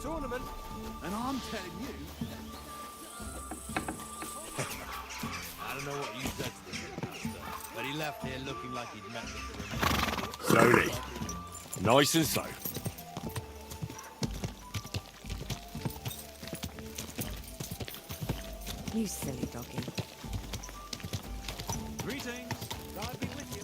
tournament. And I'm telling you... I don't know what you said to the master, but he left here looking like he'd met me. Slowly. Nice and slow. You silly doggy. Greetings. God be with you.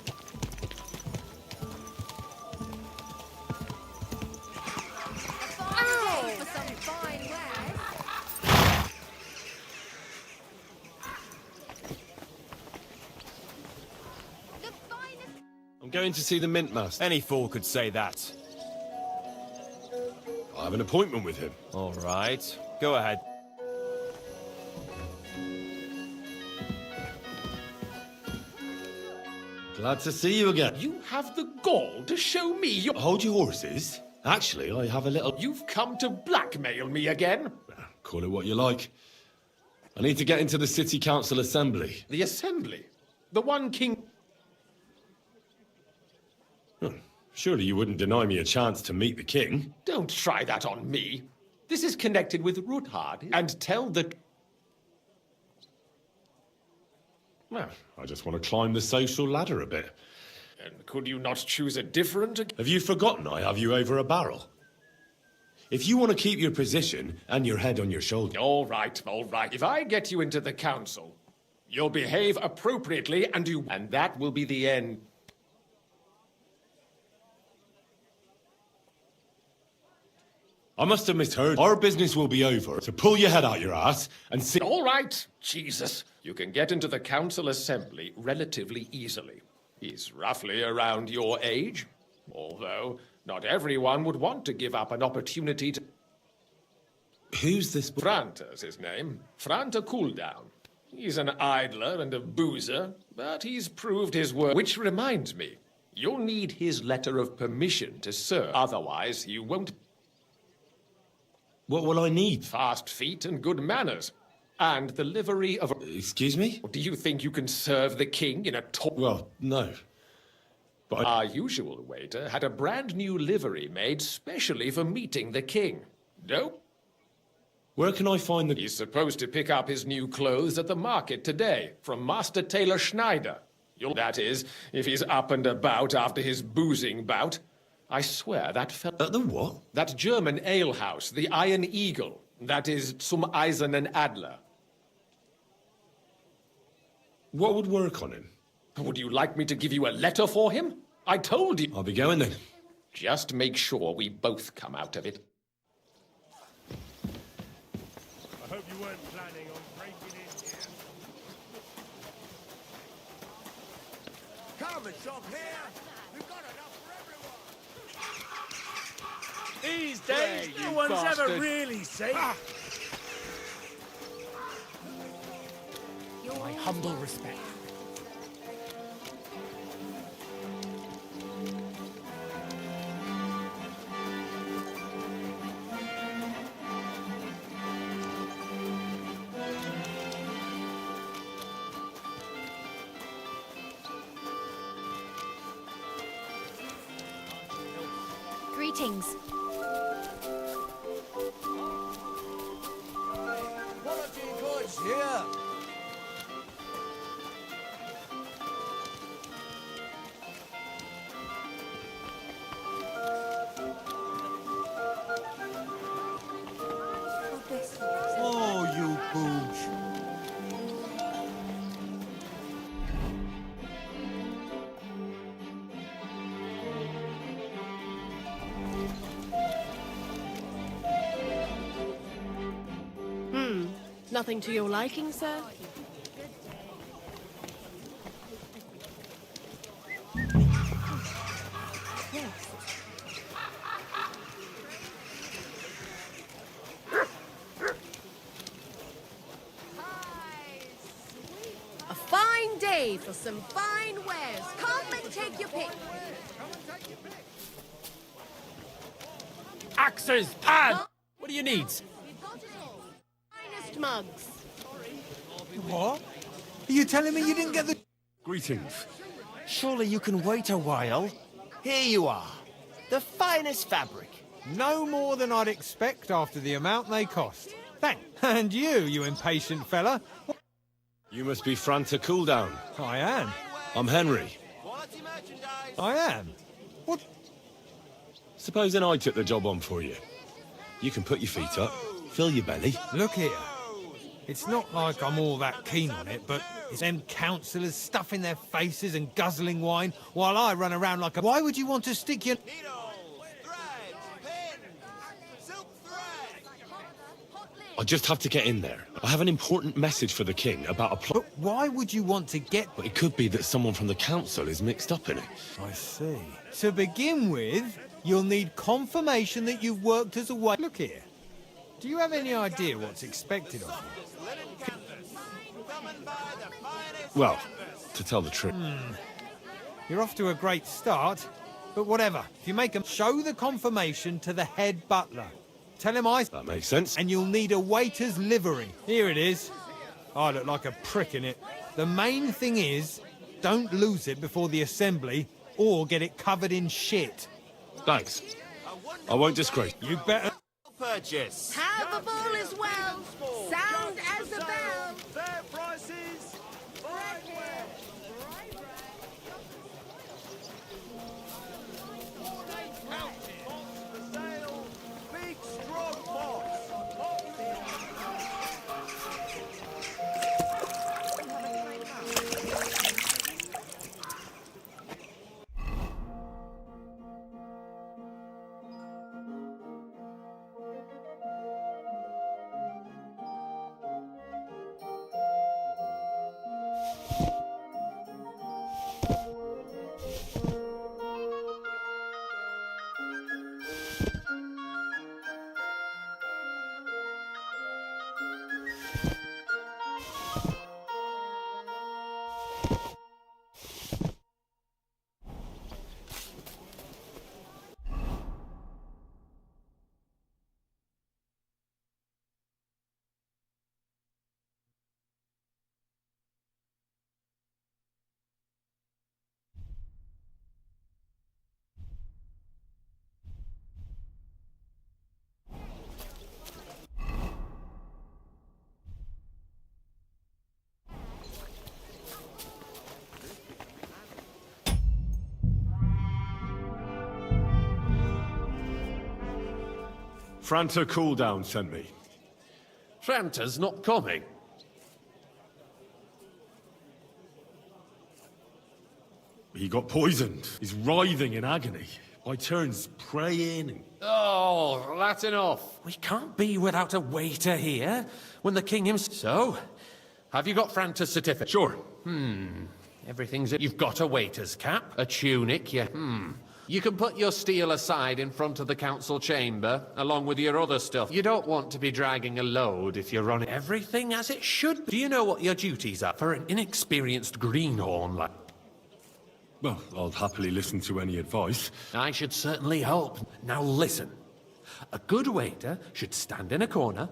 Ow! For some fine wares. The finest... I'm going to see the Mint Master. Any fool could say that. I have an appointment with him. All right. Go ahead. Glad to see you again. You have the gall to show me your... Hold your horses. Actually, I have a little... You've come to blackmail me again? Call it what you like. I need to get into the City Council Assembly. The Assembly? The one king... Surely you wouldn't deny me a chance to meet the king? Don't try that on me. This is connected with Ruthard, and tell the... Well, I just want to climb the social ladder a bit. And could you not choose a different... Have you forgotten I have you over a barrel? If you want to keep your position and your head on your shoulder... All right, all right. If I get you into the council, you'll behave appropriately, and that will be the end. I must have misheard. Our business will be over, so pull your head out your ass and sit... All right, Jesus. You can get into the council assembly relatively easily. He's roughly around your age, although not everyone would want to give up an opportunity to... Who's this... Franta's his name. Franta Cooldown. He's an idler and a boozer, but he's proved his worth. Which reminds me, you'll need his letter of permission to serve. Otherwise, you won't... What will I need? Fast feet and good manners. And the livery of... Excuse me? Do you think you can serve the king in a Well, no. But Our usual waiter had a brand new livery made specially for meeting the king. Nope. Where can I find the... He's supposed to pick up his new clothes at the market today from Master Tailor Schneider. That is, if he's up and about after his boozing bout. I swear that fell... At the what? That German alehouse, the Iron Eagle. That is zum Eisernen Adler. What would work on him? Would you like me to give you a letter for him? I told you. I'll be going then. Just make sure we both come out of it. I hope you weren't planning on breaking in here. Come and shop here. We've got enough for everyone. These days, no one's ever really safe. My Humble respect. Greetings. Quality goods here. Oh, you pooch. Nothing to your liking, sir? A fine day for some fine wares. Come and take your pick. Axes! Pad! What do you need? We've got it all. Finest mugs. What? Are you telling me you didn't get the... Greetings. Surely you can wait a while. Here you are. The finest fabric. No more than I'd expect after the amount they cost. Thanks. And you impatient fella. You must be Franta Cooldown. I am. I'm Henry. I am. What? Supposing I took the job on for you. You can put your feet up, fill your belly. Look here. It's not like I'm all that keen on it, but it's them councillors stuffing their faces and guzzling wine while I run around like a... Why would you want to stick your... I just have to get in there. I have an important message for the king about a plot. But why would you want to get... But it could be that someone from the council is mixed up in it. I see. To begin with, you'll need confirmation that you've worked as a waiter. Look here. Do you have any idea what's expected of you? Well, to tell the truth. You're off to a great start, but whatever. If you make them show the confirmation to the head butler. Tell him That makes sense. and you'll need a waiter's livery. Here it is. I look like a prick in it. The main thing is, don't lose it before the assembly or get it covered in shit. Thanks. I won't disgrace. You better... Purchase. Have a ball as well. Sound as a bell. Fair prices. For sale. Big strong box. Franta Cooldown sent me. Franta's not coming. He got poisoned. He's writhing in agony. By turns, praying and... Oh, that's enough. We can't be without a waiter here when the king himself... So, have you got Franta's certificate? Sure. Everything's... You've got a waiter's cap, a tunic, yeah. You can put your steel aside in front of the council chamber, along with your other stuff. You don't want to be dragging a load if you're running Everything as it should be. Do you know what your duties are for an inexperienced greenhorn like? Well, I'll happily listen to any advice. I should certainly help. Now listen. A good waiter should stand in a corner,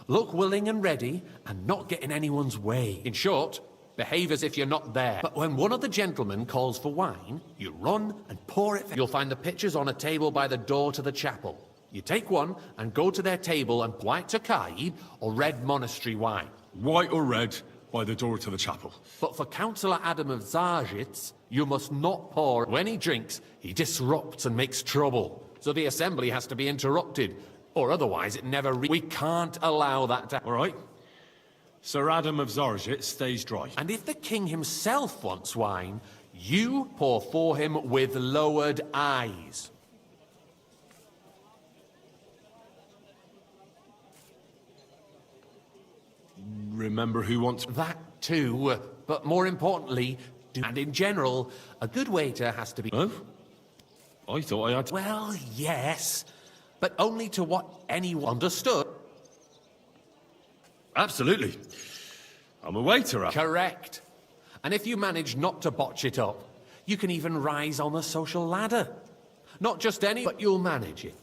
look willing and ready, and not get in anyone's way. In short, behave as if you're not there. But when one of the gentlemen calls for wine, you run and pour it. You'll find the pitchers on a table by the door to the chapel. You take one and go to their table and white Tokai or red monastery wine. White or red, by the door to the chapel. But for Councillor Adam of Zarzhitz, you must not pour. When he drinks, he disrupts and makes trouble. So the assembly has to be interrupted, or otherwise it never... We can't allow that to... All right. Sir Adam of Zarzhit stays dry. And if the king himself wants wine, you pour for him with lowered eyes. Remember who wants... That too, but more importantly, and in general, a good waiter has to be... Oh? I thought I had to... Well, yes, but only to what anyone understood. Absolutely. I'm a waiter. Correct. And if you manage not to botch it up, you can even rise on the social ladder. Not just any, but you'll manage it.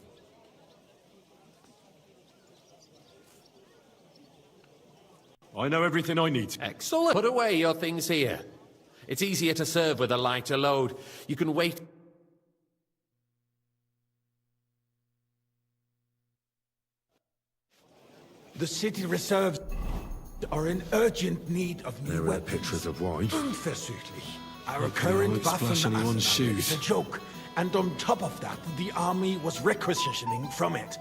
I know everything I need. Excellent. Put away your things here. It's easier to serve with a lighter load. You can wait... The city reserves are in urgent need of new There are weapons. pictures of wine. Unversüglich. Our Hope current you won't splash Waffen anyone's arsenal is shoes. a joke. And on top of that, the army was requisitioning from it.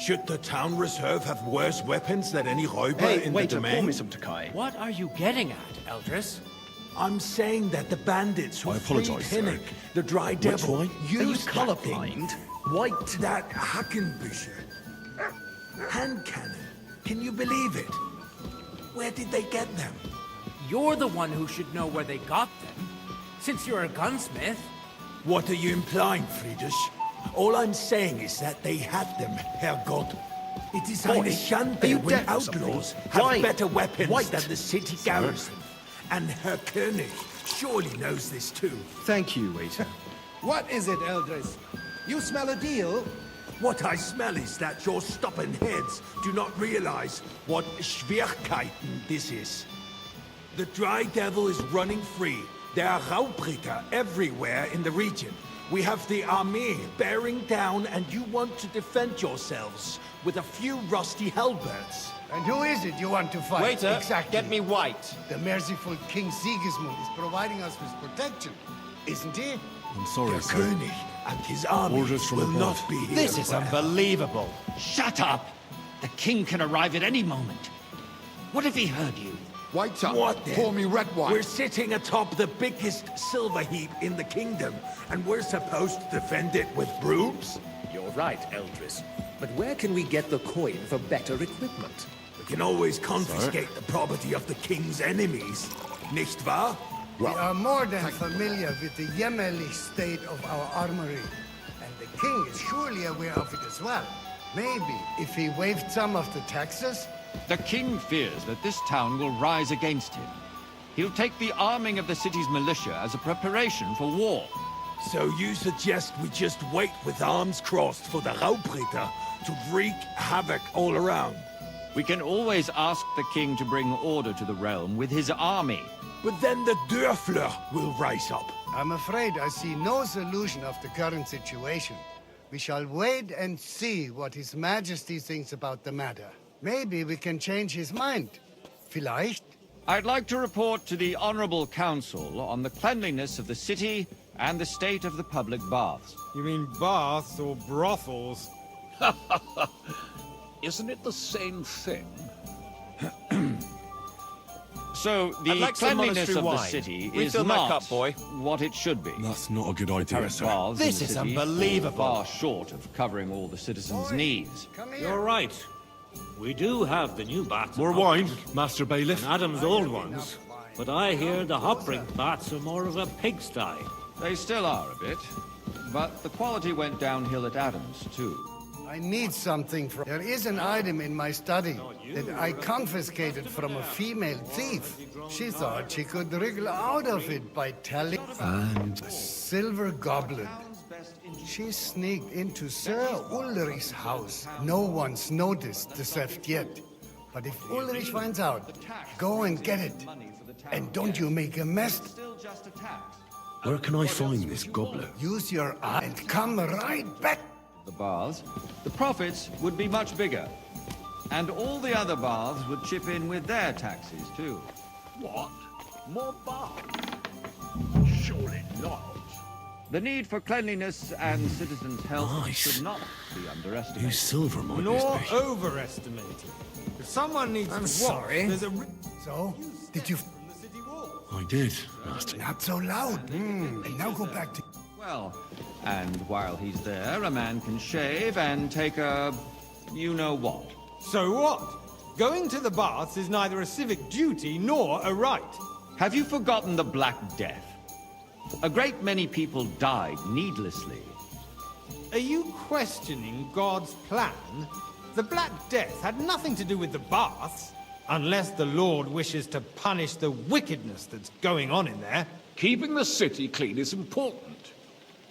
Should the town reserve have worse weapons than any Räuber in the domain? What are you getting at, Eldris? I'm saying that the bandits who I freed apologize, Hinnick, sir. the Dry Devil, wine? used that thing. White. That Hackenbücher. Hand cannon. Can you believe it? Where did they get them? You're the one who should know where they got them. Since you're a gunsmith. What are you implying, Friedrich? All I'm saying is that they had them, Herrgott. It is eine Schande when outlaws have better weapons than the city garrison. And Herr König surely knows this too. Thank you, waiter. What is it, Eldris? You smell a deal? What I smell is that your stubborn heads do not realize what Schwierigkeiten this is. The Dry Devil is running free. There are Raubritter everywhere in the region. We have the army bearing down, and you want to defend yourselves with a few rusty halberds. And who is it you want to fight? Waiter, exactly. get me white. The merciful King Sigismund is providing us with protection, isn't he? I'm sorry, Herr sir. König and his army Orders from will above. not be here. This is forever. unbelievable. Shut up! The king can arrive at any moment. What if he heard you? White up. What then? Pour me red wine. We're sitting atop the biggest silver heap in the kingdom, and we're supposed to defend it with brooms? You're right, Eldris. But where can we get the coin for better equipment? We can always confiscate the property of the king's enemies, nicht wahr? We are more than familiar with the jämmerlich state of our armory. And the king is surely aware of it as well. Maybe if he waived some of the taxes? The king fears that this town will rise against him. He'll take the arming of the city's militia as a preparation for war. So you suggest we just wait with arms crossed for the Raubritter to wreak havoc all around? We can always ask the king to bring order to the realm with his army. But then the Dörfler will rise up. I'm afraid I see no solution of the current situation. We shall wait and see what His Majesty thinks about the matter. Maybe we can change his mind. Vielleicht? I'd like to report to the Honorable Council on the cleanliness of the city and the state of the public baths. You mean baths or brothels? Isn't it the same thing? So, the I'd like some cleanliness monastery of the wine. city is Refill my not cup, boy. what it should be. That's not a good idea, sir. Baths in This the is city unbelievable. Far short of covering all the citizens' needs. Come You're right. We do have the new bats. More wine, Master Bailiff. And Adam's old ones. But I hear the Hopbrink bats are more of a pigsty. They still are a bit, but the quality went downhill at Adams, too. I need something from... There is an item in my study that I confiscated from a female thief. She thought she could wriggle out of it by telling... And... A silver goblet. She sneaked into Sir Ulrich's house. No one's noticed the theft yet. But if Ulrich finds out, go and get it. And don't you make a mess. Where can I find this goblet? Use your eye and come right back. The baths, the profits would be much bigger. And all the other baths would chip in with their taxes, too. What? More baths? Surely not. The need for cleanliness and citizens' health Nice. should not be New underestimated. silver might Nor this be. overestimated. If someone needs I'm to sorry. there's a... So, did you... From the city wall. I did, Master. Not so loud. And now go back to... Well, and while he's there, a man can shave and take a... you-know-what. So what? Going to the baths is neither a civic duty nor a right. Have you forgotten the Black Death? A great many people died needlessly. Are you questioning God's plan? The Black Death had nothing to do with the baths, unless the Lord wishes to punish the wickedness that's going on in there. Keeping the city clean is important,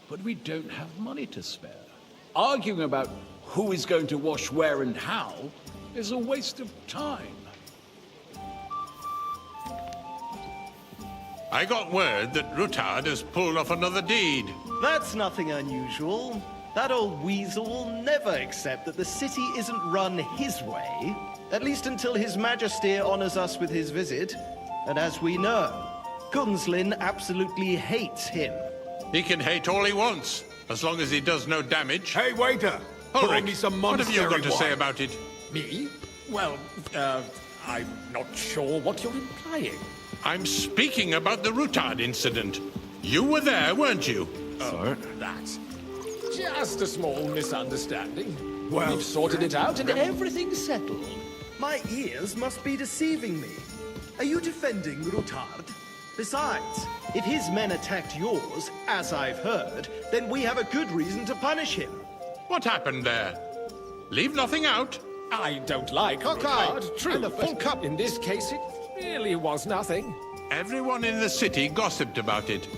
but we don't have money to spare. Arguing about who is going to wash where and how is a waste of time. I got word that Rutard has pulled off another deed. That's nothing unusual. That old weasel will never accept that the city isn't run his way, at least until His Majesty honors us with his visit. And as we know, Gunslin absolutely hates him. He can hate all he wants, as long as he does no damage. Hey, waiter! Pour Ulrich, me some what have you monastery got to say wine. about it? Me? Well, I'm not sure what you're implying. I'm speaking about the Rutard incident. You were there, weren't you? Oh, that. Just a small misunderstanding. Well, We've sorted it out and everything's settled. My ears must be deceiving me. Are you defending Rutard? Besides, if his men attacked yours, as I've heard, then we have a good reason to punish him. What happened there? Leave nothing out. I don't like Rutard, true, and a full but cup. in this case it really was nothing. Everyone in the city gossiped about it.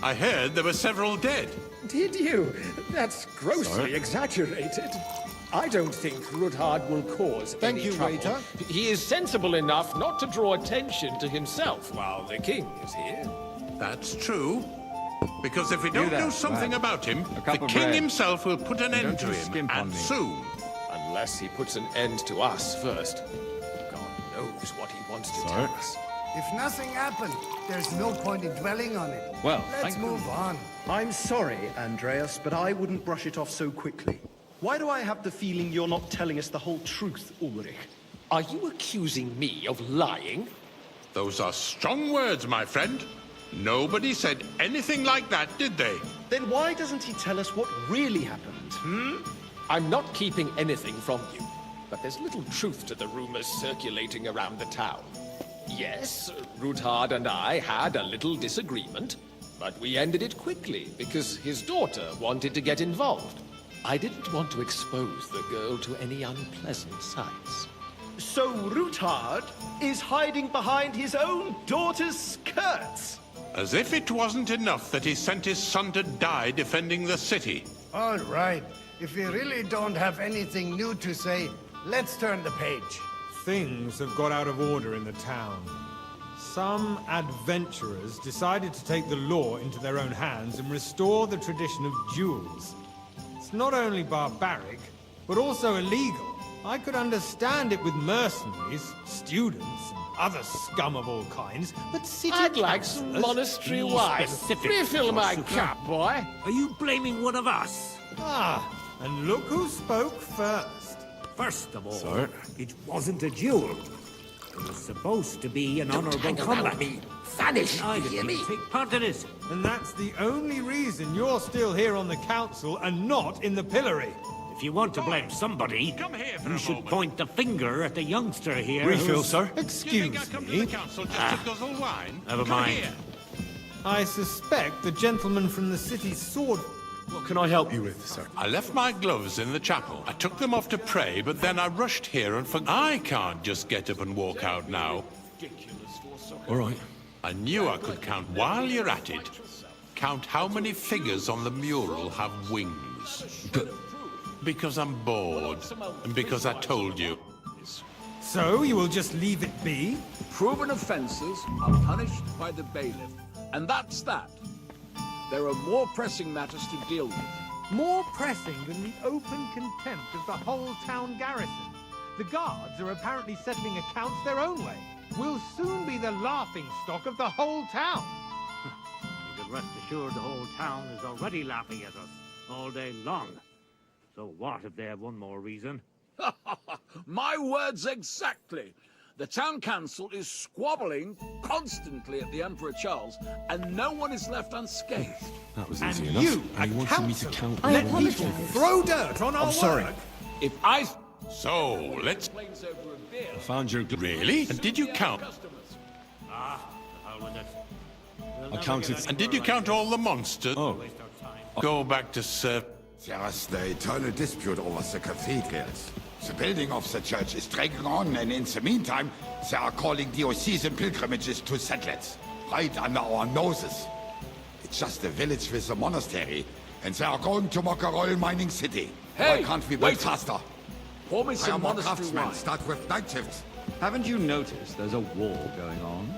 I heard there were several dead. Did you? That's grossly exaggerated. I don't think Rutard will cause any trouble. waiter. He is sensible enough not to draw attention to himself while the king is here. That's true. Because if we don't there, do something lad. about him, A cup the of king bread. himself will put an end Don't to you him, skimp on and me. soon. Unless he puts an end to us first. God knows what he wants to tell us. If nothing happened, there's no point in dwelling on it. Well, let's move on. I'm sorry, Andreas, but I wouldn't brush it off so quickly. Why do I have the feeling you're not telling us the whole truth, Ulrich? Are you accusing me of lying? Those are strong words, my friend. Nobody said anything like that, did they? Then why doesn't he tell us what really happened, I'm not keeping anything from you, but there's little truth to the rumors circulating around the town. Yes, Rutard and I had a little disagreement, but we ended it quickly because his daughter wanted to get involved. I didn't want to expose the girl to any unpleasant sights. So Rutard is hiding behind his own daughter's skirts? As if it wasn't enough that he sent his son to die defending the city. All right. If we really don't have anything new to say, let's turn the page. Things have got out of order in the town. Some adventurers decided to take the law into their own hands and restore the tradition of duels. It's not only barbaric, but also illegal. I could understand it with mercenaries, students, and other scum of all kinds, but city I'd like some councillors- monastery Be wine. specific, Refill my Corsica. cup, boy. Are you blaming one of us? Ah, and look who spoke first. First of all, it wasn't a duel. It was supposed to be an honorable combat. Vanish, I you didn't hear me? even take part in it. And that's the only reason you're still here on the council and not in the pillory. If you want to blame somebody, Come here for you a should moment. point the finger at the youngster here. Refill, who's- sir. Do you Excuse think I come to me. the council just to guzzle wine? Never Come mind. here. I suspect the gentleman from the city's sword... What can I help you with, sir? I left my gloves in the chapel. I took them off to pray, but then I rushed here and forgot. I can't just get up and walk out now. All right. I knew I could count. While you're at it, count how many figures on the mural have wings. But Because I'm bored, and because I told you. So you will just leave it be? Proven offences are punished by the bailiff. And that's that. There are more pressing matters to deal with. More pressing than the open contempt of the whole town garrison. The guards are apparently settling accounts their own way. We'll soon be the laughing stock of the whole town. You can rest assured the whole town is already laughing at us all day long. So what if they have one more reason? My words exactly. The town council is squabbling constantly at the Emperor Charles, and no one is left unscathed. that was And easy enough. you, And he a wanted me to councillor, count. let all the people figures. throw dirt on our I'm sorry. work. If I So, let's... complains over a beer, I found your Really? And did you count? Ah, the hell with it. We'll never counted- get And did you anywhere count all the monsters? Oh. like this. Waste our time. Go back to Sir... There's the eternal dispute over the cathedrals. The building of the church is dragging on, and in the meantime, they are calling diocesan pilgrimages to settlers, right under our noses. It's just a village with a monastery, and they are going to make a royal mining city. Hey, Why can't we wait. build faster? pour me I some am a monastery craftsman. wine. Start with night shifts. Haven't you noticed there's a war going on?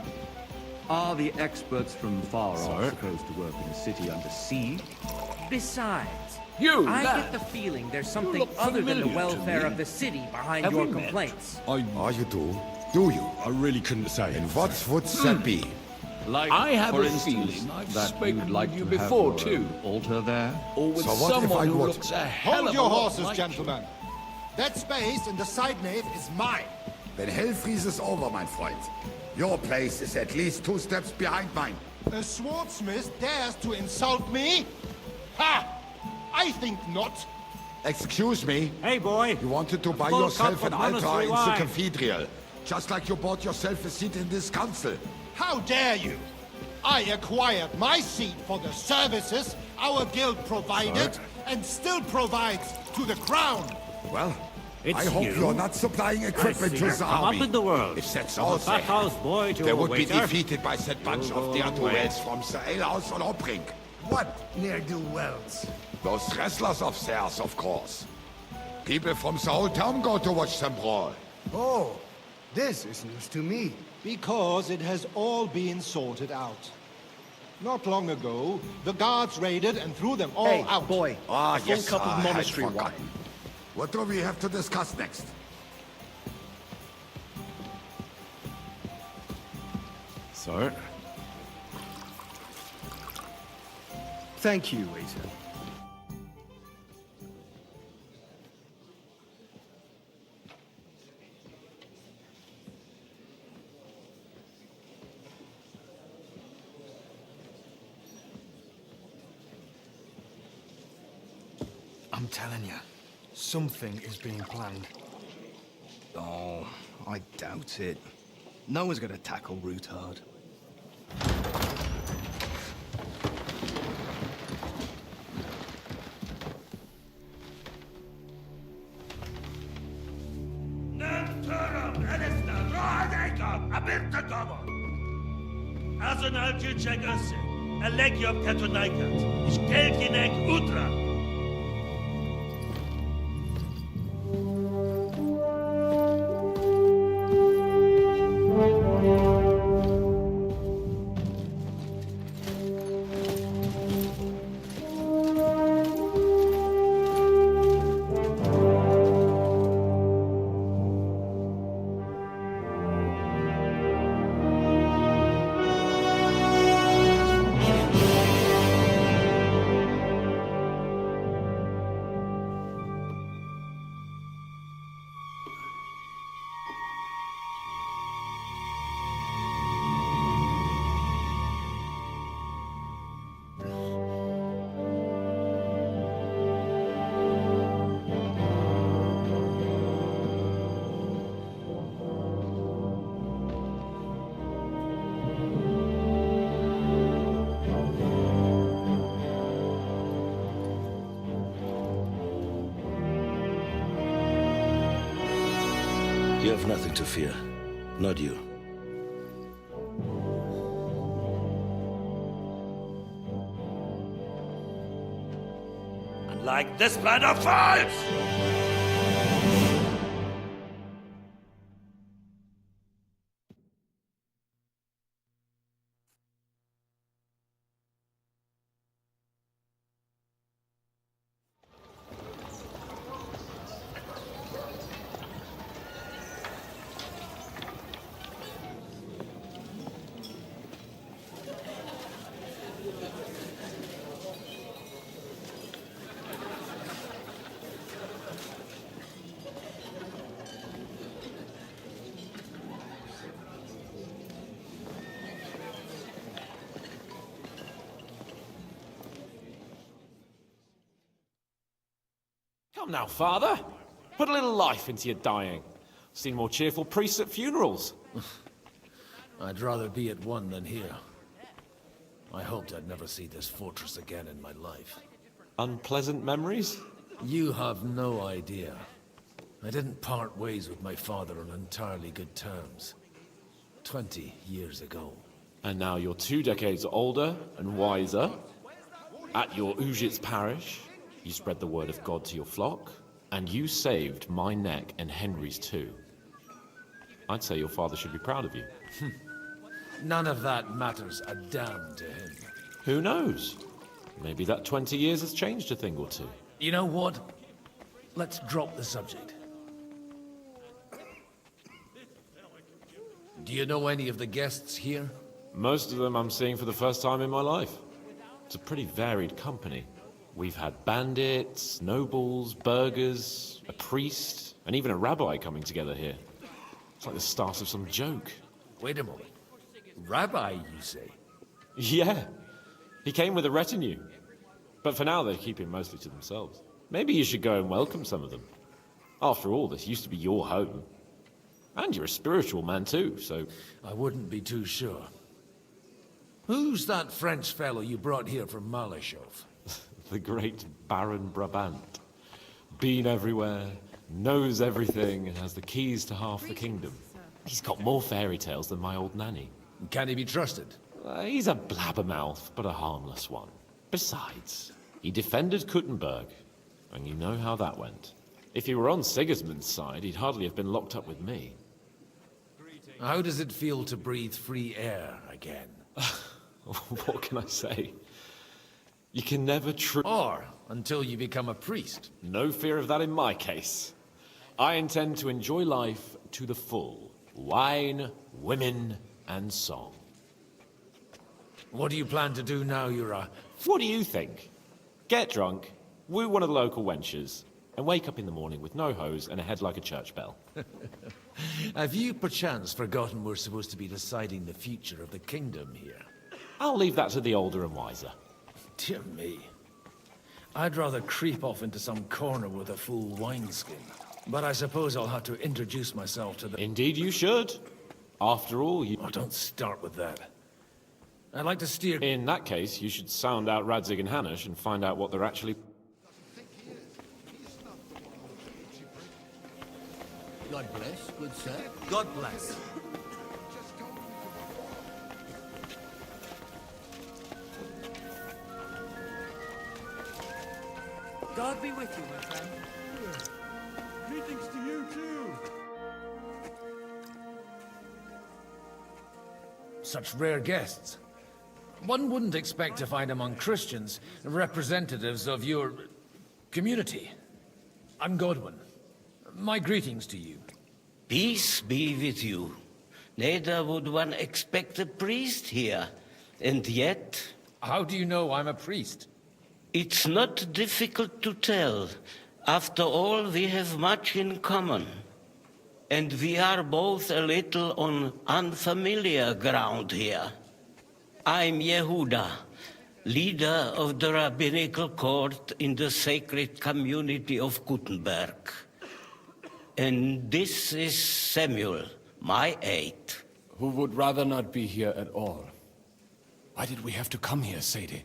Are the experts from far off supposed to work in a city under siege? Besides, You, I lad. get the feeling there's something look other than the familiar to welfare me. of the city behind Have your we met? complaints. Oh, you do? Do you? I really couldn't say. And what would that be? Like, I have for a instance, feeling I've that spoken you'd like with you to before, have too. your altar there? Or with So what if someone I who would? looks a hell Hold of your a lot horses, like gentlemen. That space in the side nave is mine. Then hell freezes over, my friend. Your place is at least 2 steps behind mine. A swordsmith dares to insult me? Ha! I think not. Excuse me? Hey, boy. You wanted to buy full yourself cup an of altar monastery in the wine. cathedral. Just like you bought yourself a seat in this council. How dare you? I acquired my seat for the services our guild provided and still provides to the crown. Well, It's I hope you. you're not supplying equipment to the Come army. up in the world. If that's From all a fat they house boy to they a would be waiter. defeated by that bunch of ne'er-do-wells from the alehouse on Obrink. What ne'er-do-wells? Those wrestlers of theirs, of course. People from the whole town go to watch them brawl. Oh, this is news to me. Because it has all been sorted out. Not long ago, the guards raided and threw them all out. Boy, Ah, a full yes, cup I of had monastery wine. forgotten. What do we have to discuss next? So, Thank you, waiter. I'm telling you, something is being planned. Oh, I doubt it. No one's gonna tackle Rootard. Azonal Tücek Össe, Elegiop Katonaikat, ich Kelkinek Udra. You have nothing to fear. Not you. And like this plan of false! Come now, Father. Put a little life into your dying. Seen more cheerful priests at funerals. I'd rather be at one than here. I hoped I'd never see this fortress again in my life. Unpleasant memories? You have no idea. I didn't part ways with my father on entirely good terms. 20 years ago. And now you're 2 decades older and wiser. At your Ujit's parish, you spread the word of God to your flock, and you saved my neck and Henry's too. I'd say your father should be proud of you. None of that matters a damn to him. Who knows? Maybe that 20 years has changed a thing or two. You know what? Let's drop the subject. Do you know any of the guests here? Most of them I'm seeing for the first time in my life. It's a pretty varied company. We've had bandits, nobles, burghers, a priest, and even a rabbi coming together here. It's like the start of some joke. Wait a moment. Rabbi, you say? Yeah. He came with a retinue. But for now, they keep him mostly to themselves. Maybe you should go and welcome some of them. After all, this used to be your home. And you're a spiritual man too, so... I wouldn't be too sure. Who's that French fellow you brought here from Malashov? The great Baron Brabant. Been everywhere, knows everything, and has the keys to half the kingdom. He's got more fairy tales than my old nanny. Can he be trusted? He's a blabbermouth, but a harmless one. Besides, he defended Kuttenberg, and you know how that went. If he were on Sigismund's side, he'd hardly have been locked up with me. How does it feel to breathe free air again? What can I say? You can never Or until you become a priest. No fear of that in my case. I intend to enjoy life to the full. Wine, women, and song. What do you plan to do now you're a... What do you think? Get drunk, woo one of the local wenches, and wake up in the morning with no hose and a head like a church bell. Have you perchance forgotten we're supposed to be deciding the future of the kingdom here? I'll leave that to the older and wiser. Dear me. I'd rather creep off into some corner with a full wineskin. But I suppose I'll have to introduce myself to the... Indeed you should. After all, you... Oh, don't start with that. I'd like to steer... In that case, you should sound out Radzig and Hanush and find out what they're actually... God bless, good sir. God bless. God be with you, my friend. Greetings to you, too. Such rare guests. One wouldn't expect to find among Christians representatives of your community. I'm Godwin. My greetings to you. Peace be with you. Neither would one expect a priest here. And yet... How do you know I'm a priest? It's not difficult to tell. After all, we have much in common. And we are both a little on unfamiliar ground here. I'm Yehuda, leader of the rabbinical court in the sacred community of Kuttenberg. And this is Samuel, my aide. Who would rather not be here at all. Why did we have to come here, Sadie?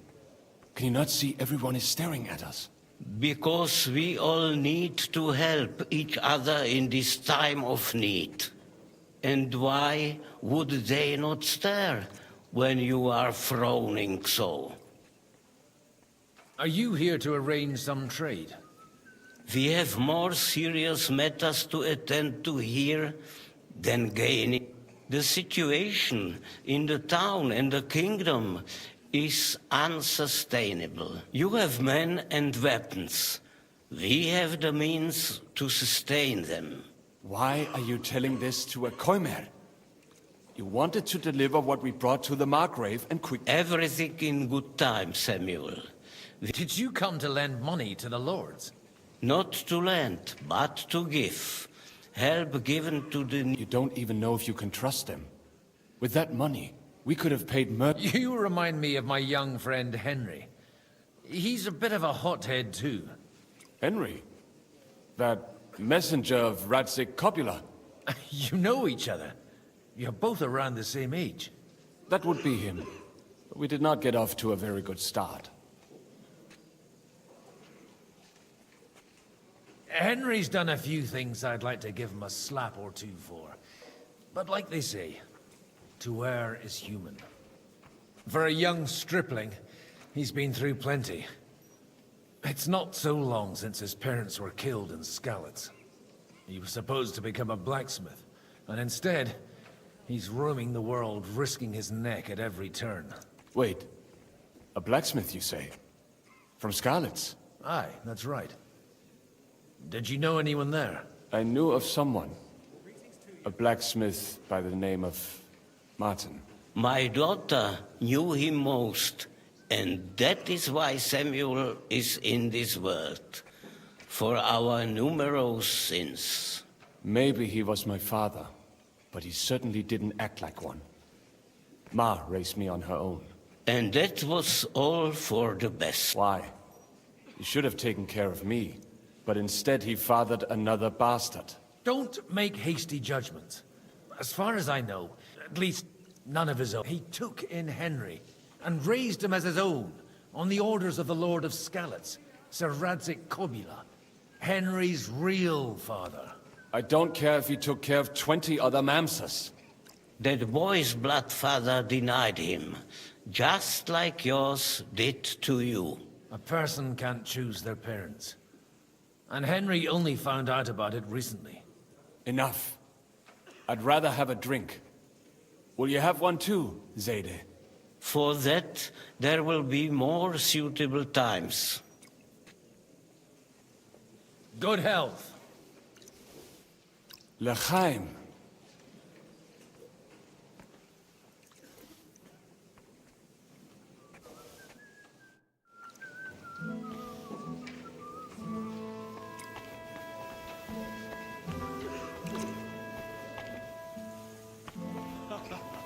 Can you not see everyone is staring at us? Because we all need to help each other in this time of need. And why would they not stare when you are frowning so? Are you here to arrange some trade? We have more serious matters to attend to here than gaining. The situation in the town and the kingdom is unsustainable. You have men and weapons. We have the means to sustain them. Why are you telling this to a Koimer? You wanted to deliver what we brought to the Margrave and quick... Everything in good time, Samuel. Did you come to lend money to the lords? Not to lend, but to give. Help given to the... You don't even know if you can trust them. With that money, we could have paid murder... You remind me of my young friend Henry. He's a bit of a hothead too. Henry? That messenger of Radzig Copula? You know each other. You're both around the same age. That would be him. But we did not get off to a very good start. Henry's done a few things I'd like to give him a slap or two for. But like they say, to err is human. For a young stripling, he's been through plenty. It's not so long since his parents were killed in Skalitz. He was supposed to become a blacksmith, and instead, he's roaming the world, risking his neck at every turn. Wait, a blacksmith, you say? From Skalitz? Aye, that's right. Did you know anyone there? I knew of someone. A blacksmith by the name of Martin. My daughter knew him most, and that is why Samuel is in this world. For our numerous sins. Maybe he was my father, but he certainly didn't act like one. Ma raised me on her own. And that was all for the best. Why? He should have taken care of me, but instead he fathered another bastard. Don't make hasty judgments. As far as I know, at least none of his own, he took in Henry and raised him as his own on the orders of the Lord of Skalitz, Sir Radzik Kobila, Henry's real father. I don't care if he took care of 20 other Mamsas. That boy's blood father denied him, just like yours did to you. A person can't choose their parents. And Henry only found out about it recently. Enough. I'd rather have a drink. Will you have one too, Zayde? For that, there will be more suitable times. Good health. L'chaim.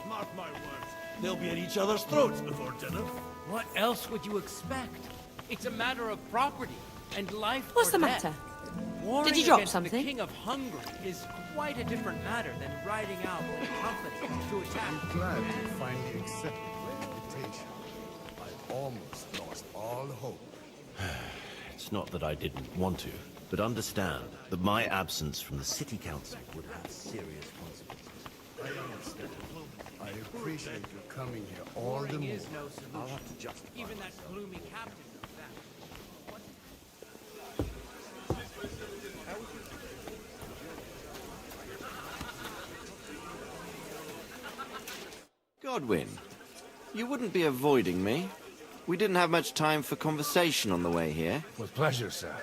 Mark my words, they'll be at each other's throats before dinner. What else would you expect? It's a matter of property and life What's or the death. matter? Warring Did you drop against something? the King of Hungary is quite a different matter than riding out with a company to attack. I'm glad you finally accepted the invitation. I almost lost all hope. It's not that I didn't want to, but understand that my absence from the city council would have serious consequences. I understand. I appreciate you coming here all the more. Is no solution. I'll have to justify Even that myself. gloomy captain knows that. Godwin, you wouldn't be avoiding me. We didn't have much time for conversation on the way here. With pleasure, sir.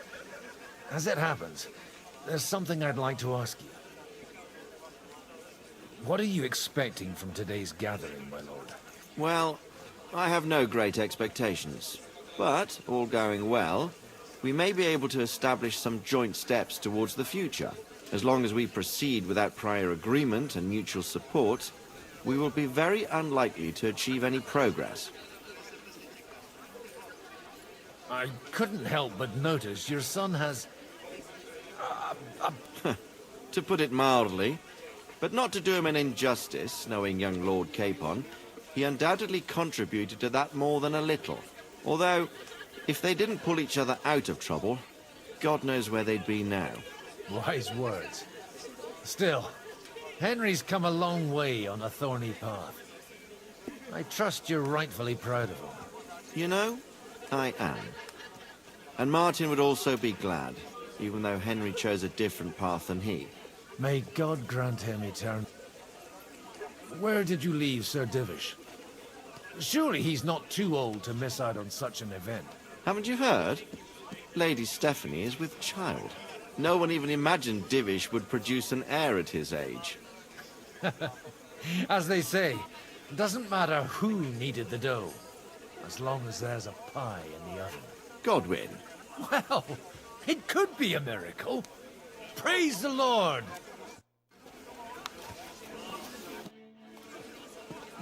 As it happens, there's something I'd like to ask you. What are you expecting from today's gathering, my lord? Well, I have no great expectations. But, all going well, we may be able to establish some joint steps towards the future. As long as we proceed without prior agreement and mutual support, we will be very unlikely to achieve any progress. I couldn't help but notice your son has... To put it mildly, but not to do him an injustice, knowing young Lord Capon, he undoubtedly contributed to that more than a little. Although, if they didn't pull each other out of trouble, God knows where they'd be now. Wise words. Still, Henry's come a long way on a thorny path. I trust you're rightfully proud of him. You know, I am. And Martin would also be glad, even though Henry chose a different path than he. May God grant him eternal... Where did you leave Sir Divish? Surely he's not too old to miss out on such an event. Haven't you heard? Lady Stephanie is with child. No one even imagined Divish would produce an heir at his age. As they say, doesn't matter who kneaded the dough, as long as there's a pie in the oven. Godwin. Well, it could be a miracle. Praise the Lord!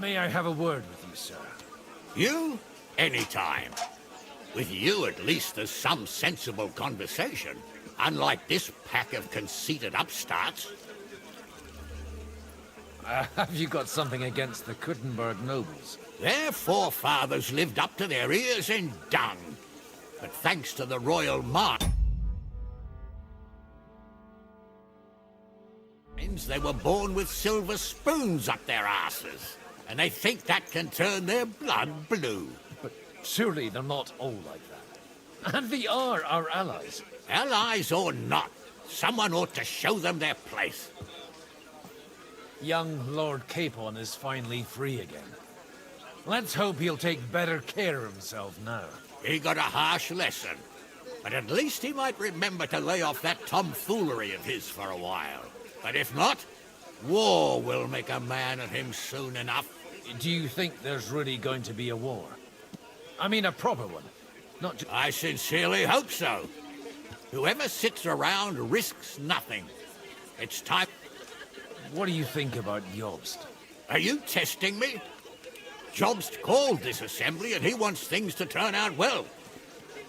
May I have a word with you, sir? You? Anytime. With you, at least, there's some sensible conversation. Unlike this pack of conceited upstarts. Have you got something against the Kuttenberg nobles? Their forefathers lived up to their ears in dung. But thanks to the royal march, they were born with silver spoons up their asses. And they think that can turn their blood blue. But surely they're not all like that. And they are our allies. Allies or not, someone ought to show them their place. Young Lord Capon is finally free again. Let's hope he'll take better care of himself now. He got a harsh lesson. But at least he might remember to lay off that tomfoolery of his for a while. But if not, war will make a man of him soon enough. Do you think there's really going to be a war? I mean a proper one, not just... I sincerely hope so. Whoever sits around risks nothing. It's time... What do you think about Jobst? Are you testing me? Jobst called this assembly and he wants things to turn out well.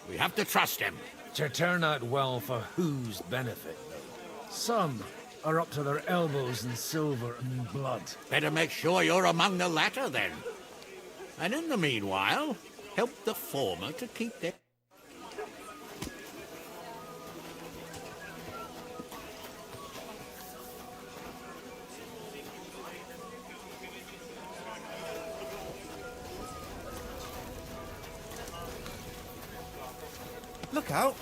We have to trust him. To turn out well for whose benefit, though? Some are up to their elbows in silver and blood. Better make sure you're among the latter, then. And in the meanwhile, help the former to keep their... Look out!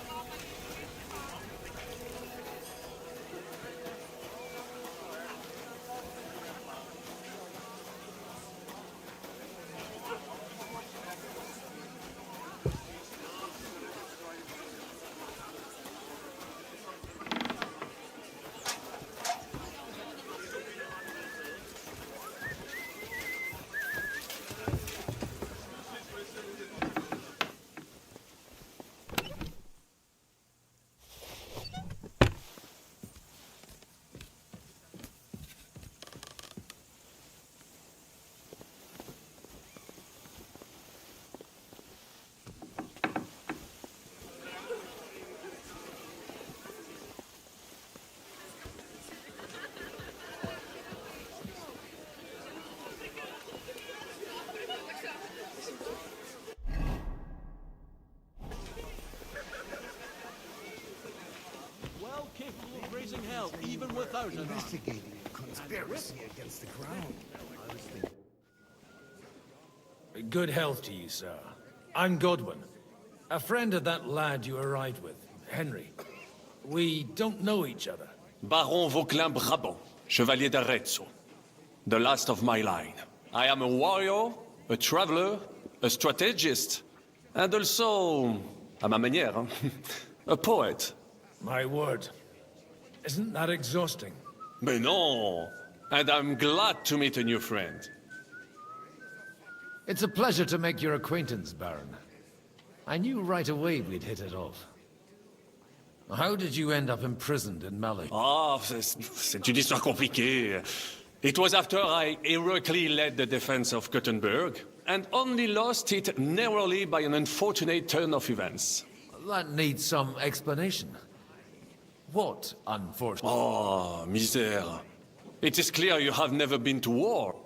Raising hell, even without an army. Investigating a conspiracy against the crown. Good health to you, sir. I'm Godwin, a friend of that lad you arrived with, Henry. We don't know each other. Baron Vauquelin Brabant, Chevalier d'Arezzo. The last of my line. I am a warrior, a traveler, a strategist, and also, à ma manière, a poet. My word. Isn't that exhausting? Mais non! And I'm glad to meet a new friend. It's a pleasure to make your acquaintance, Baron. I knew right away we'd hit it off. How did you end up imprisoned in Mali? Ah, c'est une histoire compliquée. It was after I heroically led the defense of Gothenburg, and only lost it narrowly by an unfortunate turn of events. That needs some explanation. What, unfortunately? Oh, misère. It is clear you have never been to war.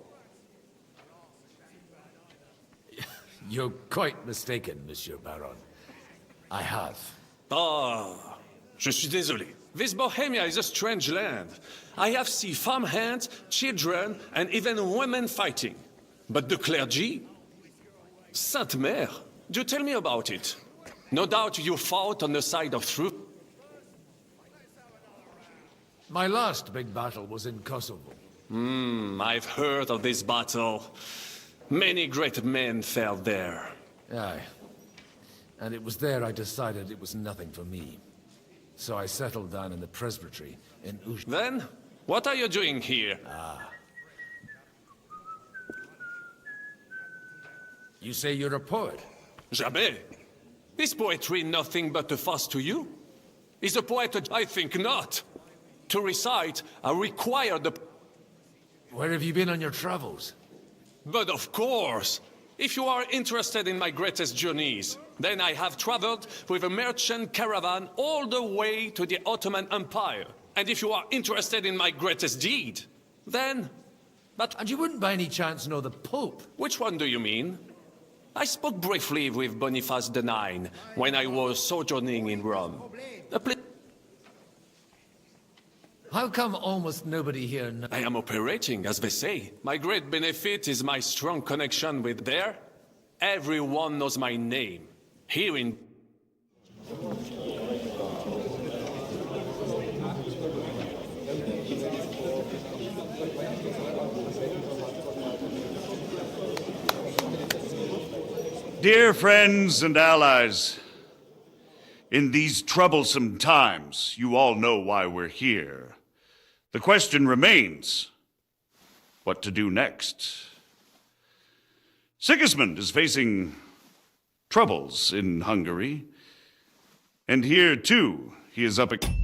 You're quite mistaken, Monsieur Baron. I have. Ah, je suis désolé. This Bohemia is a strange land. I have seen farmhands, children, and even women fighting. But the clergy? Sainte Mère, do tell me about it. No doubt you fought on the side of truth. My last big battle was in Kosovo. I've heard of this battle. Many great men fell there. Aye. And it was there I decided it was nothing for me. So I settled down in the presbytery in Uj. Then, what are you doing here? You say you're a poet? Jamais. Is poetry nothing but a fuss to you? Is a poet I think not. To recite, I require the... Where have you been on your travels? But of course! If you are interested in my greatest journeys, then I have traveled with a merchant caravan all the way to the Ottoman Empire. And if you are interested in my greatest deed, then... But... And you wouldn't by any chance know the Pope? Which one do you mean? I spoke briefly with Boniface IX when I was sojourning in Rome. How come almost nobody here knows? I am operating, as they say. My great benefit is my strong connection with there. Everyone knows my name. Here in... Dear friends and allies, In these troublesome times, you all know why we're here. The question remains, what to do next? Sigismund is facing troubles in Hungary, and here, too, he is up against...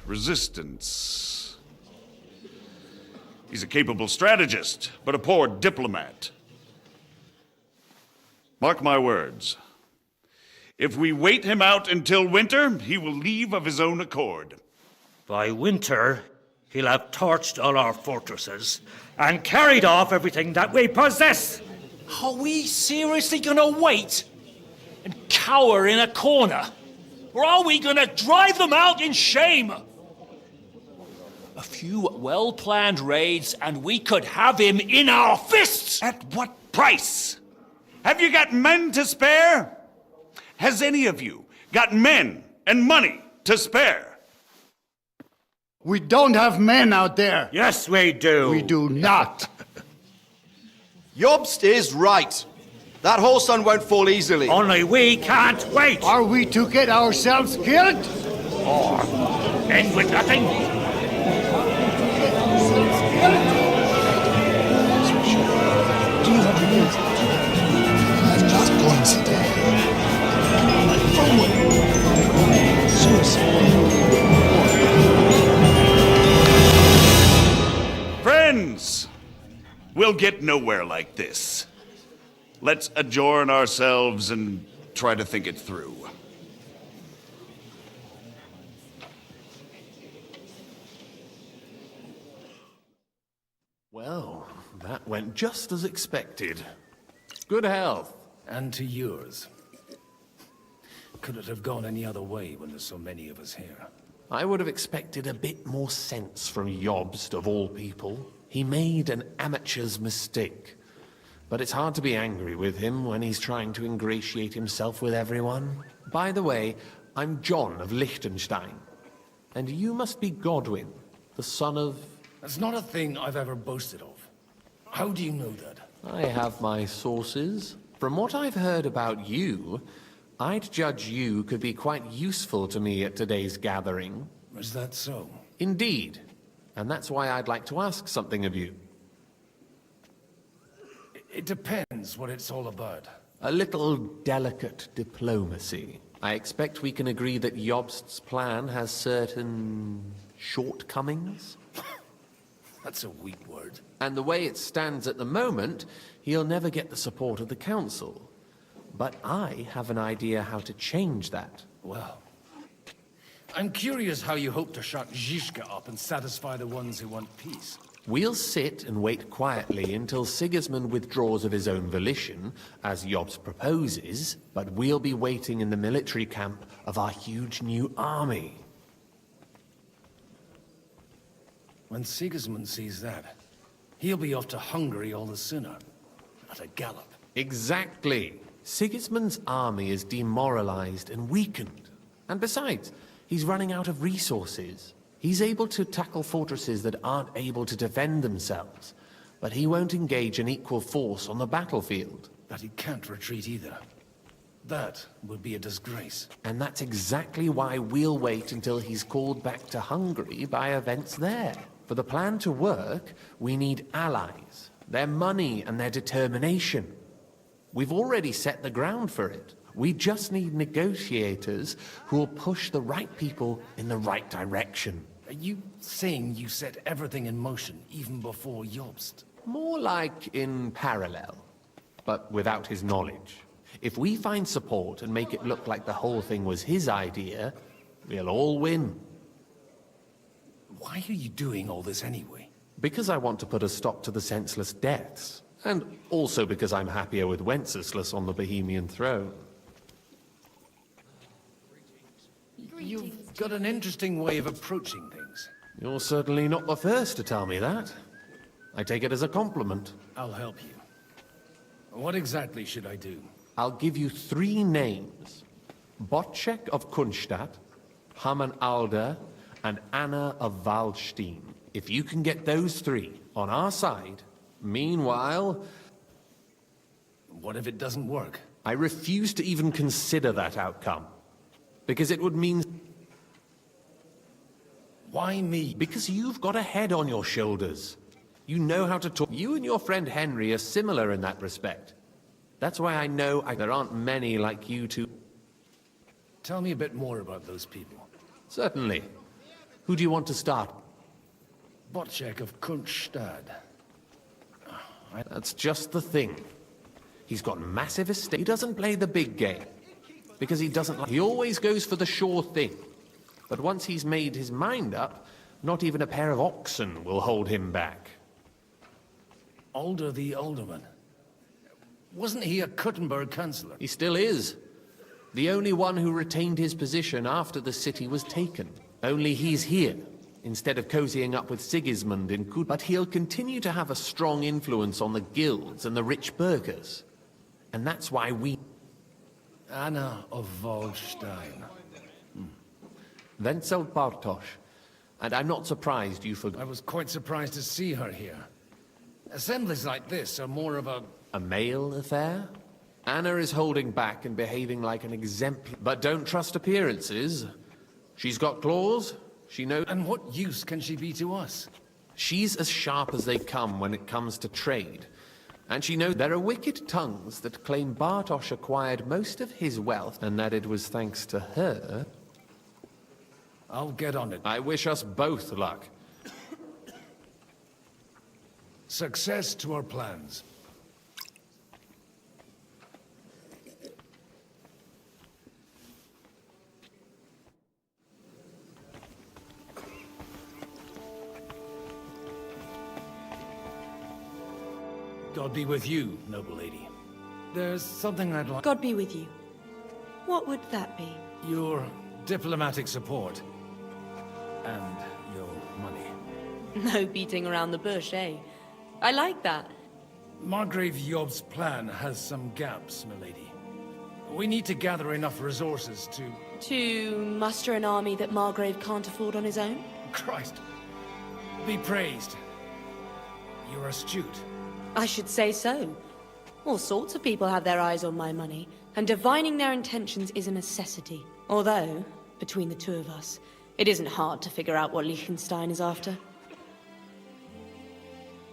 resistance. He's a capable strategist, but a poor diplomat. Mark my words. If we wait him out until winter, he will leave of his own accord. By winter, he'll have torched all our fortresses and carried off everything that we possess. Are we seriously gonna wait and cower in a corner? Or are we gonna drive them out in shame? A few well-planned raids and we could have him in our fists! At what price? Have you got men to spare? Has any of you got men and money to spare? We don't have men out there. Yes, we do. We do not. Jobst is right. That whole sun won't fall easily. Only we can't wait. Are we to get ourselves killed? Or end with nothing? Do you have the news? I'm not going to die. Forward! Suicide. Friends, we'll get nowhere like this. Let's adjourn ourselves and try to think it through. Well, that went just as expected. Good health. And to yours. Could it have gone any other way when there's so many of us here? I would have expected a bit more sense from Jobst, of all people. He made an amateur's mistake. But it's hard to be angry with him when he's trying to ingratiate himself with everyone. By the way, I'm John of Liechtenstein. And you must be Godwin, the son of... That's not a thing I've ever boasted of. How do you know that? I have my sources. From what I've heard about you, I'd judge you could be quite useful to me at today's gathering. Is that so? Indeed. And that's why I'd like to ask something of you. It depends what it's all about. A little delicate diplomacy. I expect we can agree that Jobst's plan has certain shortcomings. That's a weak word. And the way it stands at the moment, he'll never get the support of the council. But I have an idea how to change that. Well, I'm curious how you hope to shut Zizka up and satisfy the ones who want peace. We'll sit and wait quietly until Sigismund withdraws of his own volition, as Jobst proposes, but we'll be waiting in the military camp of our huge new army. When Sigismund sees that, he'll be off to Hungary all the sooner. At a gallop. Exactly. Sigismund's army is demoralized and weakened. And besides, he's running out of resources. He's able to tackle fortresses that aren't able to defend themselves, but he won't engage in equal force on the battlefield. But he can't retreat either. That would be a disgrace. And that's exactly why we'll wait until he's called back to Hungary by events there. For the plan to work, we need allies, their money and their determination. We've already set the ground for it. We just need negotiators who will push the right people in the right direction. Are you saying you set everything in motion even before Jobst? More like in parallel, but without his knowledge. If we find support and make it look like the whole thing was his idea, we'll all win. Why are you doing all this anyway? Because I want to put a stop to the senseless deaths. And also because I'm happier with Wenceslas on the Bohemian throne. You've got an interesting way of approaching things. You're certainly not the first to tell me that. I take it as a compliment. I'll help you. What exactly should I do? I'll give you 3 names. Botchek of Kunstadt, Hamann Alder, and Anna of Waldstein. If you can get those 3 on our side, meanwhile... What if it doesn't work? I refuse to even consider that outcome. Because it would mean... Why me? Because you've got a head on your shoulders. You know how to talk. You and your friend Henry are similar in that respect. That's why I know there aren't many like you two. Tell me a bit more about those people. Certainly. Who do you want to start? Bocek of Kunststadt. That's just the thing. He's got massive estate. He doesn't play the big game. Because he doesn't like... He always goes for the sure thing. But once he's made his mind up, not even a pair of oxen will hold him back. Alder the Alderman. Wasn't he a Kuttenberg councillor? He still is. The only one who retained his position after the city was taken. Only he's here, instead of cozying up with Sigismund in Kutna. But he'll continue to have a strong influence on the guilds and the rich burghers. And that's why we... Anna of Waldstein. Wenzel Bartosz. And I'm not surprised you forgot... I was quite surprised to see her here. Assemblies like this are more of a... A male affair? Anna is holding back and behaving like an exemplar. But don't trust appearances. She's got claws. She knows... And what use can she be to us? She's as sharp as they come when it comes to trade. And she knows there are wicked tongues that claim Bartosz acquired most of his wealth and that it was thanks to her. I'll get on it. I wish us both luck. Success to our plans. God be with you, noble lady. There's something I'd like... God be with you. What would that be? Your diplomatic support. And your money. No beating around the bush, eh? I like that. Margrave Job's plan has some gaps, milady. We need to gather enough resources to... To muster an army that Margrave can't afford on his own? Christ. Be praised. You're astute. I should say so. All sorts of people have their eyes on my money, and divining their intentions is a necessity. Although, between the two of us, it isn't hard to figure out what Liechtenstein is after.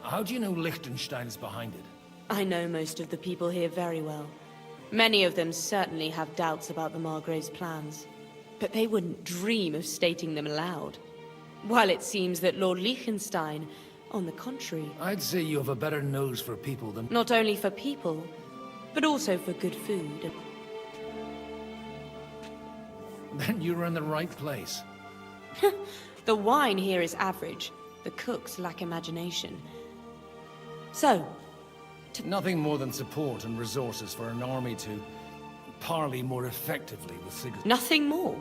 How do you know Liechtenstein is behind it? I know most of the people here very well. Many of them certainly have doubts about the Margrave's plans, but they wouldn't dream of stating them aloud. While it seems that Lord Liechtenstein, on the contrary... I'd say you have a better nose for people than... Not only for people, but also for good food. Then you're in the right place. The wine here is average. The cooks lack imagination. So... Nothing more than support and resources for an army to parley more effectively with Sigismund. Nothing more?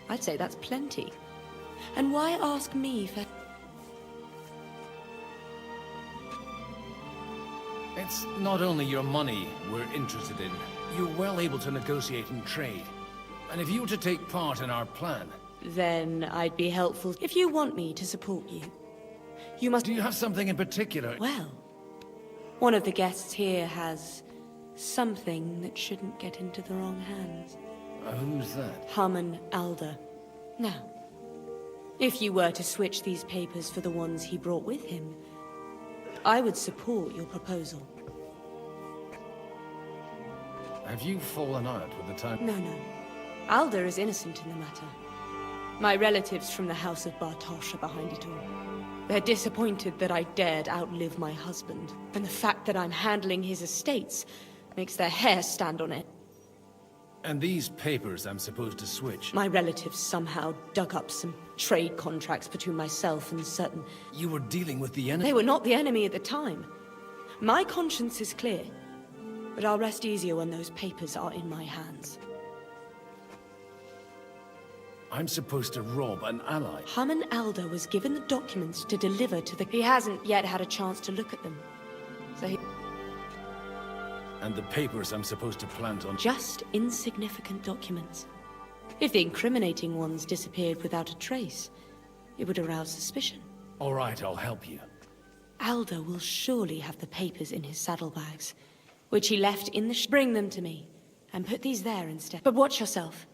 I'd say that's plenty. And why ask me for... It's not only your money we're interested in. You're well able to negotiate and trade. And if you were to take part in our plan... Then I'd be helpful. If you want me to support you, you must... Do you have something in particular? Well, one of the guests here has something that shouldn't get into the wrong hands. Who's that? Harman Alder. Now, if you were to switch these papers for the ones he brought with him, I would support your proposal. Have you fallen out with the time? No. Alder is innocent in the matter. My relatives from the House of Bartosz are behind it all. They're disappointed that I dared outlive my husband, and the fact that I'm handling his estates makes their hair stand on it. And these papers I'm supposed to switch? My relatives somehow dug up some trade contracts between myself and certain... You were dealing with the enemy? They were not the enemy at the time. My conscience is clear, but I'll rest easier when those papers are in my hands. I'm supposed to rob an ally. Harman Alder was given the documents to deliver to the... He hasn't yet had a chance to look at them. So he... And the papers I'm supposed to plant on... Just insignificant documents. If the incriminating ones disappeared without a trace, it would arouse suspicion. All right, I'll help you. Alder will surely have the papers in his saddlebags, which he left in the... Bring them to me, and put these there instead. But watch yourself.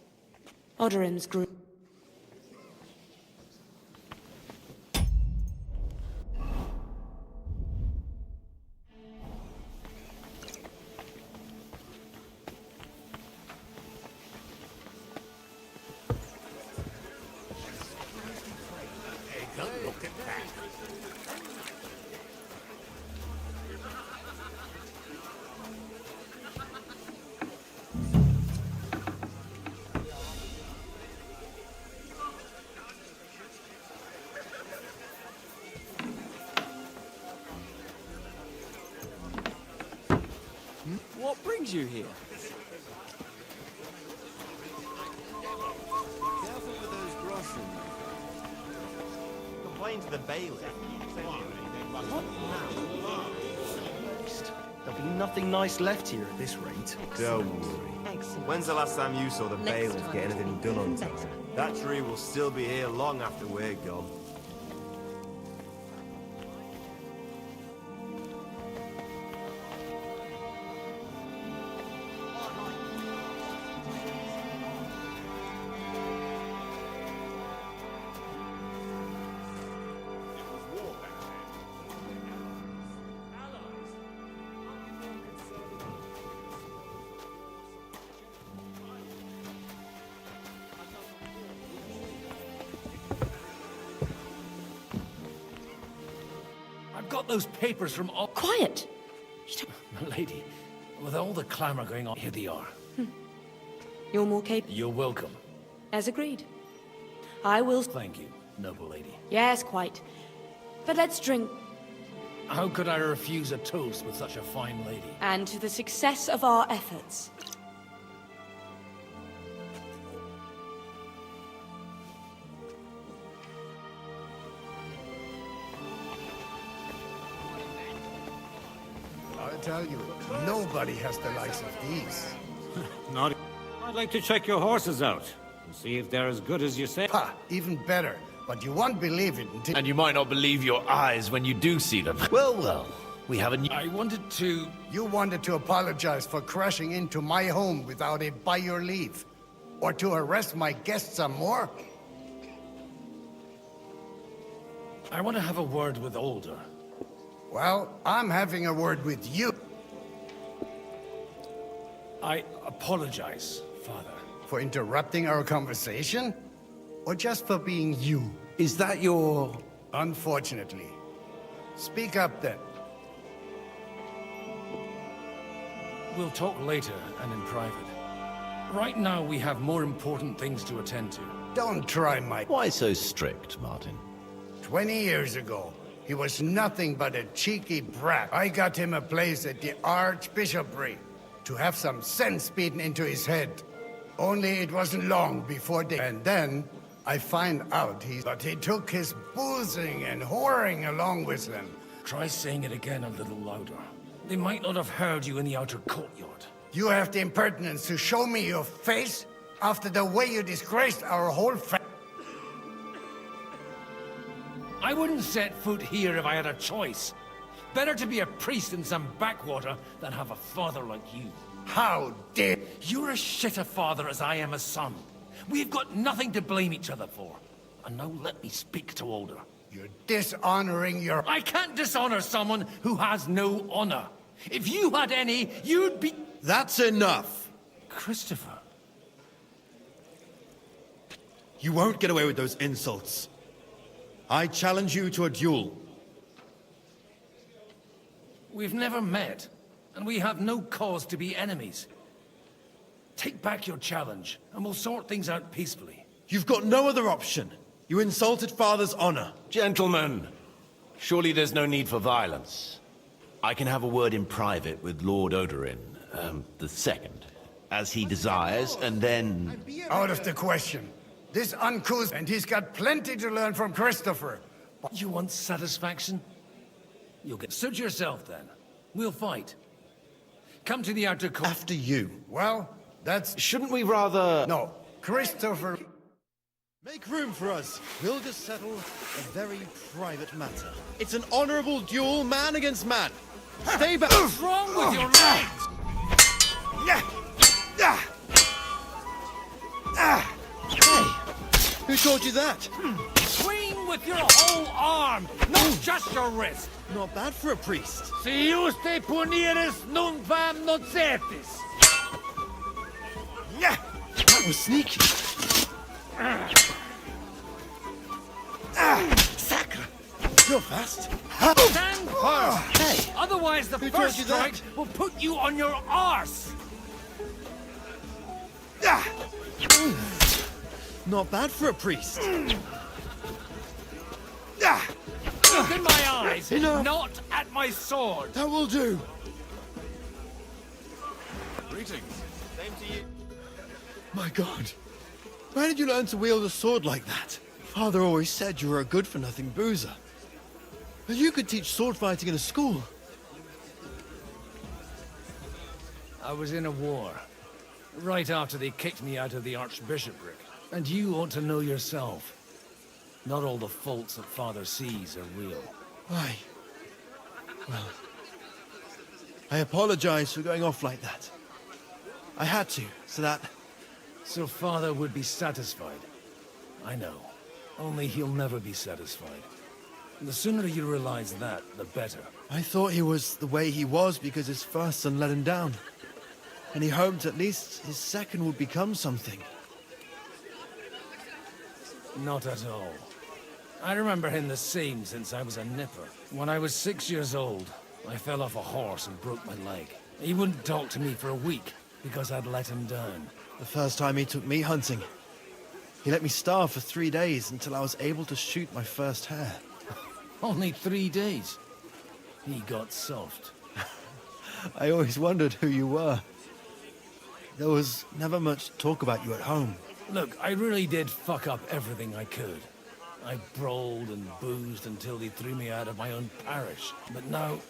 Odorim's group... Look at that. you here? Careful with those groschen. Complain to the bailiff. There'll be nothing nice left here at this rate. Don't worry. When's the last time you saw the bailiff get anything done on time? That tree will still be here long after we're gone. I've got those papers from all... Quiet! Lady, with all the clamor going on, here they are. You're more capable. You're welcome. As agreed. I will... Thank you, noble lady. Yes, quite. But let's drink. How could I refuse a toast with such a fine lady? And to the success of our efforts. I tell you, nobody has the likes of these. Not. I'd like to check your horses out and see if they're as good as you say. Ha! Even better. But you won't believe it until... And you might not believe your eyes when you do see them. Well, we have a new... I wanted to... You wanted to apologize for crashing into my home without it by your leave. Or to arrest my guests some more? I want to have a word with Older. Well, I'm having a word with you. I apologize, Father. For interrupting our conversation? Or just for being you? Is that your... Unfortunately. Speak up then. We'll talk later and in private. Right now, we have more important things to attend to. Don't try, Mike. Why so strict, Martin? 20 years ago, he was nothing but a cheeky brat. I got him a place at the Archbishopric to have some sense beaten into his head. Only it wasn't long before they... And then I find out But he took his boozing and whoring along with them. Try saying it again a little louder. They might not have heard you in the outer courtyard. You have the impertinence to show me your face after the way you disgraced our whole family. I wouldn't set foot here if I had a choice. Better to be a priest in some backwater than have a father like you. How dare... You're as shit a father as I am a son. We've got nothing to blame each other for. And now let me speak to Older. You're dishonoring your... I can't dishonor someone who has no honor. If you had any, you'd be... That's enough! Christopher. You won't get away with those insults. I challenge you to a duel. We've never met, and we have no cause to be enemies. Take back your challenge, and we'll sort things out peacefully. You've got no other option. You insulted Father's honor. Gentlemen, surely there's no need for violence. I can have a word in private with Lord Odorin, the second, as he desires, and then... Out of the question. This uncouth, and he's got plenty to learn from Christopher. But you want satisfaction? You'll get... Suit yourself, then. We'll fight. Come to the outer court. After you. Well, that's... Shouldn't we rather... No, Christopher... Make room for us. We'll just settle a very private matter. It's an honorable duel, man against man. Stay back. What's wrong with your legs? Hey, who taught you that? Swing with your whole arm, not just your wrist. Not bad for a priest. Si usted punieres, non vam nocetis. That was sneaky. Sacre! You're fast. Stand firm. Hey! Otherwise, the first strike will put you on your arse. Not bad for a priest. Look in my eyes, Enough. not at my sword. That will do. Greetings. Same to you. My God. Where did you learn to wield a sword like that? Father always said you were a good-for-nothing boozer. But you could teach sword fighting in a school. I was in a war. Right after they kicked me out of the archbishopric. And you ought to know yourself. Not all the faults that Father sees are real. Why? Well, I apologize for going off like that. I had to, so that... So Father would be satisfied. I know. Only he'll never be satisfied. The sooner you realize that, the better. I thought he was the way he was because his first son let him down. And he hoped at least his second would become something. Not at all. I remember him the same since I was a nipper. When I was 6 years old, I fell off a horse and broke my leg. He wouldn't talk to me for a week because I'd let him down. The first time he took me hunting, he let me starve for 3 days until I was able to shoot my first hare. Only 3 days. He got soft. I always wondered who you were. There was never much talk about you at home. Look, I really did fuck up everything I could. I brawled and boozed until they threw me out of my own parish. But now,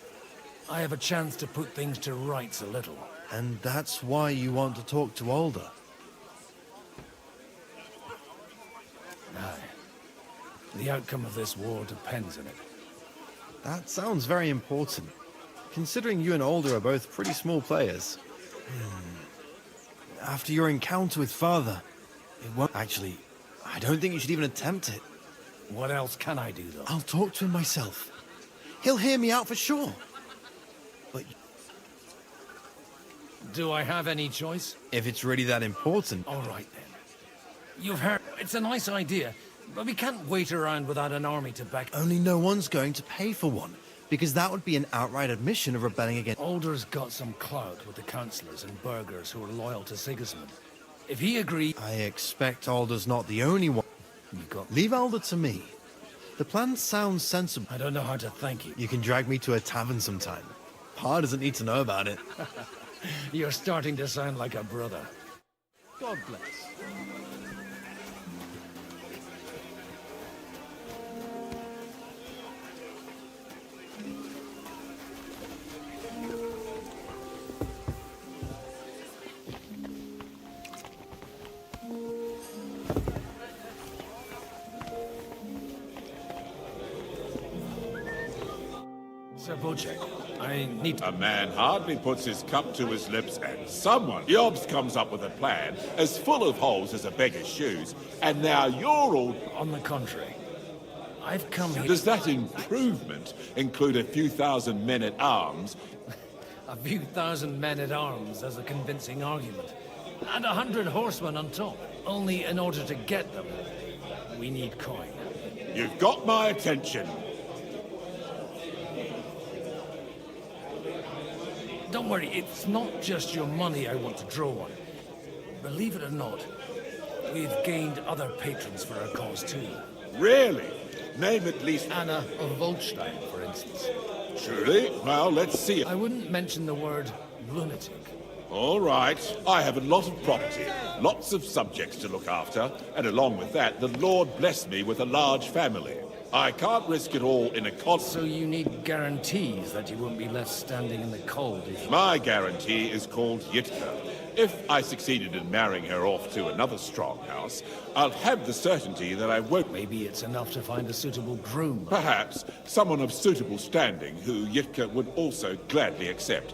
I have a chance to put things to rights a little. And that's why you want to talk to Alder? Aye. The outcome of this war depends on it. That sounds very important, considering you and Alder are both pretty small players. After your encounter with Father, it won't... Actually, I don't think you should even attempt it. What else can I do, though? I'll talk to him myself. He'll hear me out for sure. But... Do I have any choice? If it's really that important... All right, then. You've heard... It's a nice idea, but we can't wait around without an army to back... Only no one's going to pay for one, because that would be an outright admission of rebelling against... Alder's got some clout with the councillors and burghers who are loyal to Sigismund. If he agrees... I expect Alder's not the only one. Leave Alder to me. The plan sounds sensible. I don't know how to thank you. You can drag me to a tavern sometime. Pa doesn't need to know about it. You're starting to sound like a brother. God bless. Sir Bocek, I need to... A man hardly puts his cup to his lips and someone, Yobs, comes up with a plan as full of holes as a beggar's shoes, and now you're all... On the contrary, I've come here... Does that improvement include a few thousand men-at-arms? A few thousand men-at-arms as a convincing argument. And 100 horsemen on top. Only in order to get them, we need coin. You've got my attention. Don't worry, it's not just your money I want to draw on. Believe it or not, we've gained other patrons for our cause too. Really? Name at least... Anna of Volstein, for instance. Truly? Well, let's see it. I wouldn't mention the word lunatic. All right. I have a lot of property, lots of subjects to look after, and along with that, the Lord blessed me with a large family. I can't risk it all in a con... So you need guarantees that you won't be left standing in the cold if you... My guarantee is called Yitka. If I succeeded in marrying her off to another strong house, I'll have the certainty that I won't... Maybe it's enough to find a suitable groom. Perhaps someone of suitable standing who Yitka would also gladly accept.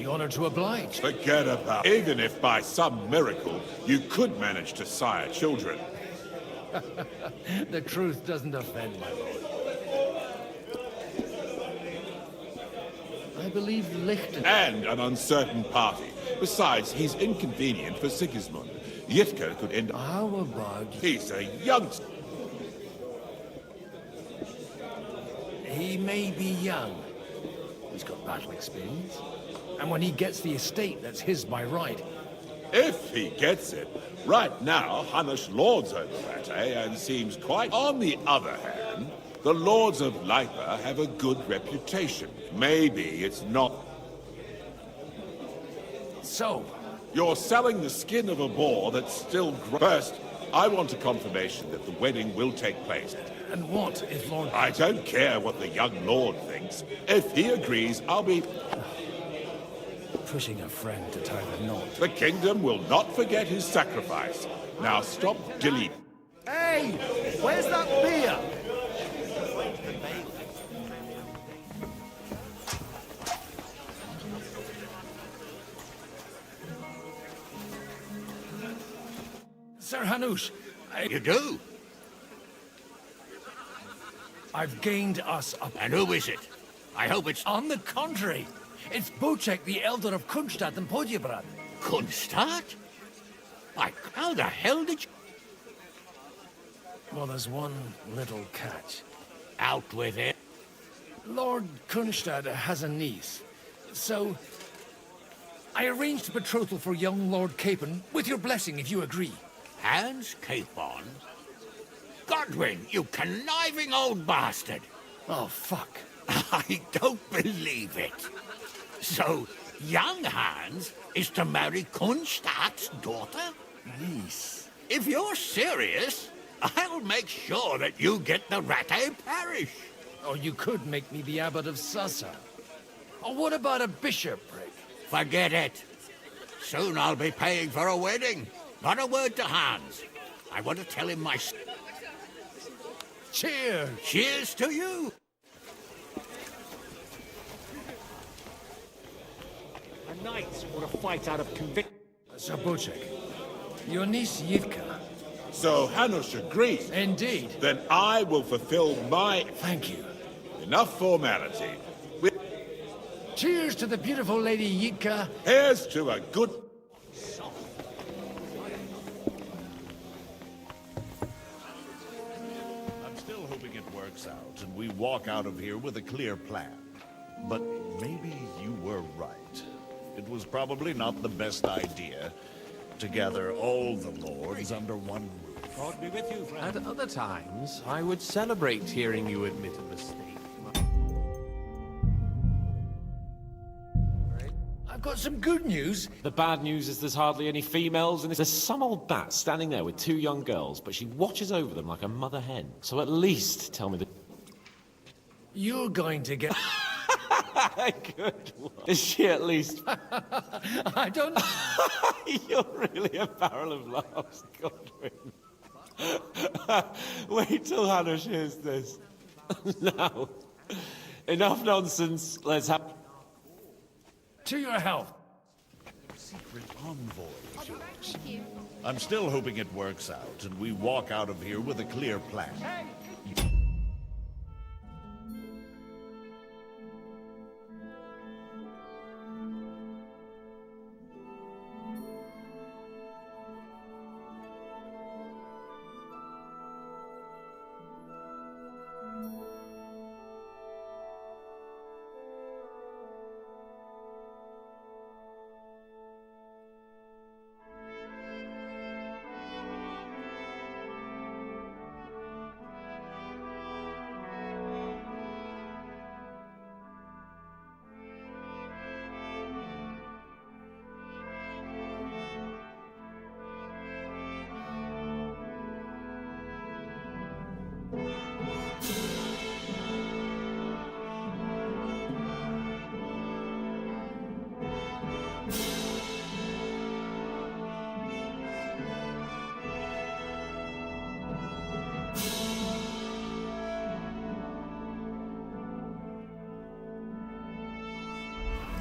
Honored to oblige. Forget about it. Even if by some miracle you could manage to sire children. The truth doesn't offend, my lord. I believe Lichten... And an uncertain party. Besides, he's inconvenient for Sigismund. Yitka could end up... How about... He's a youngster. He may be young. He's got battle experience. And when he gets the estate that's his by right, If he gets it. Right now, Hanush lords over Rattay and seems quite... On the other hand, the Lords of Lipa have a good reputation. Maybe it's not... So? You're selling the skin of a boar that's still... First, I want a confirmation that the wedding will take place. And what if Lord... I don't care what the young lord thinks. If he agrees, I'll be... Pushing a friend to tie the knot. The kingdom will not forget his sacrifice. Now stop dilly... Hey! Where's that beer? Sir Hanush, You do? I've gained us a... And who is it? I hope it's... On the contrary, it's Bocek, the Elder of Kunstadt and Podjebrad. Kunstadt? How the hell did you... Well, there's one little catch. Out with it. Lord Kunstadt has a niece, so... I arranged a betrothal for young Lord Capon, with your blessing, if you agree. Hans Capon? Godwin, you conniving old bastard! Oh, fuck. I don't believe it. So, young Hans is to marry Kunstadt's daughter? Niece. If you're serious, I'll make sure that you get the Rattay parish. Or you could make me the abbot of Sassa. Or what about a bishopric? Forget it. Soon I'll be paying for a wedding. Not a word to Hans. I want to tell him my... Cheers! Cheers to you! A knight or a fight out of conviction. Sir Bocek, your niece Yitka. So Hanush agrees? Indeed. Then I will fulfill my... Thank you. Enough formality. Cheers to the beautiful Lady Yitka. Here's to a good... I'm still hoping it works out and we walk out of here with a clear plan. But maybe you were right. It was probably not the best idea to gather all the lords under one roof. God be with you, friend. At other times, I would celebrate hearing you admit a mistake. I've got some good news. The bad news is there's hardly any females, and there's some old bat standing there with two young girls, but she watches over them like a mother hen. So at least tell me the... You're going to get... Good one. Is she at least... I don't know. You're really a barrel of laughs, Godwin. Wait till Hanush hears this. Now, enough nonsense. Let's have... To your health. Secret envoy of yours. I'm still hoping it works out and we walk out of here with a clear plan.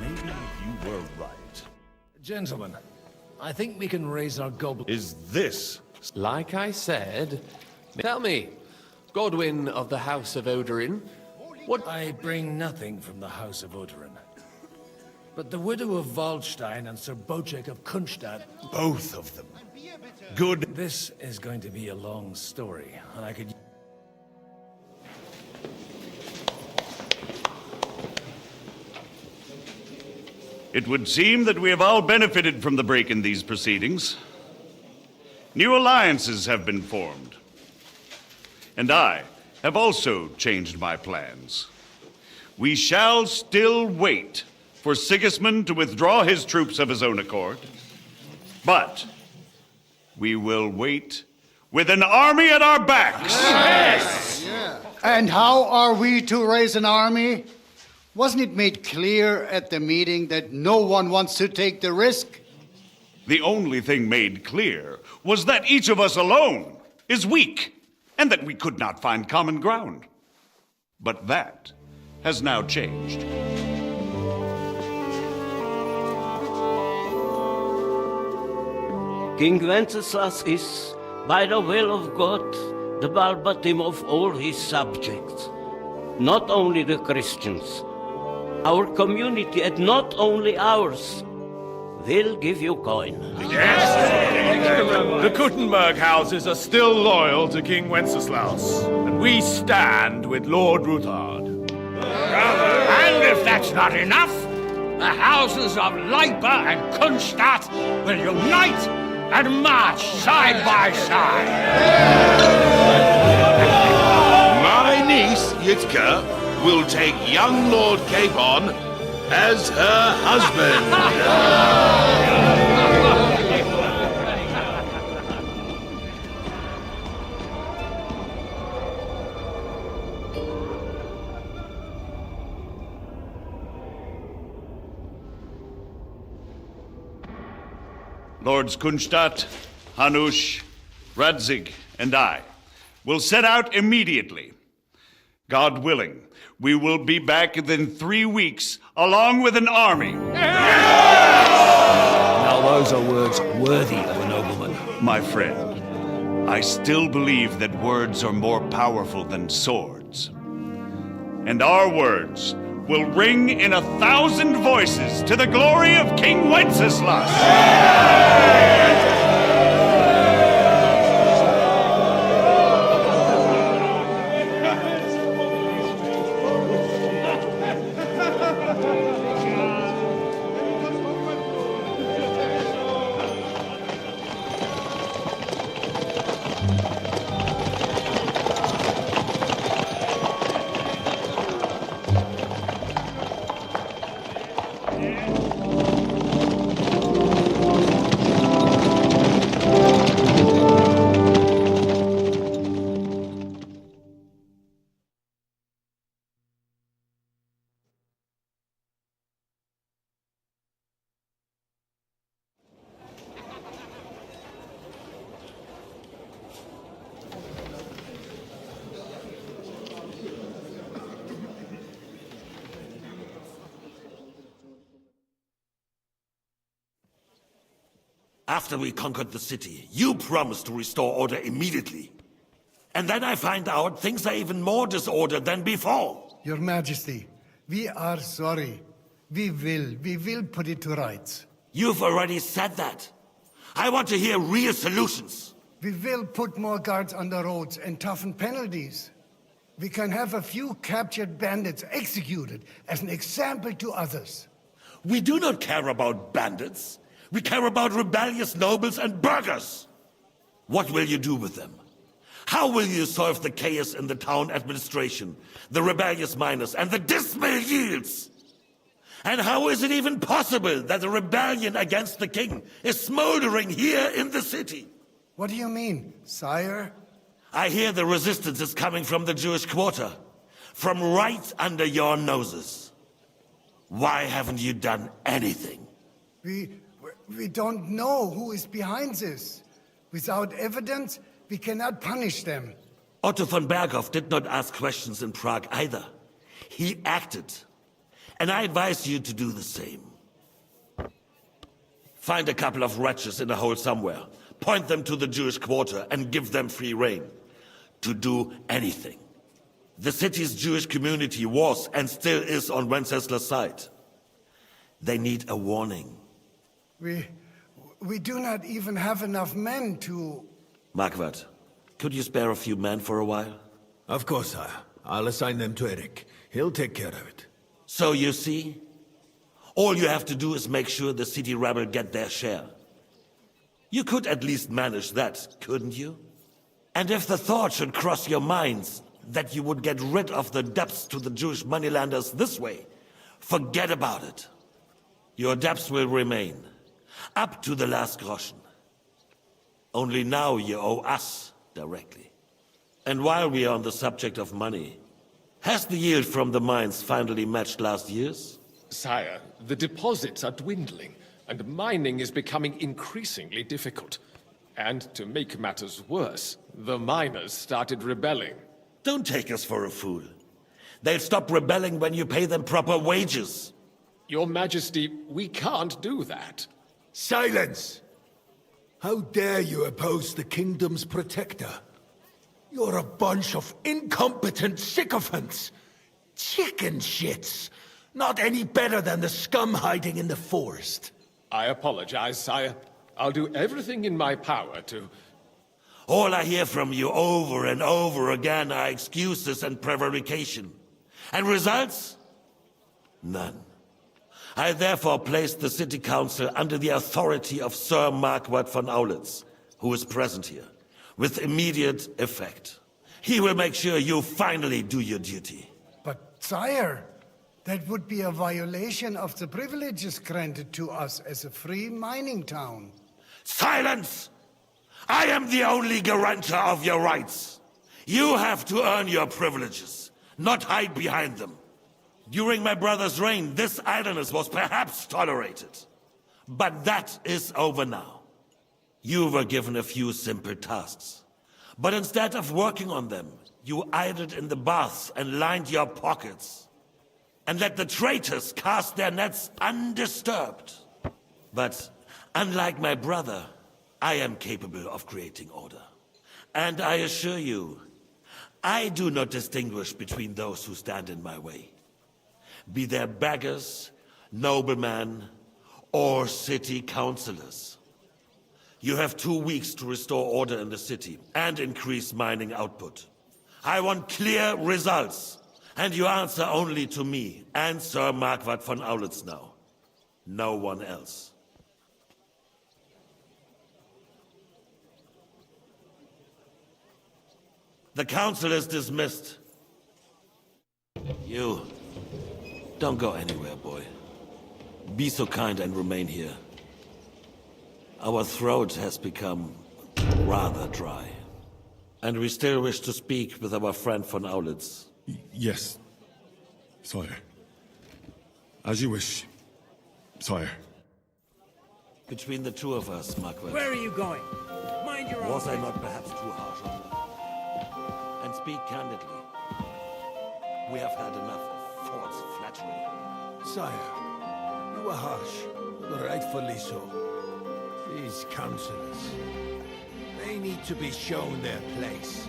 Maybe you were right. Gentlemen, I think we can raise our goblet. Is this... Like I said, tell me, Godwin of the House of Odorin, what... I bring nothing from the House of Odorin. But the widow of Waldstein and Sir Bocek of Kunstadt... Both of them. Good... This is going to be a long story, and I could... It would seem that we have all benefited from the break in these proceedings. New alliances have been formed. And I have also changed my plans. We shall still wait for Sigismund to withdraw his troops of his own accord. But we will wait with an army at our backs. Yes! And how are we to raise an army? Wasn't it made clear at the meeting that no one wants to take the risk? The only thing made clear was that each of us alone is weak, and that we could not find common ground. But that has now changed. King Wenceslas is, by the will of God, the Balbatim of all his subjects. Not only the Christians, our community, and not only ours, will give you coin. The Kuttenberg houses are still loyal to King Wenceslaus, and we stand with Lord Ruthard. And if that's not enough, the houses of Leipa and Kunstadt will unite and march side by side. My niece, Yitka, will take young Lord Capon as her husband. Lords Kunstadt, Hanush, Radzig, and I will set out immediately. God willing, we will be back within 3 weeks, along with an army. Now those are words worthy of a nobleman. My friend, I still believe that words are more powerful than swords. And our words will ring in 1,000 voices to the glory of King Wenceslas. After we conquered the city, you promised to restore order immediately. And then I find out things are even more disordered than before. Your Majesty, we are sorry. We will put it to rights. You've already said that. I want to hear real solutions. We will put more guards on the roads and toughen penalties. We can have a few captured bandits executed as an example to others. We do not care about bandits. We care about rebellious nobles and burghers. What will you do with them? How will you solve the chaos in the town administration, the rebellious miners, and the dismal yields? And how is it even possible that a rebellion against the king is smoldering here in the city? What do you mean, sire? I hear the resistance is coming from the Jewish quarter, from right under your noses. Why haven't you done anything? We don't know who is behind this. Without evidence, we cannot punish them. Otto von Berghoff did not ask questions in Prague either. He acted. And I advise you to do the same. Find a couple of wretches in a hole somewhere, point them to the Jewish quarter, and give them free rein to do anything. The city's Jewish community was and still is on Wenceslas' side. They need a warning. We do not even have enough men to... Marquardt, could you spare a few men for a while? Of course, sire. I'll assign them to Eric. He'll take care of it. So you see, All you have to do is make sure the city rabble get their share. You could at least manage that, couldn't you? And if the thought should cross your minds that you would get rid of the debts to the Jewish moneylenders this way, forget about it. Your debts will remain, up to the last groschen. Only now you owe us directly. And while we are on the subject of money, has the yield from the mines finally matched last year's? Sire, the deposits are dwindling, and mining is becoming increasingly difficult. And to make matters worse, the miners started rebelling. Don't take us for a fool. They'll stop rebelling when you pay them proper wages. Your Majesty, we can't do that. Silence! How dare you oppose the kingdom's protector? You're a bunch of incompetent sycophants! Chicken shits! Not any better than the scum hiding in the forest. I apologize, sire. I'll do everything in my power to... All I hear from you over and over again are excuses and prevarication. And results? None. I therefore placed the city council under the authority of Sir Marquardt von Aulitz, who is present here, with immediate effect. He will make sure you finally do your duty. But, sire, that would be a violation of the privileges granted to us as a free mining town. Silence! I am the only guarantor of your rights. You have to earn your privileges, not hide behind them. During my brother's reign, this idleness was perhaps tolerated. But that is over now. You were given a few simple tasks. But instead of working on them, you idled in the baths and lined your pockets. And let the traitors cast their nets undisturbed. But unlike my brother, I am capable of creating order. And I assure you, I do not distinguish between those who stand in my way. Be they beggars, noblemen, or city councillors. You have 2 weeks to restore order in the city and increase mining output. I want clear results, and you answer only to me and Sir Marquardt von Aulitz now. No one else. The council is dismissed. You, don't go anywhere, boy. Be so kind and remain here. Our throat has become rather dry. And we still wish to speak with our friend von Aulitz. Yes, sire. As you wish, sire. Between the two of us, Marquardt. Where are you going? Mind your own. Was I not perhaps too harsh on them? And speak candidly. We have had enough of false flattery. Sire, you are harsh, but rightfully so. These councillors, they need to be shown their place.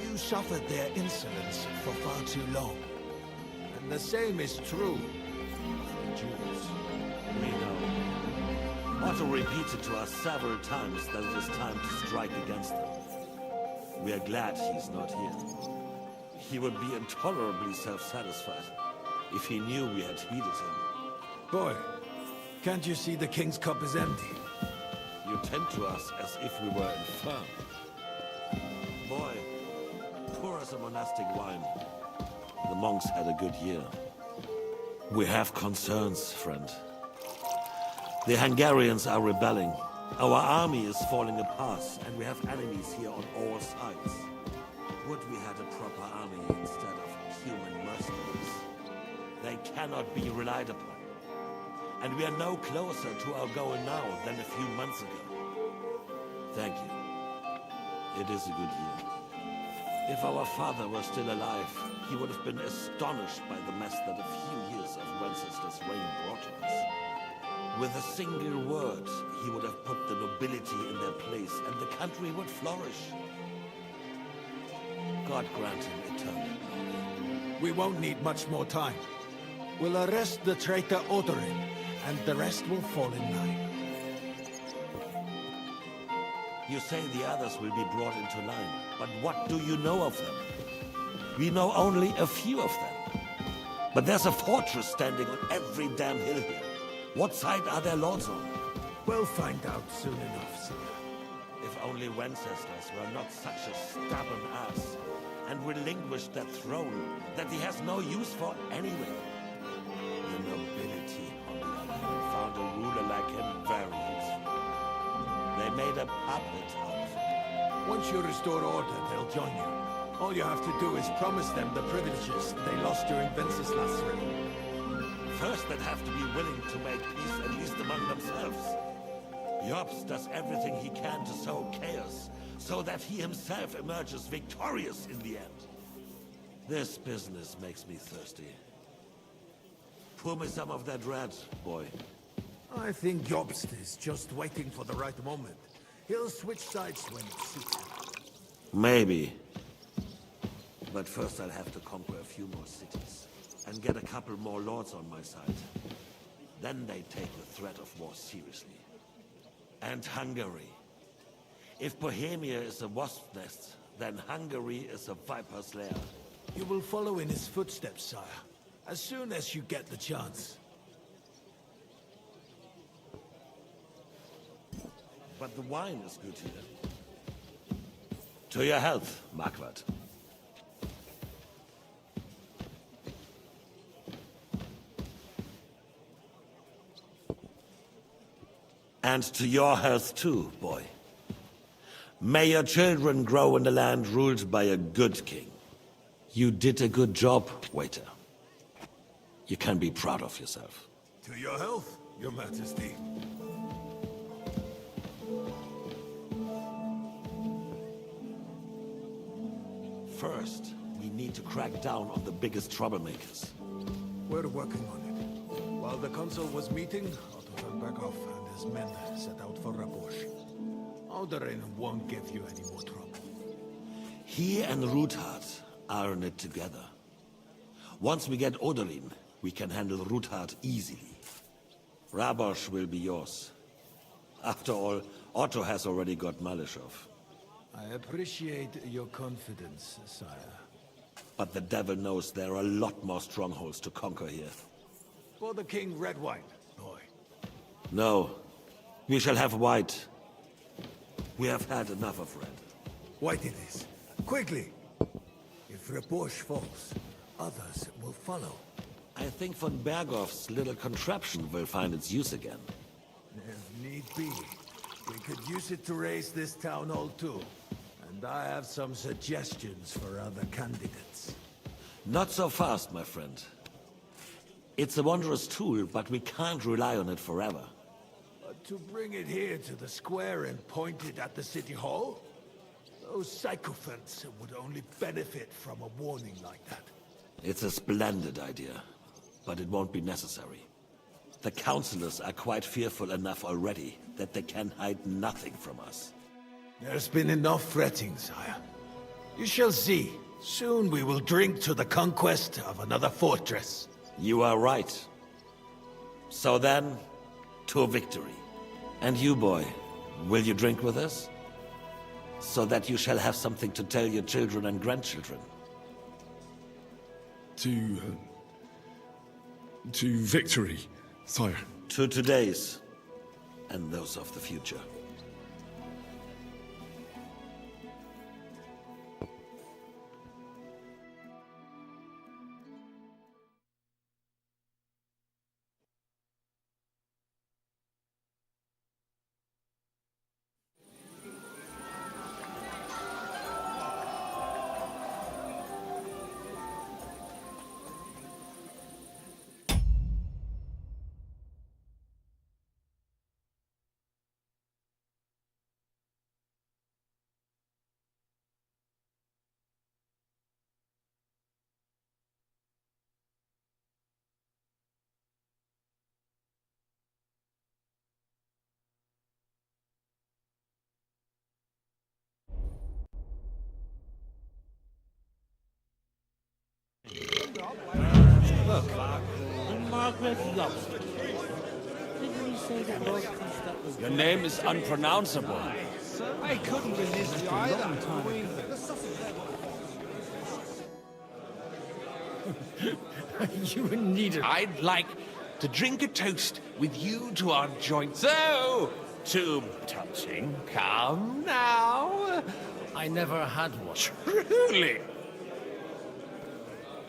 You suffered their insolence for far too long. And the same is true of the Jews. We know. Otto repeated to us several times that it is time to strike against them. We are glad he's not here. He would be intolerably self-satisfied if he knew we had heeded him. Boy, can't you see the king's cup is empty? You tend to us as if we were infirm. Boy, pour us a monastic wine. The monks had a good year. We have concerns, friend. The Hungarians are rebelling. Our army is falling apart, and we have enemies here on all sides. Would we had a proper army instead of human mercenaries? They cannot be relied upon. And we are no closer to our goal now than a few months ago. Thank you. It is a good year. If our father were still alive, he would have been astonished by the mess that a few years of Wenceslas' reign brought to us. With a single word, he would have put the nobility in their place, and the country would flourish. God grant him eternal glory. We won't need much more time. We'll arrest the traitor Odorin, and the rest will fall in line. You say the others will be brought into line, but what do you know of them? We know only a few of them. But there's a fortress standing on every damn hill here. What side are their lords on? We'll find out soon enough, sir. If only Wenceslas were not such a stubborn ass, and relinquished that throne that he has no use for anyway. The nobility, on the other hand, found a ruler like him very useful. They made a puppet out of him. Once you restore order, they'll join you. All you have to do is promise them the privileges they lost during Wenceslas' reign. First, they'd have to be willing to make peace, at least among themselves. Jobst does everything he can to sow chaos, so that he himself emerges victorious in the end. This business makes me thirsty. Pour me some of that red, boy. I think Jobst is just waiting for the right moment. He'll switch sides when it suits him. Maybe. But first I'll have to conquer a few more cities, and get a couple more lords on my side. Then they take the threat of war seriously. And Hungary. If Bohemia is a wasp's nest, then Hungary is a viper's lair. You will follow in his footsteps, sire, as soon as you get the chance. But the wine is good here. To your health, Marquardt. And to your health too, boy. May your children grow in a land ruled by a good king. You did a good job, waiter. You can be proud of yourself. To your health, your majesty. First, we need to crack down on the biggest troublemakers. We're working on it. While the consul was meeting, Otto turned back off and his men set out for Rabosh. Alderin won't give you any more trouble. He and Ruthard are in it together. Once we get Odorin, we can handle Ruthard easily. Rabosh will be yours. After all, Otto has already got Malishov. I appreciate your confidence, sire. But the devil knows there are a lot more strongholds to conquer here. For the king, red wine, boy. No. We shall have white. We have had enough of red. White it is. Quickly! If Rabosh falls, others will follow. I think von Berghoff's little contraption will find its use again. If need be, we could use it to raise this town hall too. And I have some suggestions for other candidates. Not so fast, my friend. It's a wondrous tool, but we can't rely on it forever. But to bring it here to the square and point it at the city hall? Those sycophants would only benefit from a warning like that. It's a splendid idea, but it won't be necessary. The councillors are quite fearful enough already that they can hide nothing from us. There's been enough fretting, sire. You shall see. Soon we will drink to the conquest of another fortress. You are right. So then, to victory. And you, boy, will you drink with us? So that you shall have something to tell your children and grandchildren. To victory, sire. To today's, and those of the future. Look, Margaret loves it. Didn't we say that Lord Kutna was... Your name is unpronounceable. I couldn't resist you either. You need it. I'd like to drink a toast with you to our joint... So, tomb touching, come now. I never had one. Truly.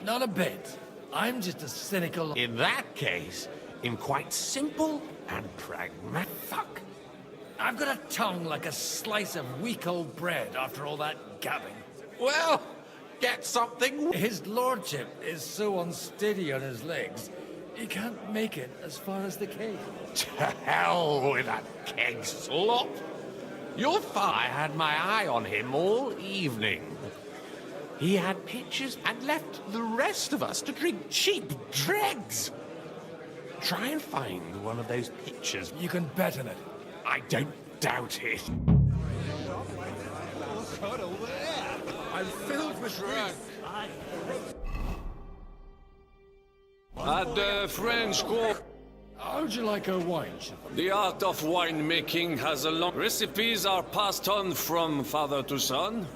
Not a bit. I'm just a cynical... In that case, in quite simple and pragmatic... Fuck. I've got a tongue like a slice of weak old bread after all that gabbing. Well, get something... His lordship is so unsteady on his legs, he can't make it as far as the cave. To hell with that keg slop. Your father had my eye on him all evening. He had pictures and left the rest of us to drink cheap dregs. Try and find one of those pictures. You can bet on it. I don't doubt it. I'm filled with drink. At the French court, How'd you like a wine? the art of winemaking has a long... Recipes are passed on from father to son.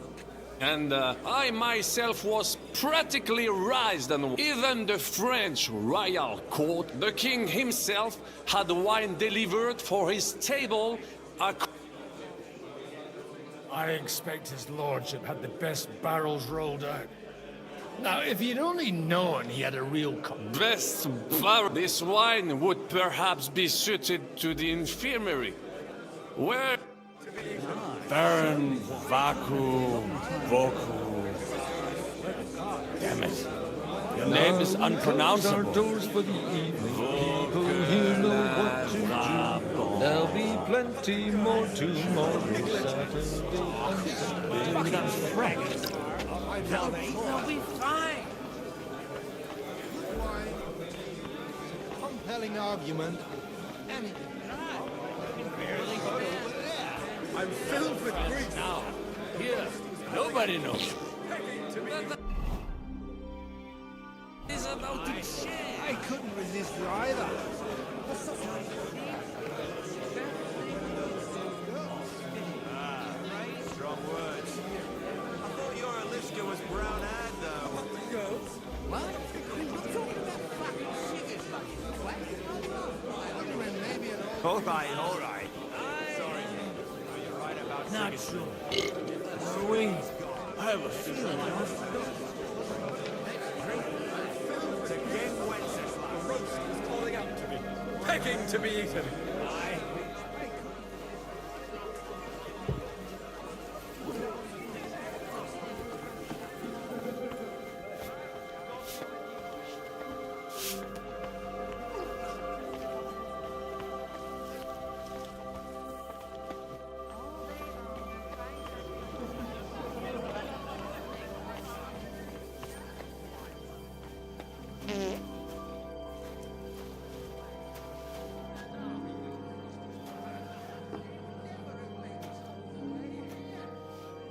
And I myself was practically raised on... Even the French royal court, the king himself had wine delivered for his table. I expect his lordship had the best barrels rolled out. Now, if he'd only known he had a real... Best barrel. This wine would perhaps be suited to the infirmary. Where... Baron Vacuum Voku. Damn it. Your name is unpronounceable. Doors for the evening. People here know what to do. There'll be plenty more tomorrow. Fucking Frank. They'll be fine. Compelling argument. I'm filled with grief. Now, here, nobody knows. Is about to change. I couldn't resist you either. Strong words. I thought your Aliska was brown-eyed, though. What? I'm talking about fucking sugars, fucking twat. All right. Sorry. You're right about Not singing. true. Sweet. I have a feeling To King Wenceslas. Calling out to me. Begging to be eaten.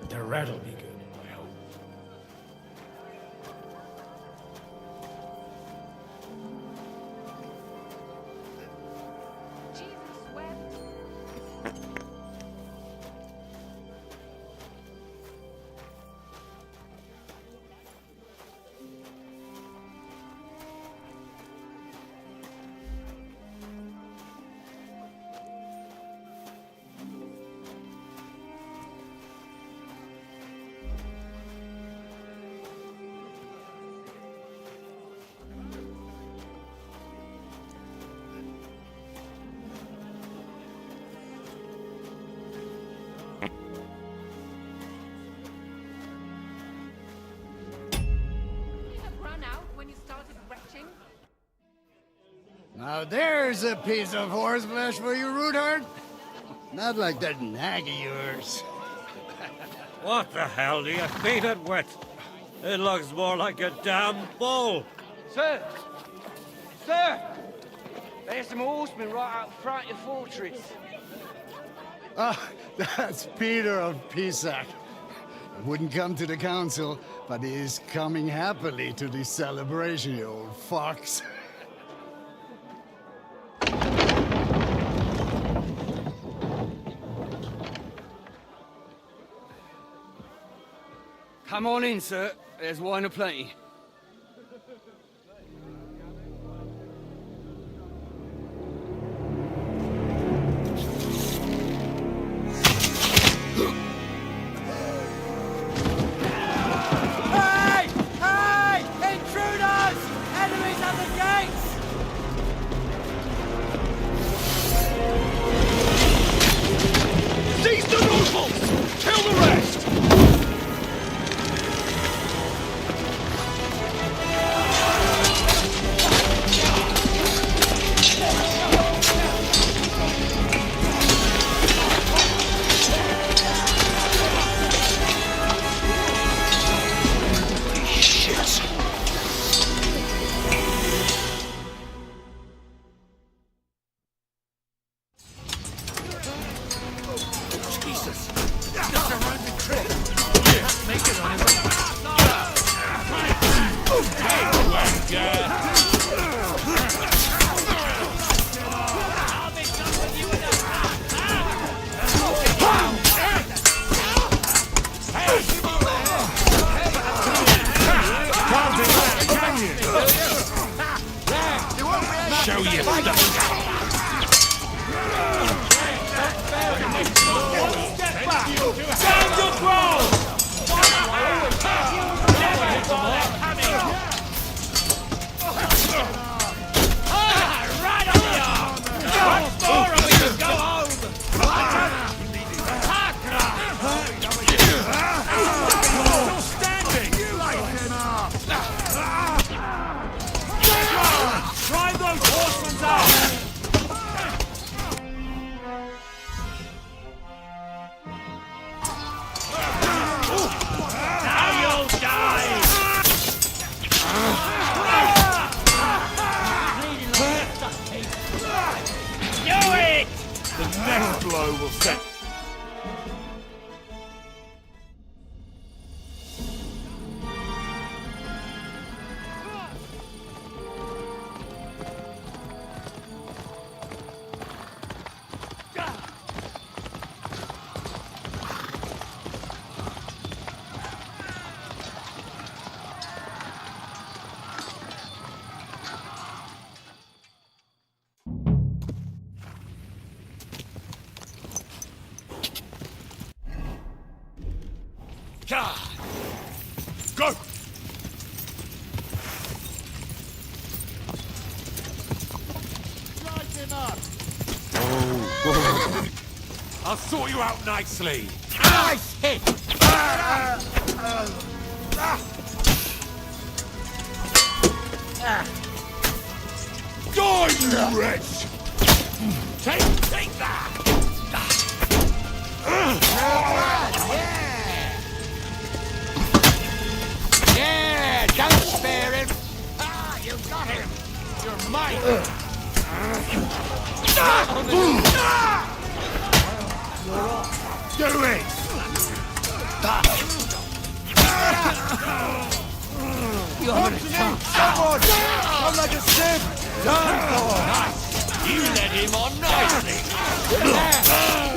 The rat'll be good, I hope. Now there's a piece of horseflesh for you, Rootheart. Not like that nag of yours. What the hell do you feed it with? It looks more like a damn bull. Sir! Sir! There's some horsemen right out front of your fortress. Ah, that's Peter of Pisac. Wouldn't come to the council, but he is coming happily to the celebration, you old fox. Come on in, sir. There's wine aplenty. The next blow will set... Go! Drive him up! Oh, I'll sort you out nicely. Nice hit! Die, you wretch! Take that! Yeah, don't spare him! Ah, you got him! You're mine! Do it! You're gonna come! Someone! I'm like a sieve! Nice! You led him on nicely!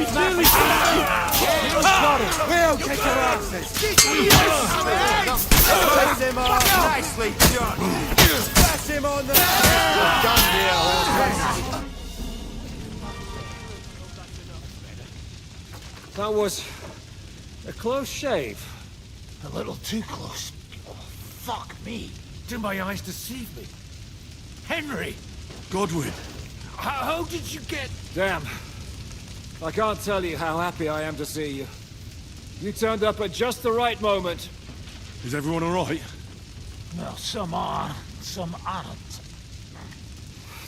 He's nearly got it! We'll kick your asses! Takes him off! Nicely done! Pass him on the... Done here, That was a close shave. A little too close. Fuck me. Do my eyes deceive me? Henry! Godwin! How did you get... Damn. I can't tell you how happy I am to see you. You turned up at just the right moment. Is everyone alright? Well, some are, some aren't.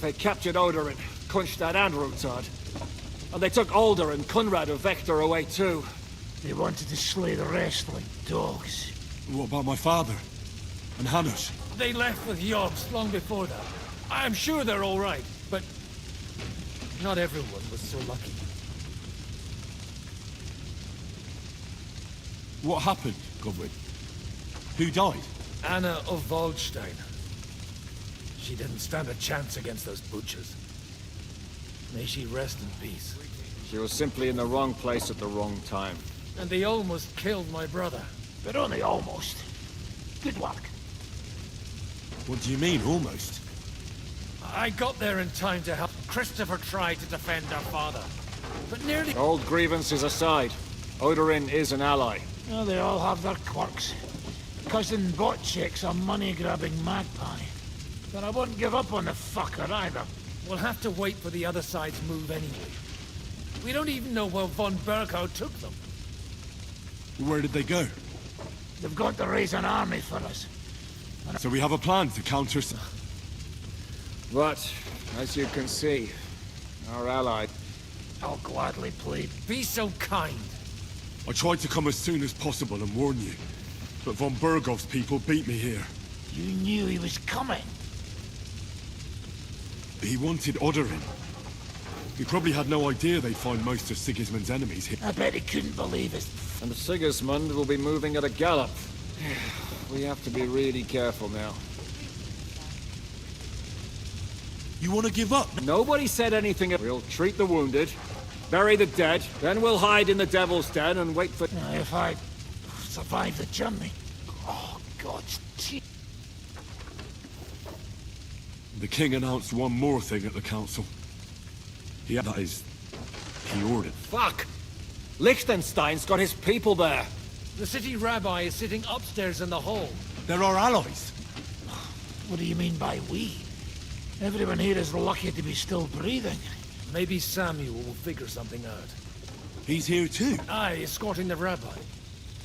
They captured Odorin, Kunstad and Rutard. And they took Alder and Kunrad of Vector away too. They wanted to slay the rest like dogs. What about my father? And Hanush? They left with Yobs long before that. I'm sure they're all right, but not everyone was so lucky. What happened, Godwin? Who died? Anna of Waldstein. She didn't stand a chance against those butchers. May she rest in peace. She was simply in the wrong place at the wrong time. And they almost killed my brother. But only almost. Good luck. What do you mean, almost? I got there in time to help. Christopher tried to defend our father, but nearly... Old grievances aside, Odorin is an ally. Well, they all have their quirks. Cousin Botchek's a money-grabbing magpie. But I wouldn't give up on the fucker either. We'll have to wait for the other side's move anyway. We don't even know where von Berghout took them. Where did they go? They've got to raise an army for us. So we have a plan to counter... But, as you can see, our ally... I'll gladly plead. Be so kind. I tried to come as soon as possible and warn you, but von Bergov's people beat me here. You knew he was coming. He wanted Odorin. He probably had no idea they'd find most of Sigismund's enemies here. I bet he couldn't believe it. And Sigismund will be moving at a gallop. We have to be really careful now. You want to give up? Nobody said anything. We'll treat the wounded, bury the dead, then we'll hide in the Devil's Den and wait for... Now, if I survive the journey... Oh, God's teeth. The king announced one more thing at the council. He ordered. Fuck! Liechtenstein's got his people there. The city rabbi is sitting upstairs in the hall. They're our allies. What do you mean by we? Everyone here is lucky to be still breathing. Maybe Samuel will figure something out. He's here too? Aye, escorting the rabbi.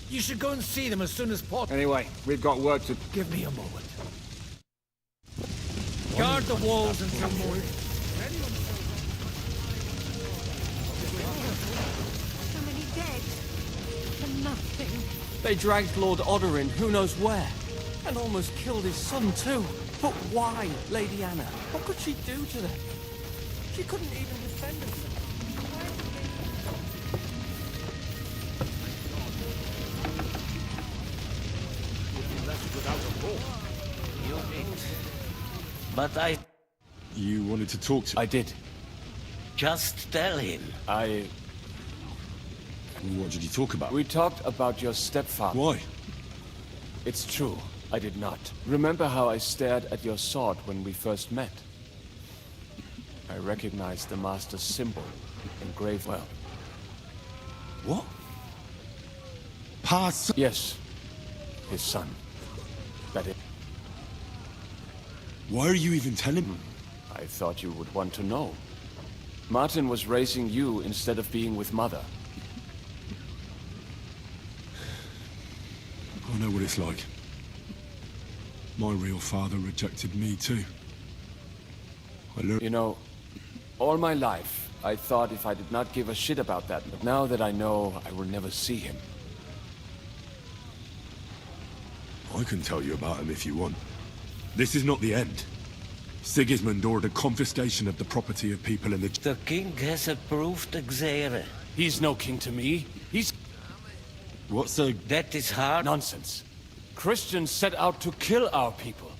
You should go and see them as soon as possible. Anyway, we've got work to... Give me a moment. Guard the walls until morning. So many dead. For nothing. They dragged Lord Odorin who knows where. And almost killed his son too. But why, Lady Anna? What could she do to them? She couldn't even defend herself. but I... You wanted to talk to... I did. Just tell him. What did you talk about? We talked about your stepfather. Why? It's true, I did not. Remember how I stared at your sword when we first met? I recognized the Master's symbol engraved well. What? Pass? Yes. His son. That is... Why are you even telling me? I thought you would want to know. Martin was raising you instead of being with Mother. I know what it's like. My real father rejected me too. You know, all my life, I thought if I did not give a shit about that, but now that I know, I will never see him. I can tell you about him if you want. This is not the end. Sigismund ordered confiscation of the property of people in the... The king has approved Xere. He's no king to me. He's... What's a... That is hard. Nonsense. Christians set out to kill our people.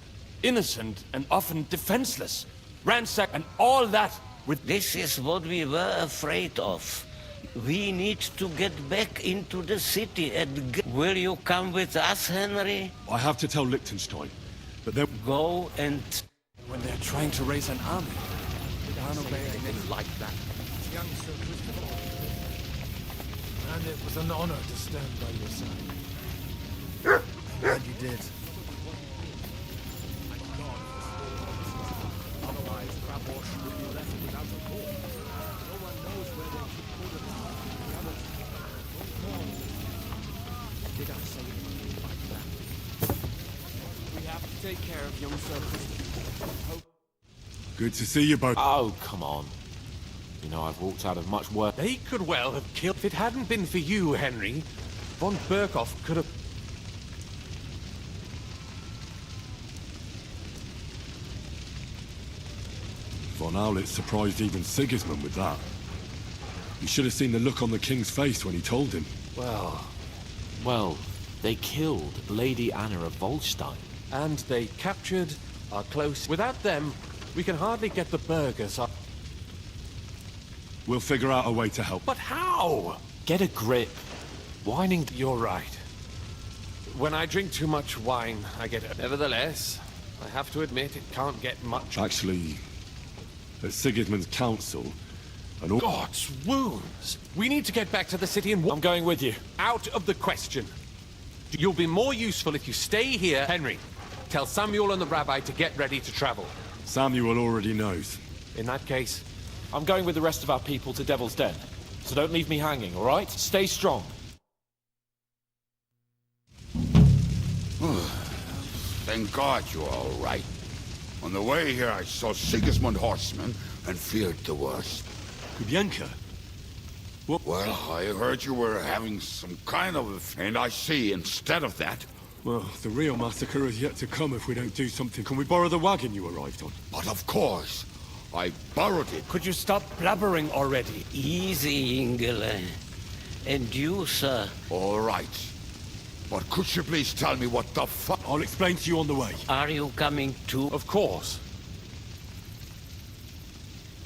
Innocent and often defenseless. Ransack and all that with... This is what we were afraid of. We need to get back into the city and... Will you come with us, Henry? I have to tell Liechtenstein, but then... Go and... When they're trying to raise an army, they aren't obeying anything like that. Young Sir Christopher. And it was an honor to stand by your side. Glad you did. Otherwise, Krabosh would be left without a war. No one knows where they keep Did I say anything like that? We have to take care of young Sir Christopher. Good to see you both. Oh, come on. You know, I've walked out of much work. They could well have killed... If it hadn't been for you, Henry, von Berkhoff could have... Von Aulitz surprised even Sigismund with that. You should have seen the look on the king's face when he told him. Well, they killed Lady Anna of Volstein. And they captured our close... Without them, we can hardly get the burghers up. We'll figure out a way to help. But how? Get a grip. Whining... You're right. When I drink too much wine, I get it. Nevertheless, I have to admit it can't get much... Actually, at Sigismund's council, and all... God's wounds! We need to get back to the city and... I'm going with you. Out of the question. You'll be more useful if you stay here. Henry, tell Samuel and the rabbi to get ready to travel. Samuel already knows. In that case, I'm going with the rest of our people to Devil's Den. So don't leave me hanging, all right? Stay strong. Thank God you're all right. On the way here, I saw Sigismund horsemen and feared the worst. Kubienka? What? Well, I heard you were having some kind of... And I see, instead of that... Well, the real massacre is yet to come if we don't do something. Can we borrow the wagon you arrived on? But of course. I borrowed it. Could you stop blabbering already? Easy, Ingele. And you, sir? All right. But could you please tell me what the fuck... I'll explain to you on the way. Are you coming too? Of course.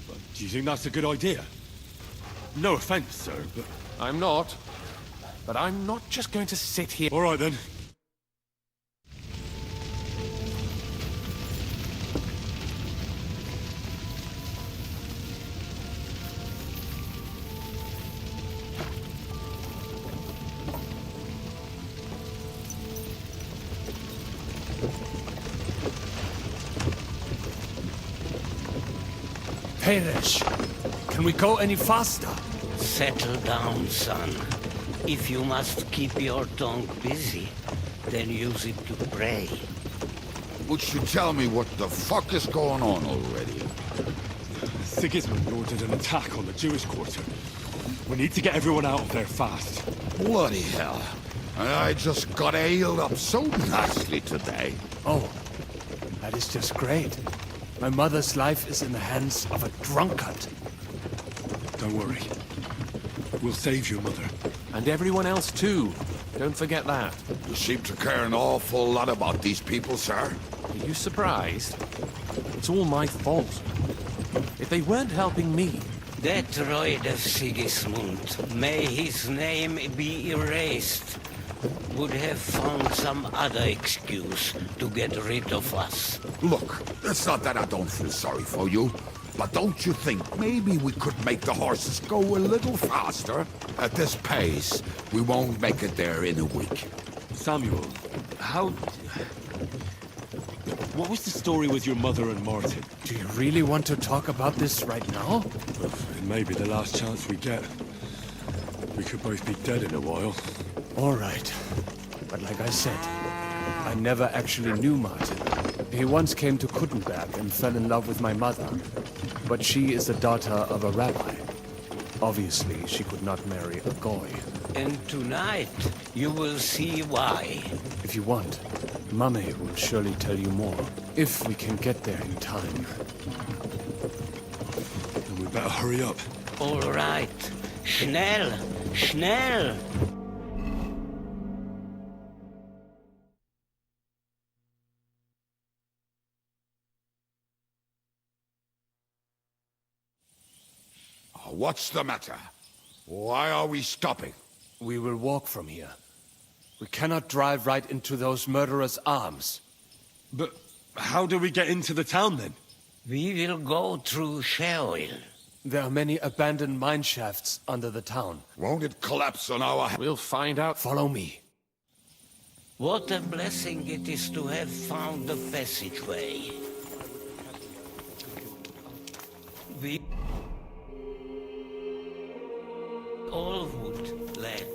But do you think that's a good idea? No offense, sir, but... I'm not. But I'm not just going to sit here... All right, then. Perish. Can we go any faster? Settle down, son. If you must keep your tongue busy, then use it to pray. Would you tell me what the fuck is going on already? Sigismund ordered an attack on the Jewish quarter. We need to get everyone out of there fast. Bloody hell. I just got ailed up so nicely today. Oh, that is just great. My mother's life is in the hands of a drunkard. Don't worry. We'll save your mother. And everyone else too. Don't forget that. You seem to care an awful lot about these people, sir. Are you surprised? It's all my fault. If they weren't helping me... That droid of Sigismund, may his name be erased, would have found some other excuse to get rid of us. Look, it's not that I don't feel sorry for you, but don't you think maybe we could make the horses go a little faster? At this pace, we won't make it there in a week. Samuel, how... What was the story with your mother and Martin? Do you really want to talk about this right now? It may be the last chance we get. We could both be dead in a while. All right. But like I said, I never actually knew Martin. He once came to Kutna and fell in love with my mother. But she is the daughter of a rabbi. Obviously, she could not marry a goy. And tonight, you will see why. If you want, Mame will surely tell you more. If we can get there in time. Then we better hurry up. All right. Schnell! Schnell! What's the matter? Why are we stopping? We will walk from here. We cannot drive right into those murderers' arms. But how do we get into the town then? We will go through Sheol. There are many abandoned mine shafts under the town. Won't it collapse on our... We'll find out. Follow me. What a blessing it is to have found the passageway. We all would, lad.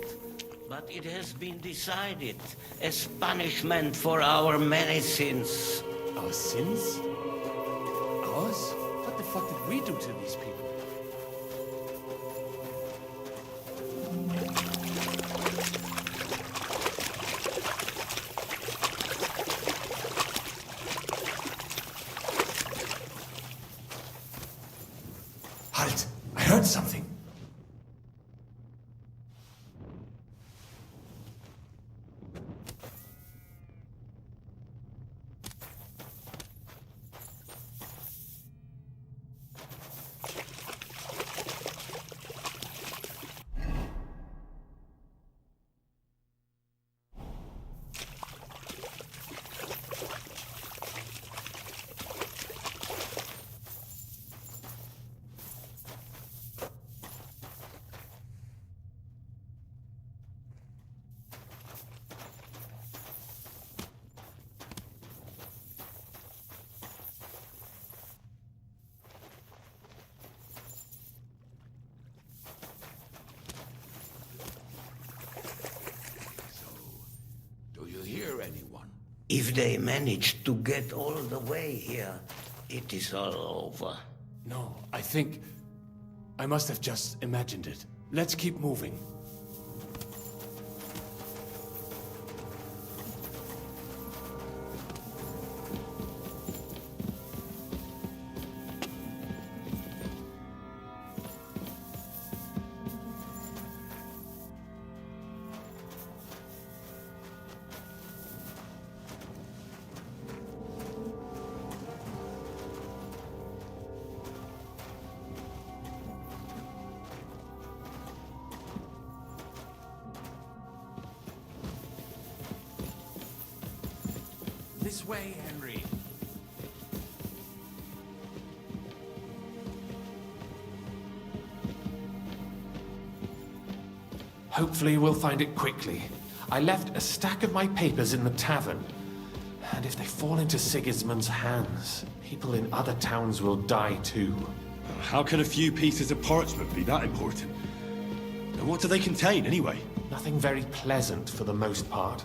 But it has been decided as punishment for our many sins. Our sins? Ours? What the fuck did we do to these people? Halt! I heard something. If they manage to get all the way here, it is all over. No, I think... I must have just imagined it. Let's keep moving. This way, Henry. Hopefully we'll find it quickly. I left a stack of my papers in the tavern. And if they fall into Sigismund's hands, people in other towns will die too. How can a few pieces of parchment be that important? And what do they contain, anyway? Nothing very pleasant for the most part.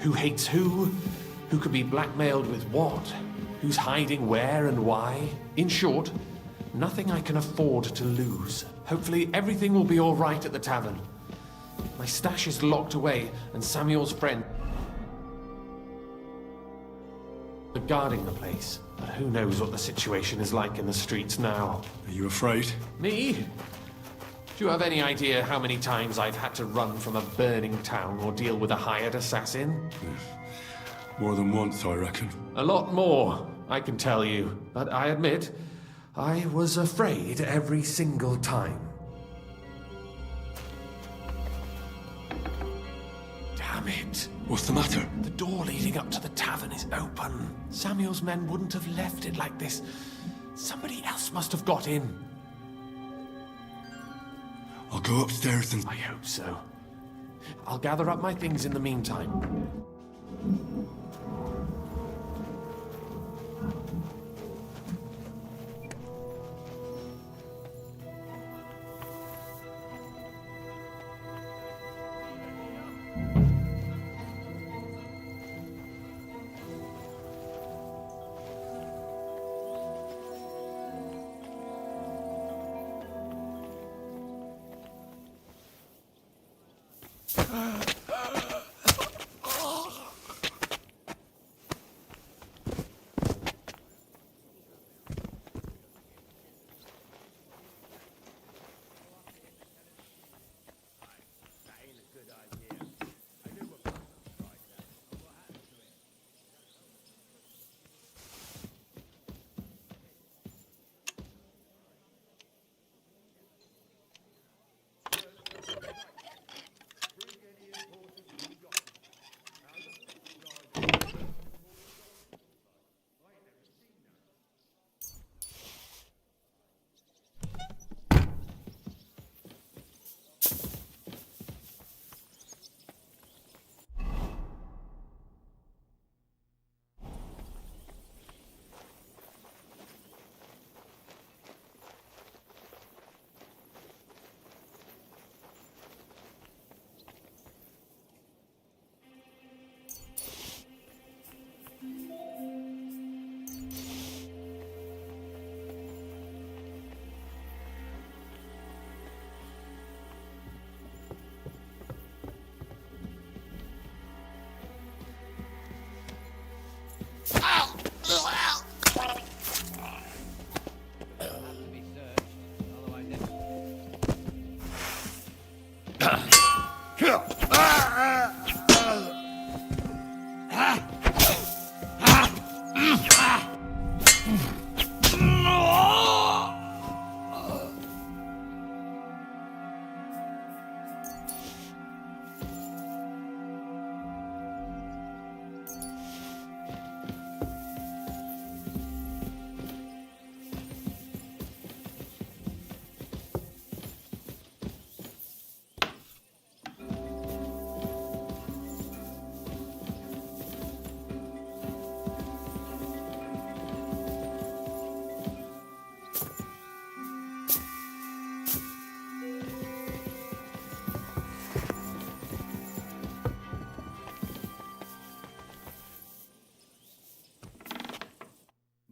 Who hates who? Who could be blackmailed with what? Who's hiding where and why? In short, nothing I can afford to lose. Hopefully everything will be all right at the tavern. My stash is locked away, and Samuel's friend are guarding the place. But who knows what the situation is like in the streets now. Are you afraid? Me? Do you have any idea how many times I've had to run from a burning town or deal with a hired assassin? More than once, I reckon. A lot more. I can tell you, but I admit, I was afraid every single time. Damn it. What's the matter? The door leading up to the tavern is open. Samuel's men wouldn't have left it like this. Somebody else must have got in. I'll go upstairs and... I hope so. I'll gather up my things in the meantime.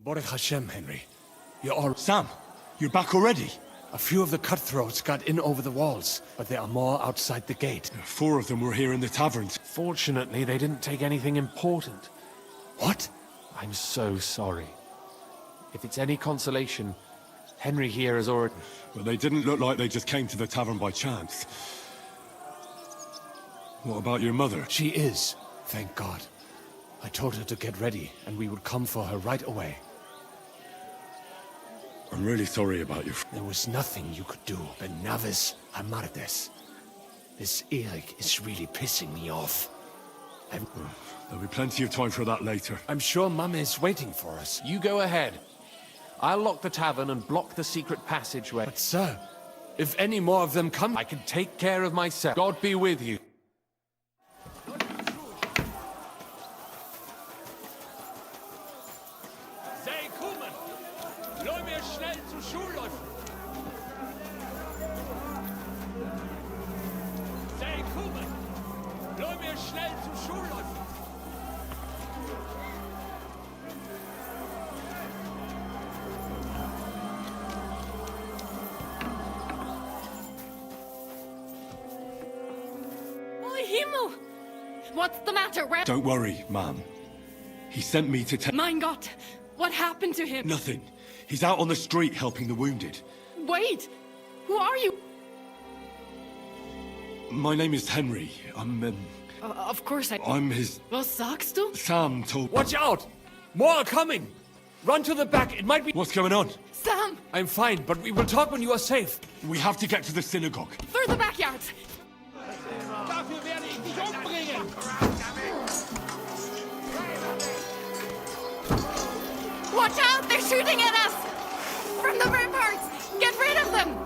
Baruch Hashem, Henry. You're all... Sam, you're back already? A few of the cutthroats got in over the walls, but there are more outside the gate. 4 of them were here in the taverns. Fortunately, they didn't take anything important. What? I'm so sorry. If it's any consolation, Henry here has already... But they didn't look like they just came to the tavern by chance. What about your mother? She is, thank God. I told her to get ready, and we would come for her right away. I'm really sorry about you. There was nothing you could do. Benavis Amardes. This Eric is really pissing me off. There'll be plenty of time for that later. I'm sure Mum is waiting for us. You go ahead. I'll lock the tavern and block the secret passageway. But sir, if any more of them come... I can take care of myself. God be with you. What's the matter? Where? Don't worry, ma'am. He sent me to tell... Mein Gott! What happened to him? Nothing. He's out on the street helping the wounded. Wait! Who are you? My name is Henry. Of course I... I'm his... Was sagst du? Sam told... Watch out! More are coming! Run to the back. It might be... What's going on? Sam! I'm fine, but we will talk when you are safe. We have to get to the synagogue. Through the backyard! Dafür werde ich dich umbringen! Watch out! They're shooting at us! From the ramparts! Get rid of them!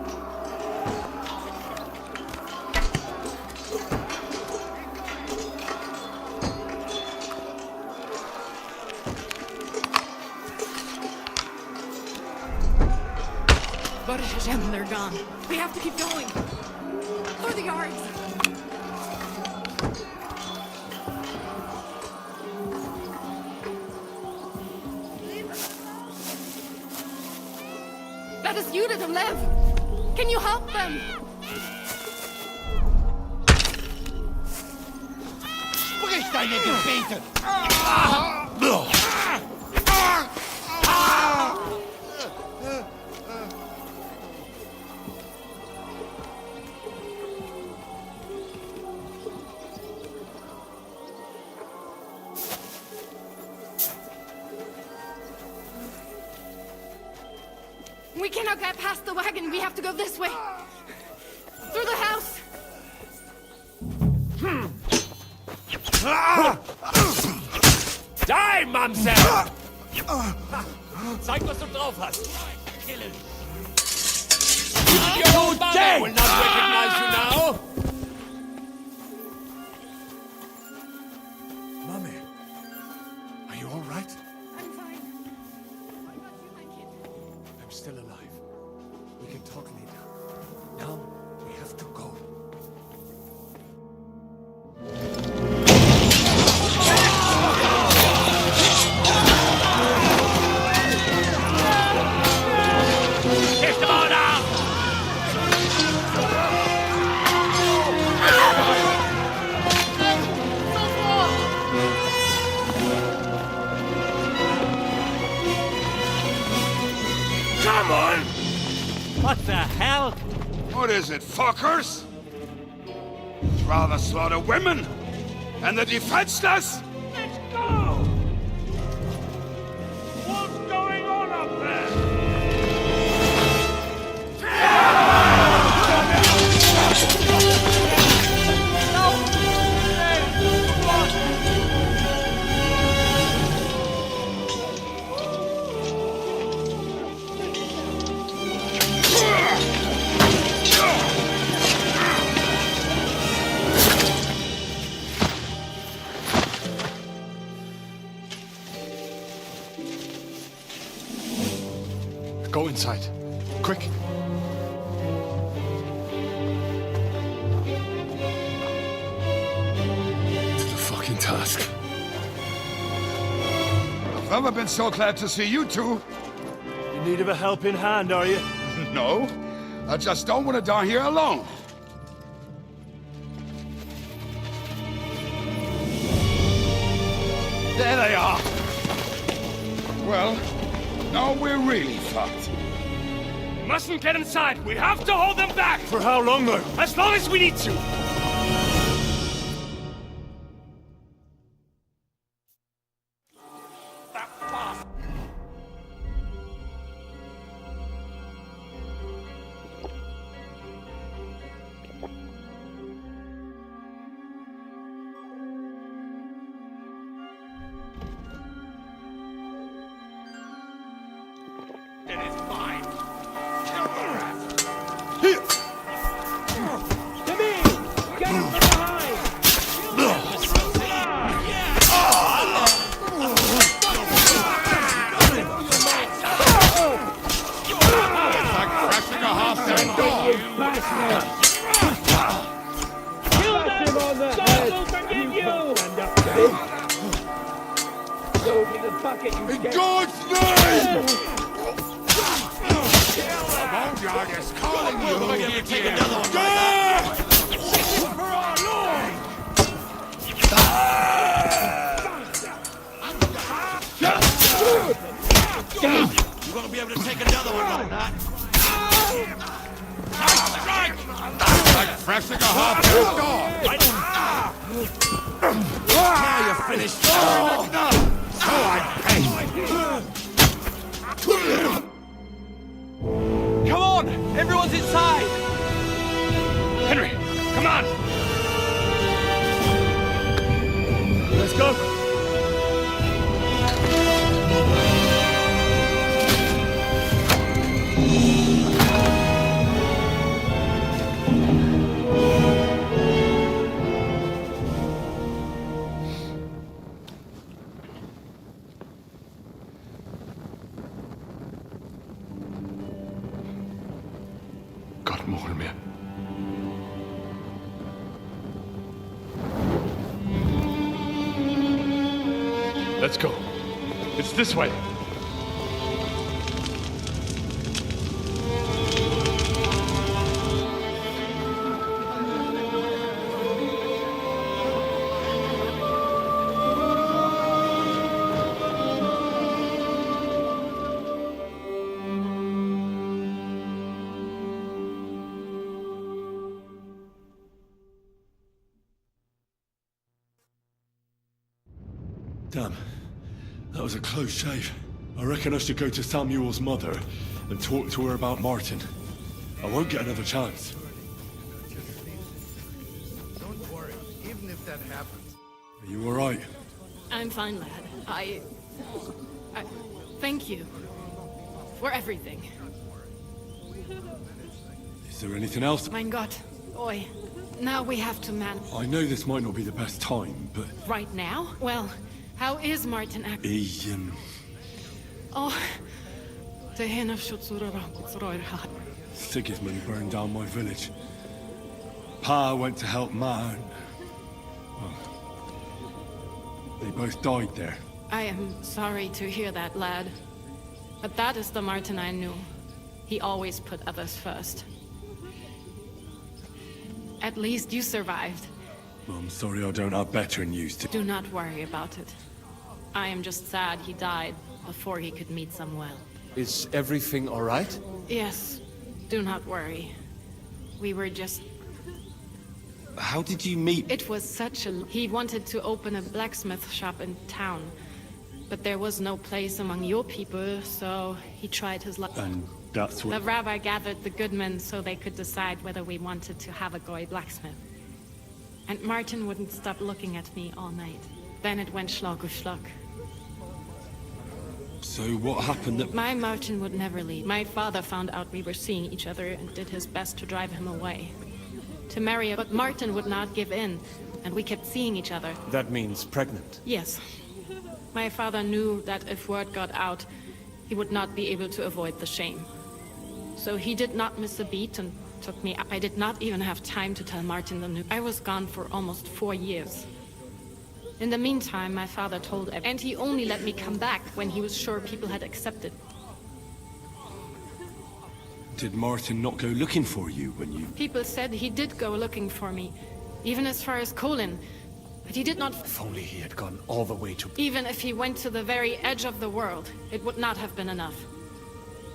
But Hashem, they're gone. We have to keep going. Through the yards. That is Judah to Lev. Can you help them? Sprich deine Gebete! We cannot get past the wagon. We have to go this way. Through the house. Die, Mamsell! Zeig, was du drauf hast. Kill him. You dead! Will not recognize you now. Mommy, are you all right? I'm fine. What about you, my kid? I'm still alive. We can talk later. Now, we have to go. Kick them all down! Come on! What the hell? What is it, fuckers? Rather slaughter women and the defenseless? Let's go! What's going on up there? Go inside. Quick. To the fucking task. I've never been so glad to see you two. In need of a helping hand, are you? No, I just don't want to die here alone. There they are. Well, now we're really fucked. Mustn't get inside. We have to hold them back. For how long, though? As long as we need to. It is mine. Kill the rat. Come in! Get him from behind! It's like crashing a half-dead dog. Kill them! God will forgive you! Go to the bucket, you In God's name! The boneyard is calling you! We're gonna take another one. For our Lord! You're gonna be able to take another one like that. Like crashing a half-dead dog. Now you're finished. So I pay. Come on! Everyone's inside! Henry, come on! Let's go! Gott mohel mir. Let's go. It's this way. Damn. That was a close shave. I reckon I should go to Samuel's mother and talk to her about Martin. I won't get another chance. Don't worry, even if that happens. Are you alright? I'm fine, lad. I thank you for everything. Is there anything else? Mein Gott, oi. Now we have to man. I know this might not be the best time, but... Right now? Well, how is Martin acting? He, Oh, the hen of Sigismund burned down my village. Pa went to help Ma, and... well, they both died there. I am sorry to hear that, lad. But that is the Martin I knew. He always put others first. At least you survived. Well, I'm sorry I don't have better news to... Do not worry about it. I am just sad he died before he could meet Samuel. Is everything all right? Yes, do not worry. We were just... How did you meet? It was such a... He wanted to open a blacksmith shop in town. But there was no place among your people, so he tried his luck. And that's what... The rabbi gathered the good men so they could decide whether we wanted to have a goy blacksmith. And Martin wouldn't stop looking at me all night. Then it went schlag auf schlag. So what happened that... My Martin would never leave. My father found out we were seeing each other and did his best to drive him away. To marry her, but Martin would not give in, and we kept seeing each other. That means pregnant. Yes. My father knew that if word got out, he would not be able to avoid the shame. So he did not miss a beat and took me. I did not even have time to tell Martin the news. I was gone for almost 4 years. In the meantime, my father told everyone, and he only let me come back when he was sure people had accepted. Did Martin not go looking for you when you... People said he did go looking for me, even as far as Colin, but he did not... If only he had gone all the way to... Even if he went to the very edge of the world, it would not have been enough.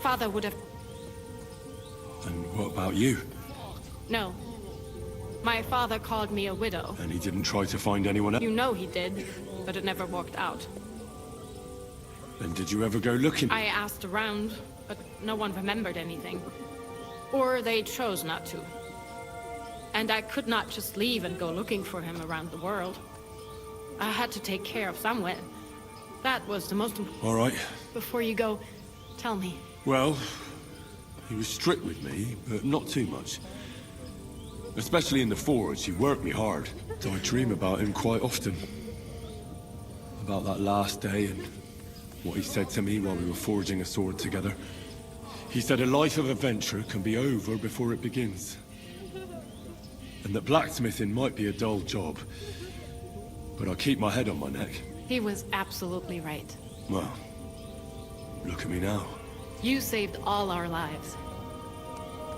Father would have... And what about you? No. My father called me a widow. And he didn't try to find anyone else? You know he did, but it never worked out. And did you ever go looking? I asked around, but no one remembered anything. Or they chose not to. And I could not just leave and go looking for him around the world. I had to take care of someone. That was the most important. All right. Before you go, tell me. Well, he was strict with me, but not too much. Especially in the forge, he worked me hard. So I dream about him quite often. About that last day and what he said to me while we were forging a sword together. He said a life of adventure can be over before it begins. And that blacksmithing might be a dull job, but I'll keep my head on my neck. He was absolutely right. Well, look at me now. You saved all our lives.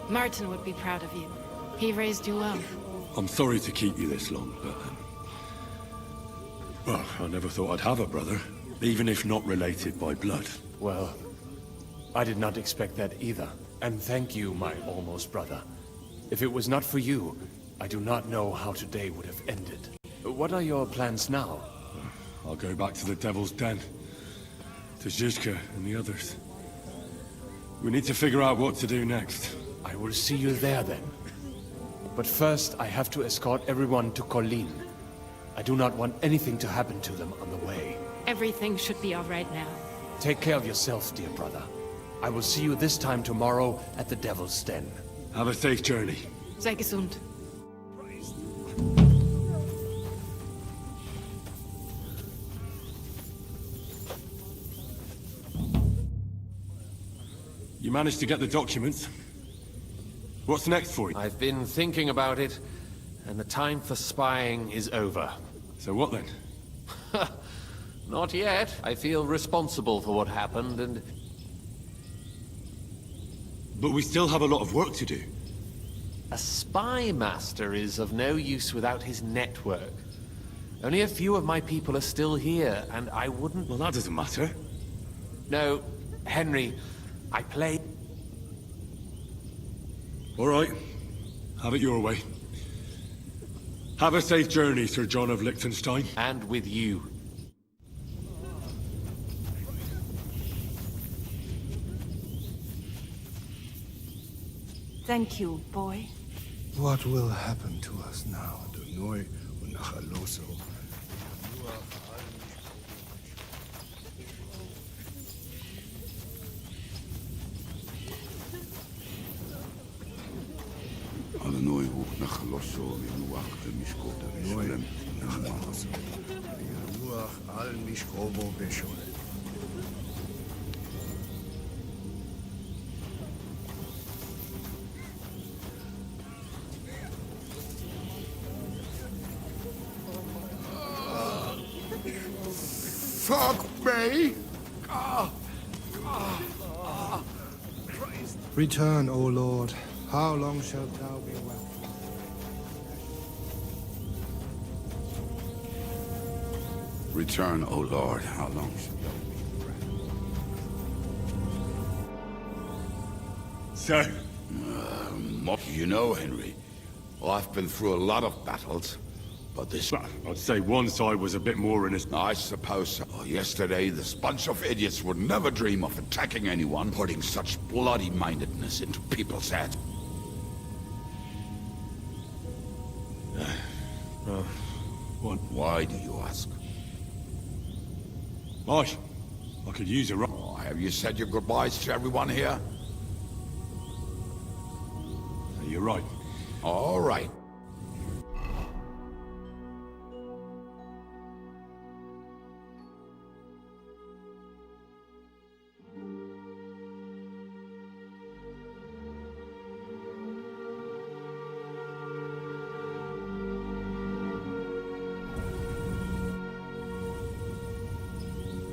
Martin would be proud of you. He raised you well. I'm sorry to keep you this long, but... well, I never thought I'd have a brother, even if not related by blood. Well, I did not expect that either. And thank you, my almost brother. If it was not for you, I do not know how today would have ended. What are your plans now? I'll go back to the Devil's Den. To Zizka and the others. We need to figure out what to do next. I will see you there then. But first, I have to escort everyone to Colleen. I do not want anything to happen to them on the way. Everything should be all right now. Take care of yourself, dear brother. I will see you this time tomorrow at the Devil's Den. Have a safe journey. Sei gesund. You managed to get the documents? What's next for you? I've been thinking about it, and the time for spying is over. So what then? Not yet. I feel responsible for what happened, and... But we still have a lot of work to do. A spy master is of no use without his network. Only a few of my people are still here, and I wouldn't... Well, that doesn't matter. No, Henry, I play... All right. Have it your way. Have a safe journey, Sir John of Liechtenstein. And with you. Thank you, boy. What will happen to us now? Dunoi unachaloso. Alanoi unachaloso linuach mishkota Dunoi unachaloso. Linuach al mishkobo beshol. Fuck me! Return, O Lord. How long shalt thou be away? Return, O Lord. How long shall So? You know, Henry, I've been through a lot of battles, but this... I'd say one side was a bit more in his... I suppose so. Yesterday, this bunch of idiots would never dream of attacking anyone, putting such bloody-mindedness into people's heads. What? Why do you ask? I could use a... Have you said your goodbyes to everyone here? You're right. All right.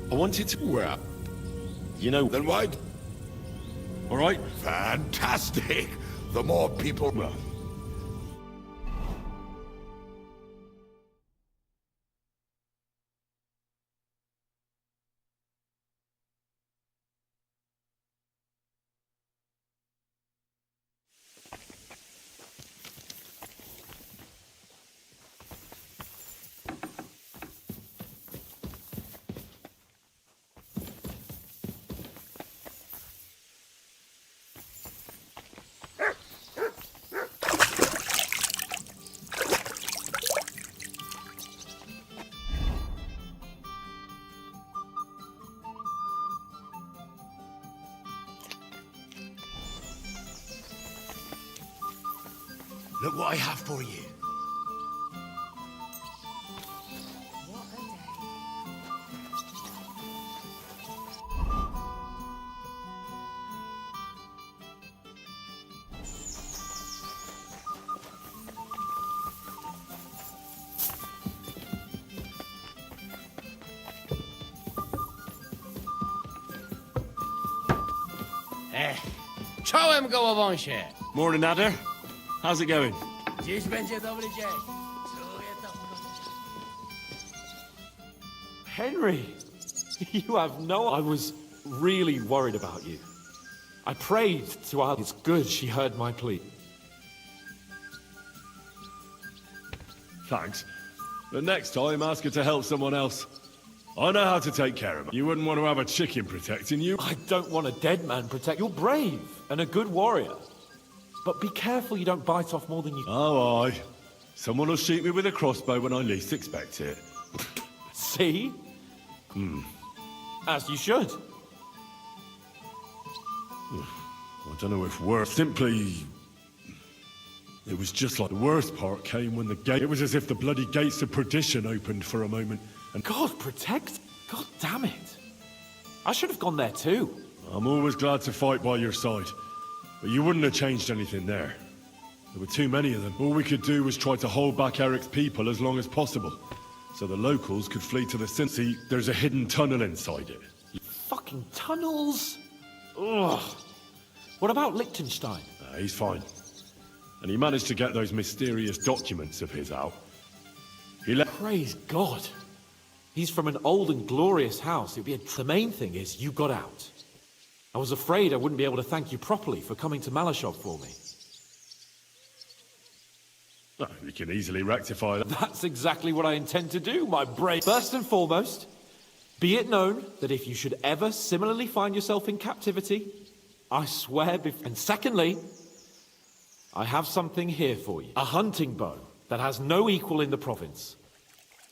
I wanted to... Well, you know... Then why... All right. Fantastic! The more people... Well... Look what I have for you. Czołem gołowąsie! Morning, Adder. How's it going? Dziś będzie dobry dzień. Henry! You have no... I was really worried about you. I prayed to Allah. It's good she heard my plea. Thanks. But next time, ask her to help someone else. I know how to take care of it. You wouldn't want to have a chicken protecting you. I don't want a dead man protect. You're brave and a good warrior. But be careful you don't bite off more than you... Oh, aye. Someone will shoot me with a crossbow when I least expect it. See? As you should. I don't know if worse. Simply... It was just like the worst part came when the gate... It was as if the bloody gates of perdition opened for a moment and... God protect... God damn it. I should have gone there too. I'm always glad to fight by your side. But you wouldn't have changed anything there. There were too many of them. All we could do was try to hold back Eric's people as long as possible. So the locals could flee to the city. See, there's a hidden tunnel inside it. Fucking tunnels. Ugh. What about Liechtenstein? He's fine. And he managed to get those mysterious documents of his out. He let... Praise God. He's from an old and glorious house. It'd be the main thing is you got out. I was afraid I wouldn't be able to thank you properly for coming to Malashov for me. Well, we can easily rectify that. That's exactly what I intend to do, my brave. First and foremost, be it known that if you should ever similarly find yourself in captivity, I swear And secondly, I have something here for you. A hunting bow that has no equal in the province.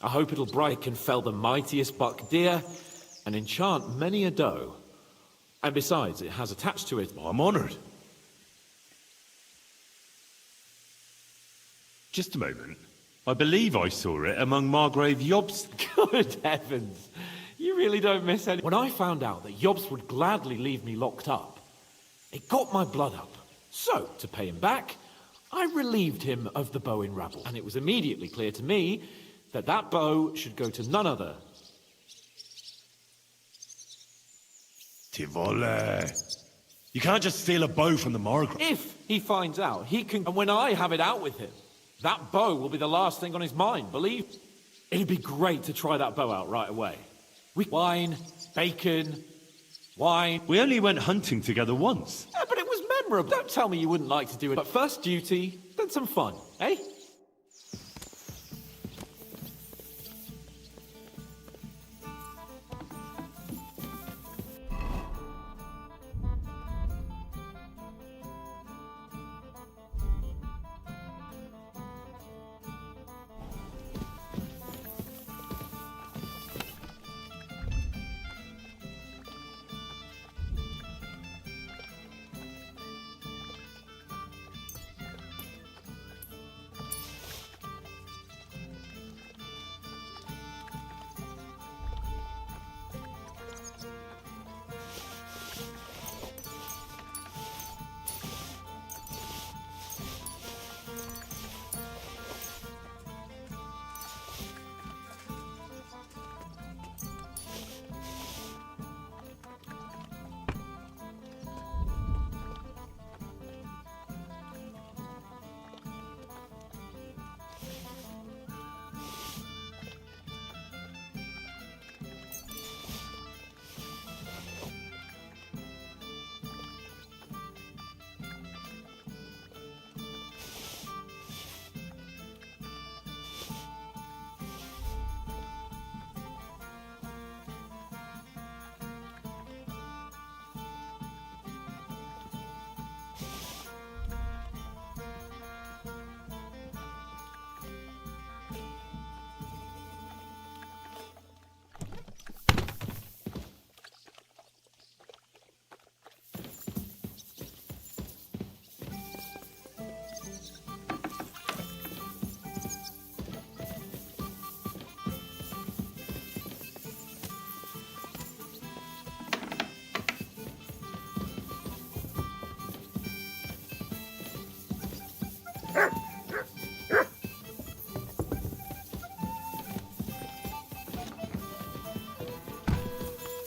I hope it'll bright can fell the mightiest buck deer and enchant many a doe. And besides, it has attached to it... I'm honored. Just a moment. I believe I saw it among Margrave Job's... Good heavens. You really don't miss any... When I found out that Jobs would gladly leave me locked up, it got my blood up. So, to pay him back, I relieved him of the bow in rabble. And it was immediately clear to me that that bow should go to none other. Tivole. You can't just steal a bow from the Margrave. If he finds out, he can... And when I have it out with him, that bow will be the last thing on his mind, believe. It'd be great to try that bow out right away. Wine, bacon, wine. We only went hunting together once. Yeah, but it was memorable. Don't tell me you wouldn't like to do it. But first duty, then some fun, eh?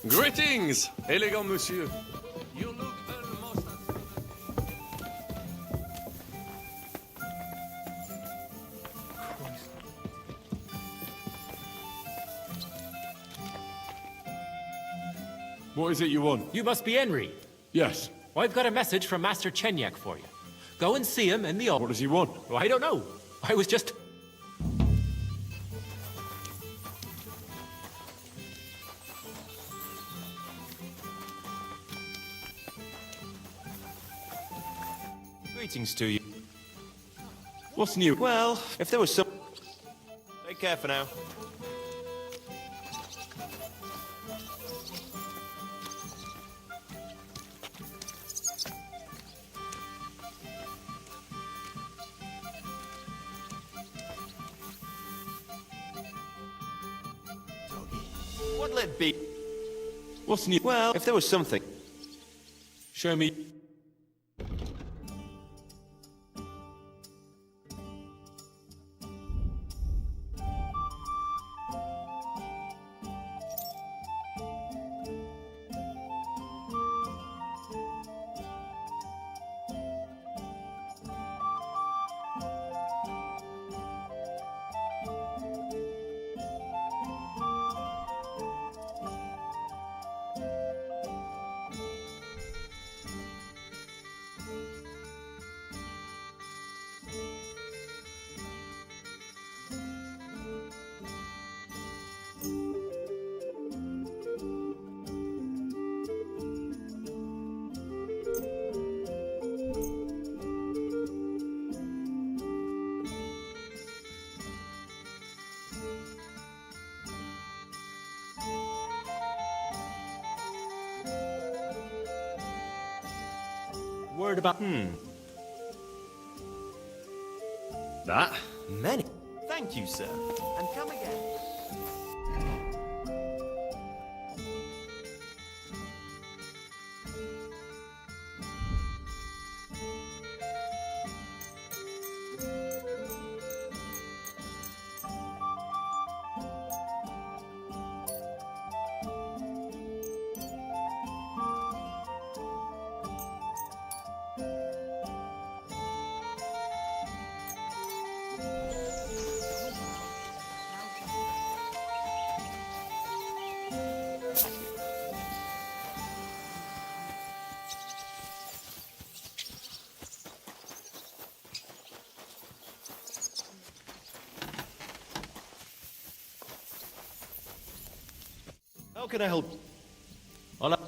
Greetings, élégant monsieur. You look almost... What is it you want? You must be Henry. Yes. Well, I've got a message from Master Chenyak for you. Go and see him in the... What does he want? Well, I don't know. I was just... Greetings to you. What's new? Well, if there was some... Take care for now. What'll it be? What's new? Well, if there was something... Show me. Word about... That? Many. Thank you, sir. And come again. How can I help? Hola.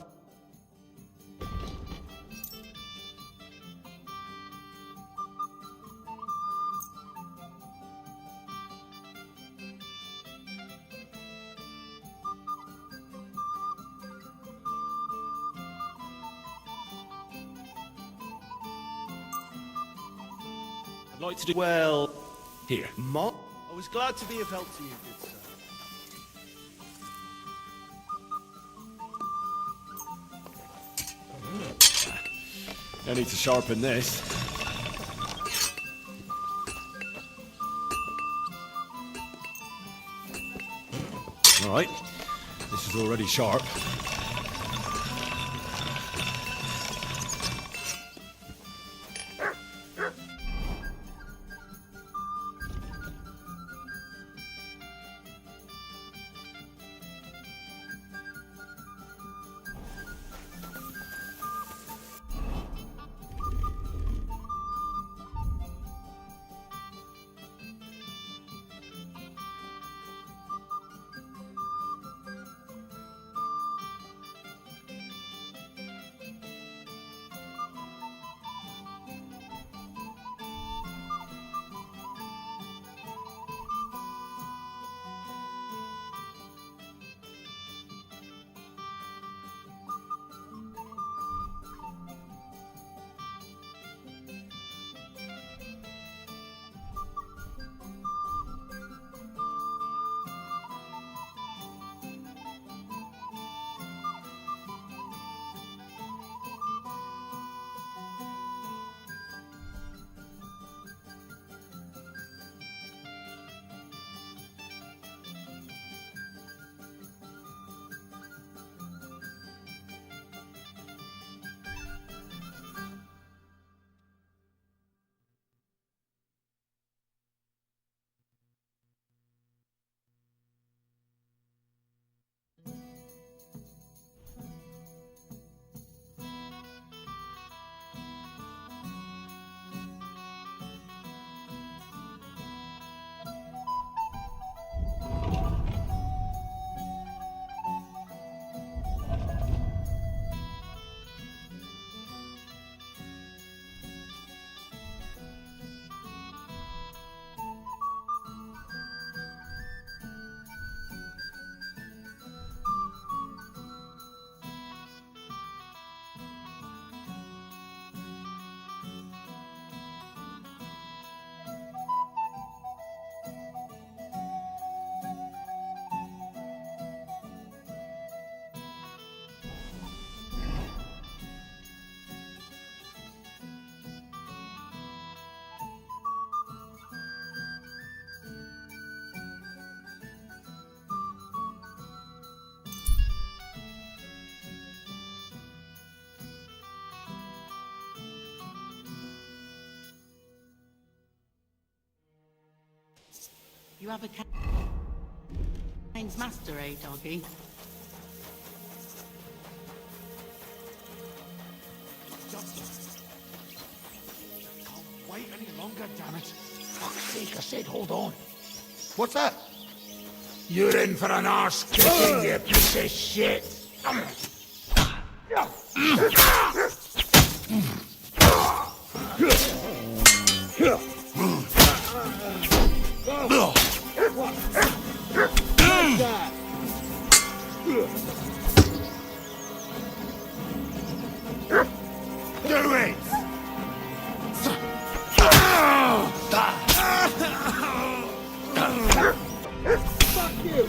I'd like to do... Well... Here. I was glad to be of help to you, good sir. I need to sharpen this. All right, this is already sharp. You have a Kane's master, eh, doggy? Can't wait any longer, damn it. Fuck's sake, I said hold on. What's that? You're in for an arse kicking, you piece of shit. Do it! Fuck you!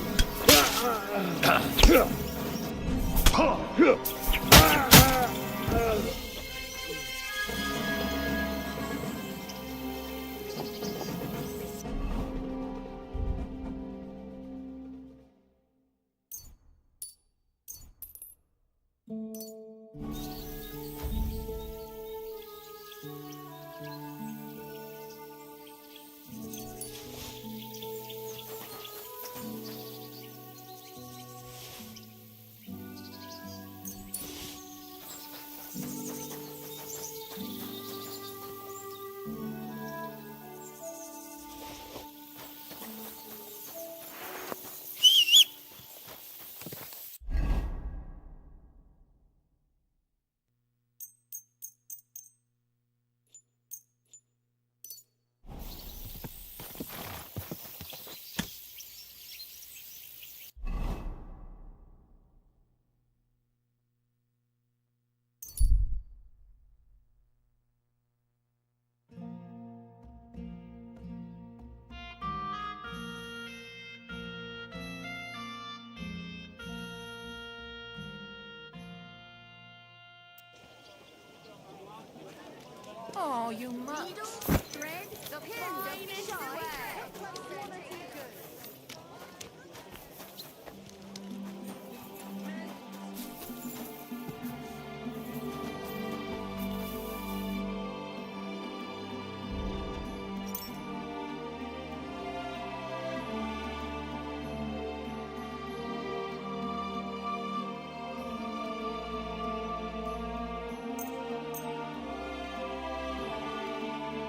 Oh, you mutt. Needles, thread, the finest way.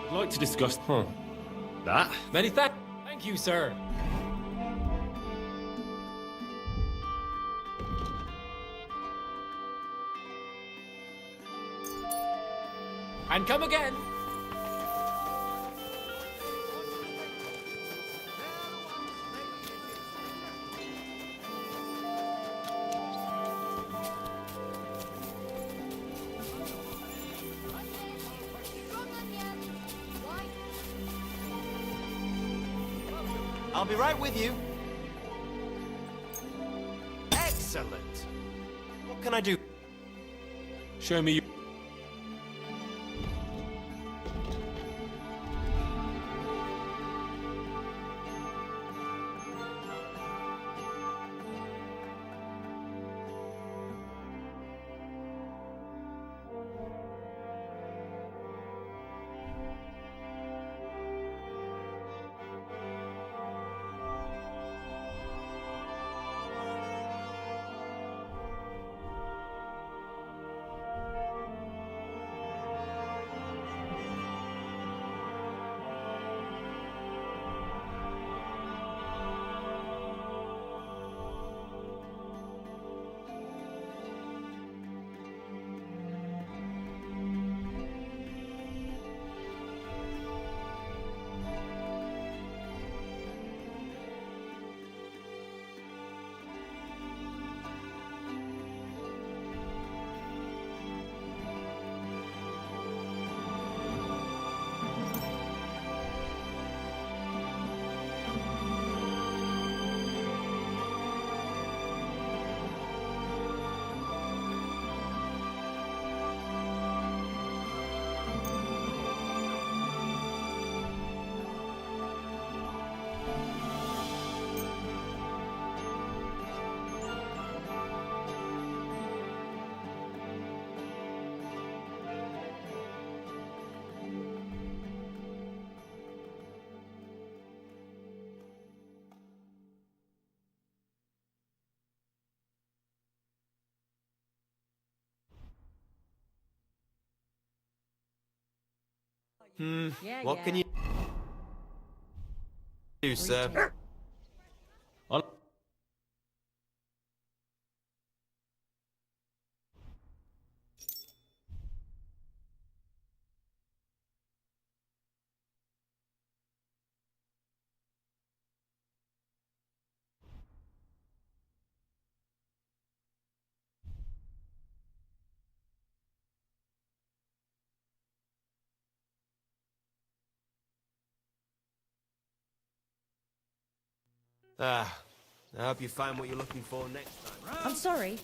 I'd like to discuss... That? Many thanks. Thank you, sir. And come again. I'll be right with you. Excellent. What can I do? Show me you. What can you do, sir? I hope you find what you're looking for next time. I'm sorry.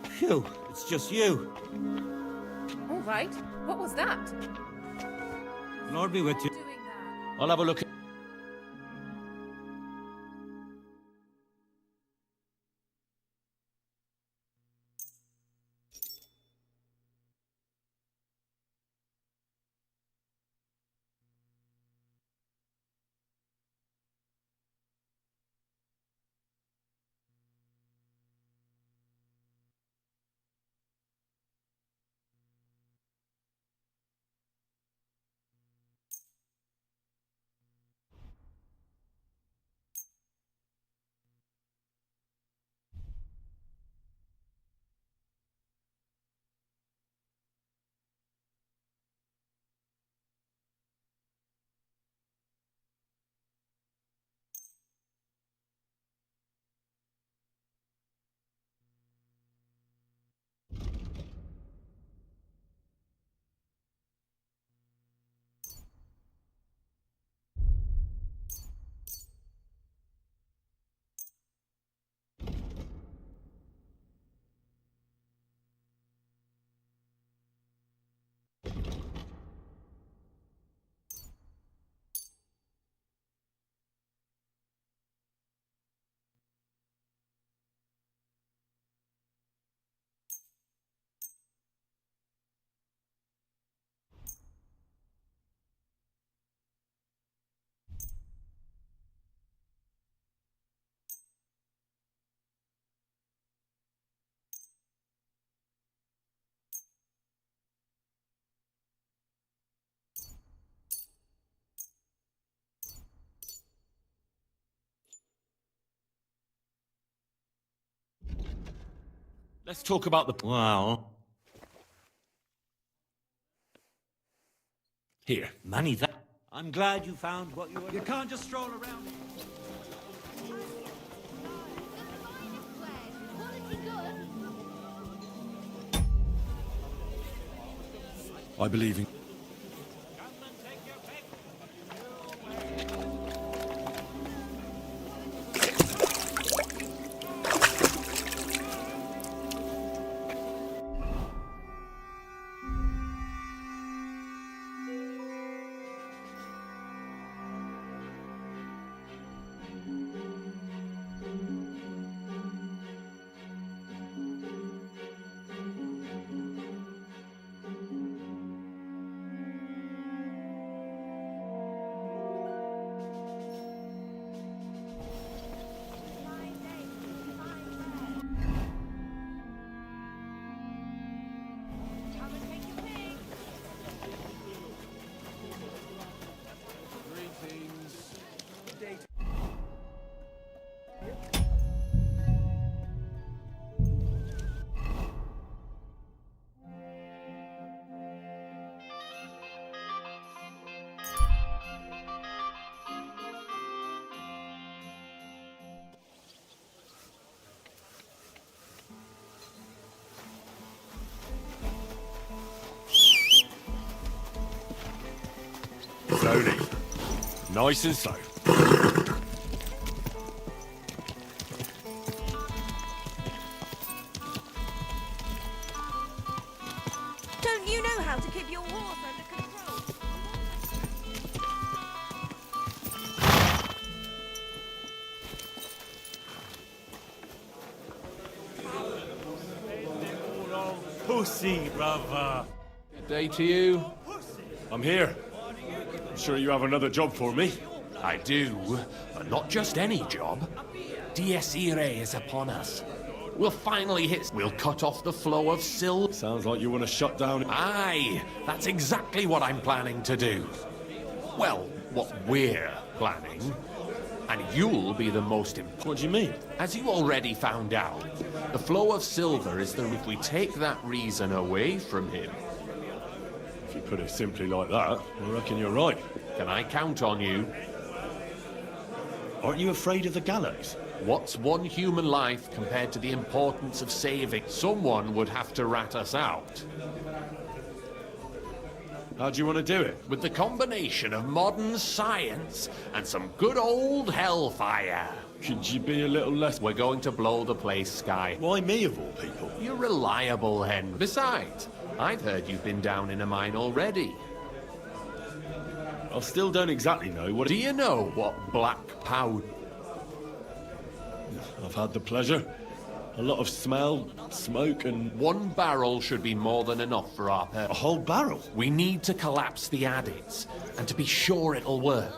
Phew, it's just you. All right. What was that? Lord be with you. I'll have a look. Let's talk about the... Wow. Here. Money that... I'm glad you found what you were... You can't just stroll around... I believe in... Slowly. Nice and slow. Don't you know how to keep your horse under control? Pussy, brother. Day to you. I'm here. I'm sure you have another job for me. I do, but not just any job. Dies Irae is upon us. We'll finally hit... We'll cut off the flow of silver. Sounds like you want to shut down... Aye, that's exactly what I'm planning to do. Well, what we're planning. And you'll be the most important. What do you mean? As you already found out, the flow of silver is the... If we take that reason away from him... If you put it simply like that, I reckon you're right. Can I count on you? Aren't you afraid of the gallows? What's one human life compared to the importance of saving? Someone would have to rat us out. How do you want to do it? With the combination of modern science and some good old hellfire. Could you be a little less... We're going to blow the place sky. Why me, of all people? You're reliable, Hen. Besides, I've heard you've been down in a mine already. I still don't exactly know what... Do you know what black powder... I've had the pleasure. A lot of smell, smoke, and... One barrel should be more than enough for our purpose. A whole barrel? We need to collapse the adits, and to be sure it'll work.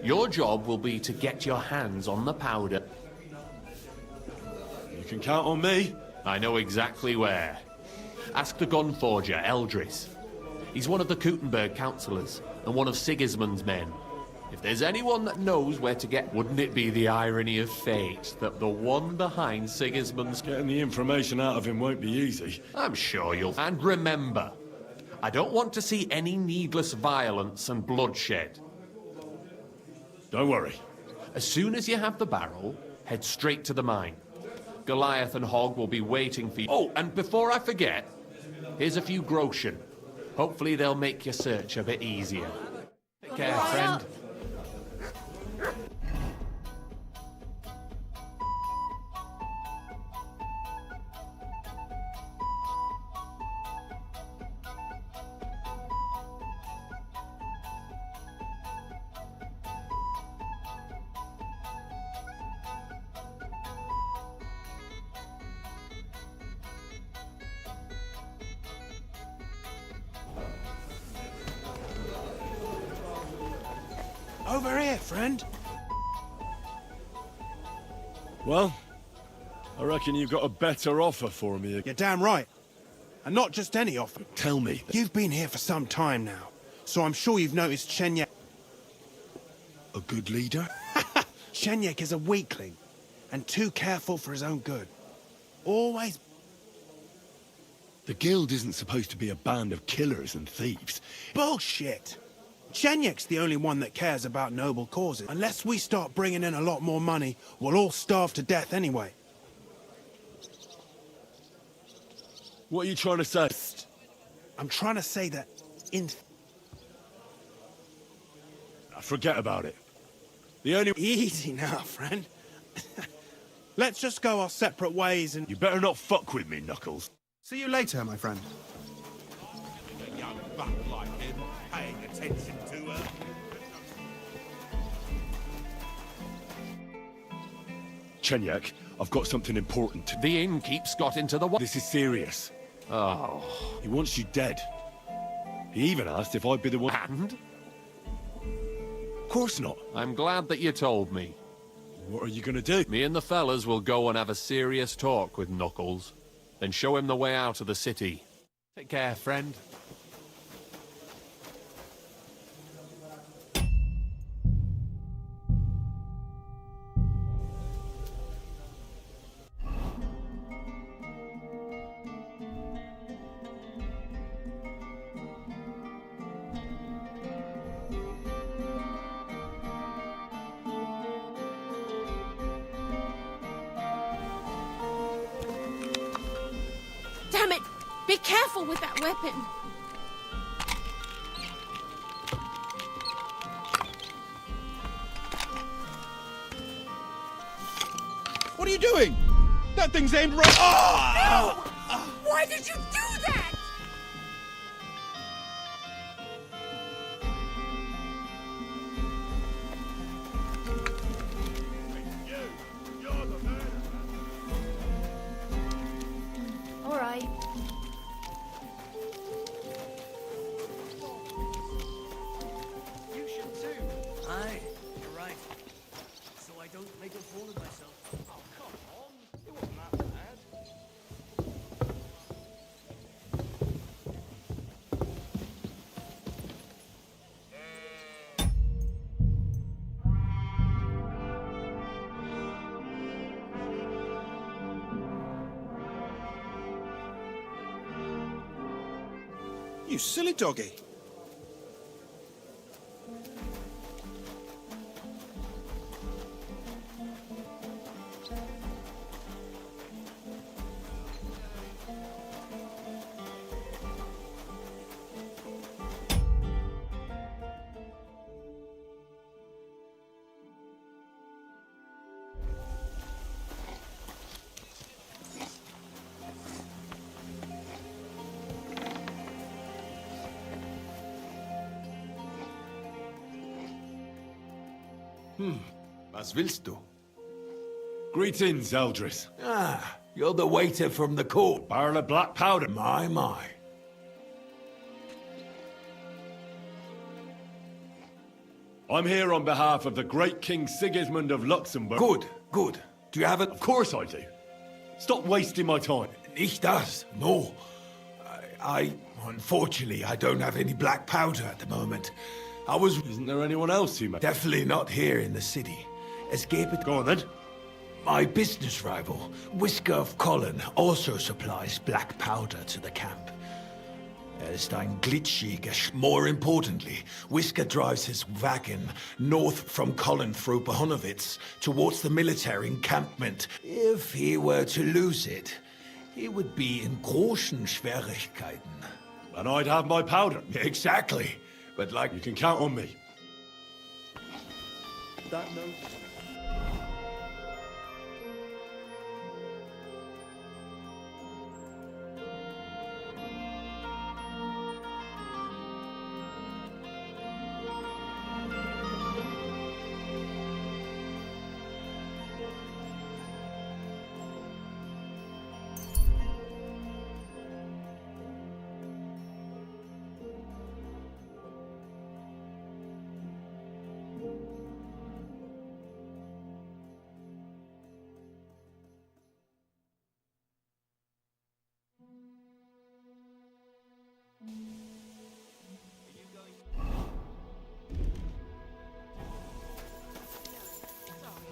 Your job will be to get your hands on the powder. You can count on me. I know exactly where. Ask the gun forger, Eldris. He's one of the Kuttenberg councillors, and one of Sigismund's men. If there's anyone that knows where to get... Wouldn't it be the irony of fate that the one behind Sigismund's... Getting the information out of him won't be easy. I'm sure you'll... And remember, I don't want to see any needless violence and bloodshed. Don't worry. As soon as you have the barrel, head straight to the mine. Goliath and Hog will be waiting for you. Oh, and before I forget, here's a few groschen. Hopefully they'll make your search a bit easier. Take care, friend. Over here, friend. Well, I reckon you've got a better offer for me. You're damn right. And not just any offer. Tell me. You've been here for some time now, so I'm sure you've noticed Chenyek... A good leader? Chenyek is a weakling, and too careful for his own good. Always... The guild isn't supposed to be a band of killers and thieves. Bullshit! Chenyek's the only one that cares about noble causes. Unless we start bringing in a lot more money, we'll all starve to death anyway. What are you trying to say? I'm trying to say that in... Forget about it. The only... Easy now, friend. Let's just go our separate ways and... You better not fuck with me, Knuckles. See you later, my friend. A young buck like him paying attention to her. Chenyek, I've got something important to... The innkeep's got into the... This is serious. Oh. He wants you dead. He even asked if I'd be the one... And? Of course not. I'm glad that you told me. What are you gonna do? Me and the fellas will go and have a serious talk with Knuckles. Then show him the way out of the city. Take care, friend. Damn it! Be careful with that weapon! What are you doing? That thing's aimed right... Oh! No! Why did you do that? All right. You silly doggy. Was willst du? Greetings, Eldris. Ah, you're the waiter from the court. Barrel of black powder. My. I'm here on behalf of the great King Sigismund of Luxembourg. Good. Do you have it? Of course I do. Stop wasting my time. Nicht das. No. Unfortunately, I don't have any black powder at the moment. Isn't there anyone else who may? Definitely not here in the city. Escape it. Go on then. My business rival, Whisker of Colin, also supplies black powder to the camp. Ist ein glitschiger. More importantly, Whisker drives his wagon north from Colin through Bohunowitz towards the military encampment. If he were to lose it, he would be in großen Schwierigkeiten. And I'd have my powder. Exactly. But like... You can count on me. That note.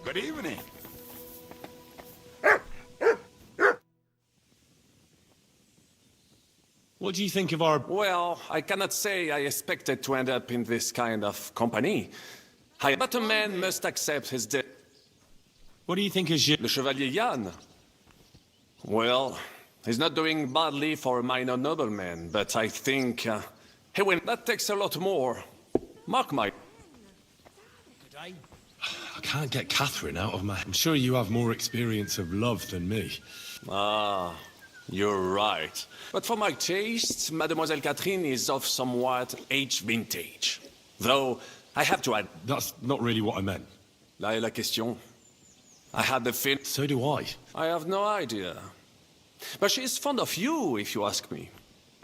Good evening. What do you think of our... Well, I cannot say I expected to end up in this kind of company. But a man must accept his death. What do you think is your... Le Chevalier Jan? Well, he's not doing badly for a minor nobleman, but I think... he will... That takes a lot more. Mark my... I can't get Catherine out of my... I'm sure you have more experience of love than me. Ah, you're right. But for my tastes, Mademoiselle Catherine is of somewhat age vintage. Though, I have to add... That's not really what I meant. Là est la question. I had the feeling... So do I. I have no idea. But she is fond of you, if you ask me.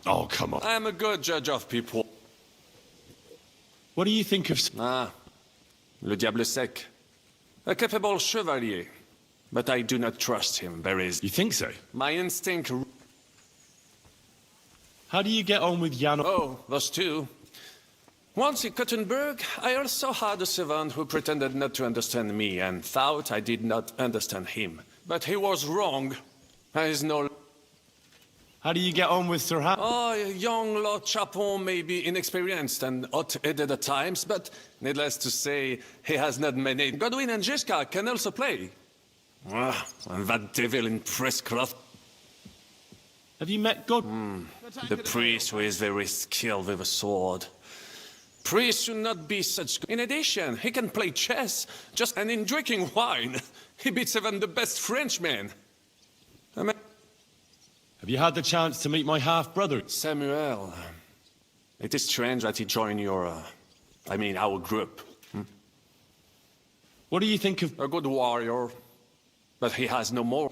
Oh, come on. I am a good judge of people. What do you think of... Le Diable Sec. A capable chevalier. But I do not trust him very easily. You think so? My instinct... How do you get on with Jan? Oh, those two. Once in Kuttenberg, I also had a servant who pretended not to understand me and thought I did not understand him. But he was wrong. There is no... How do you get on with Sir Ham? Oh, young Lord Chapon may be inexperienced and hot-headed at times, but needless to say, he has not many. Godwin and Jiska can also play. Ah, and that devil in press cloth. Have you met God? The priest who is very skilled with a sword. Priests should not be such... In addition, he can play chess, and in drinking wine, he beats even the best Frenchman. Have you had the chance to meet my half-brother? Samuel. It is strange that he joined your... our group. What do you think of... A good warrior. But he has no more.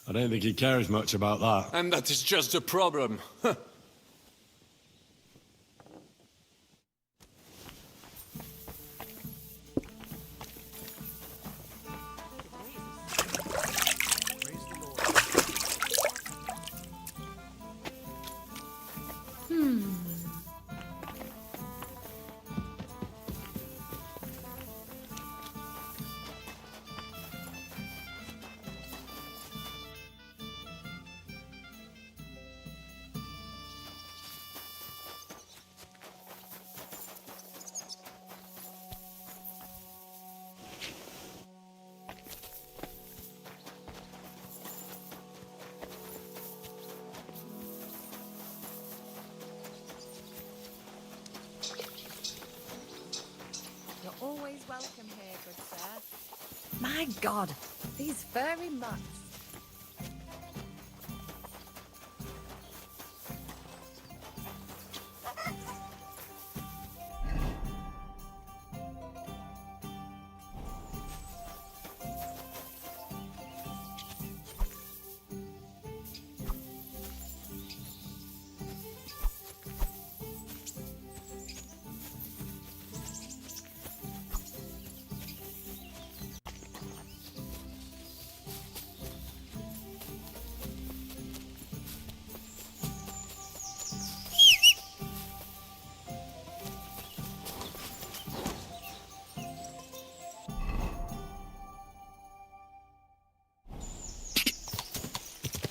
I don't think he cares much about that. And that is just the problem. welcome here, good sir. My God, these furry mutts.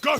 Go!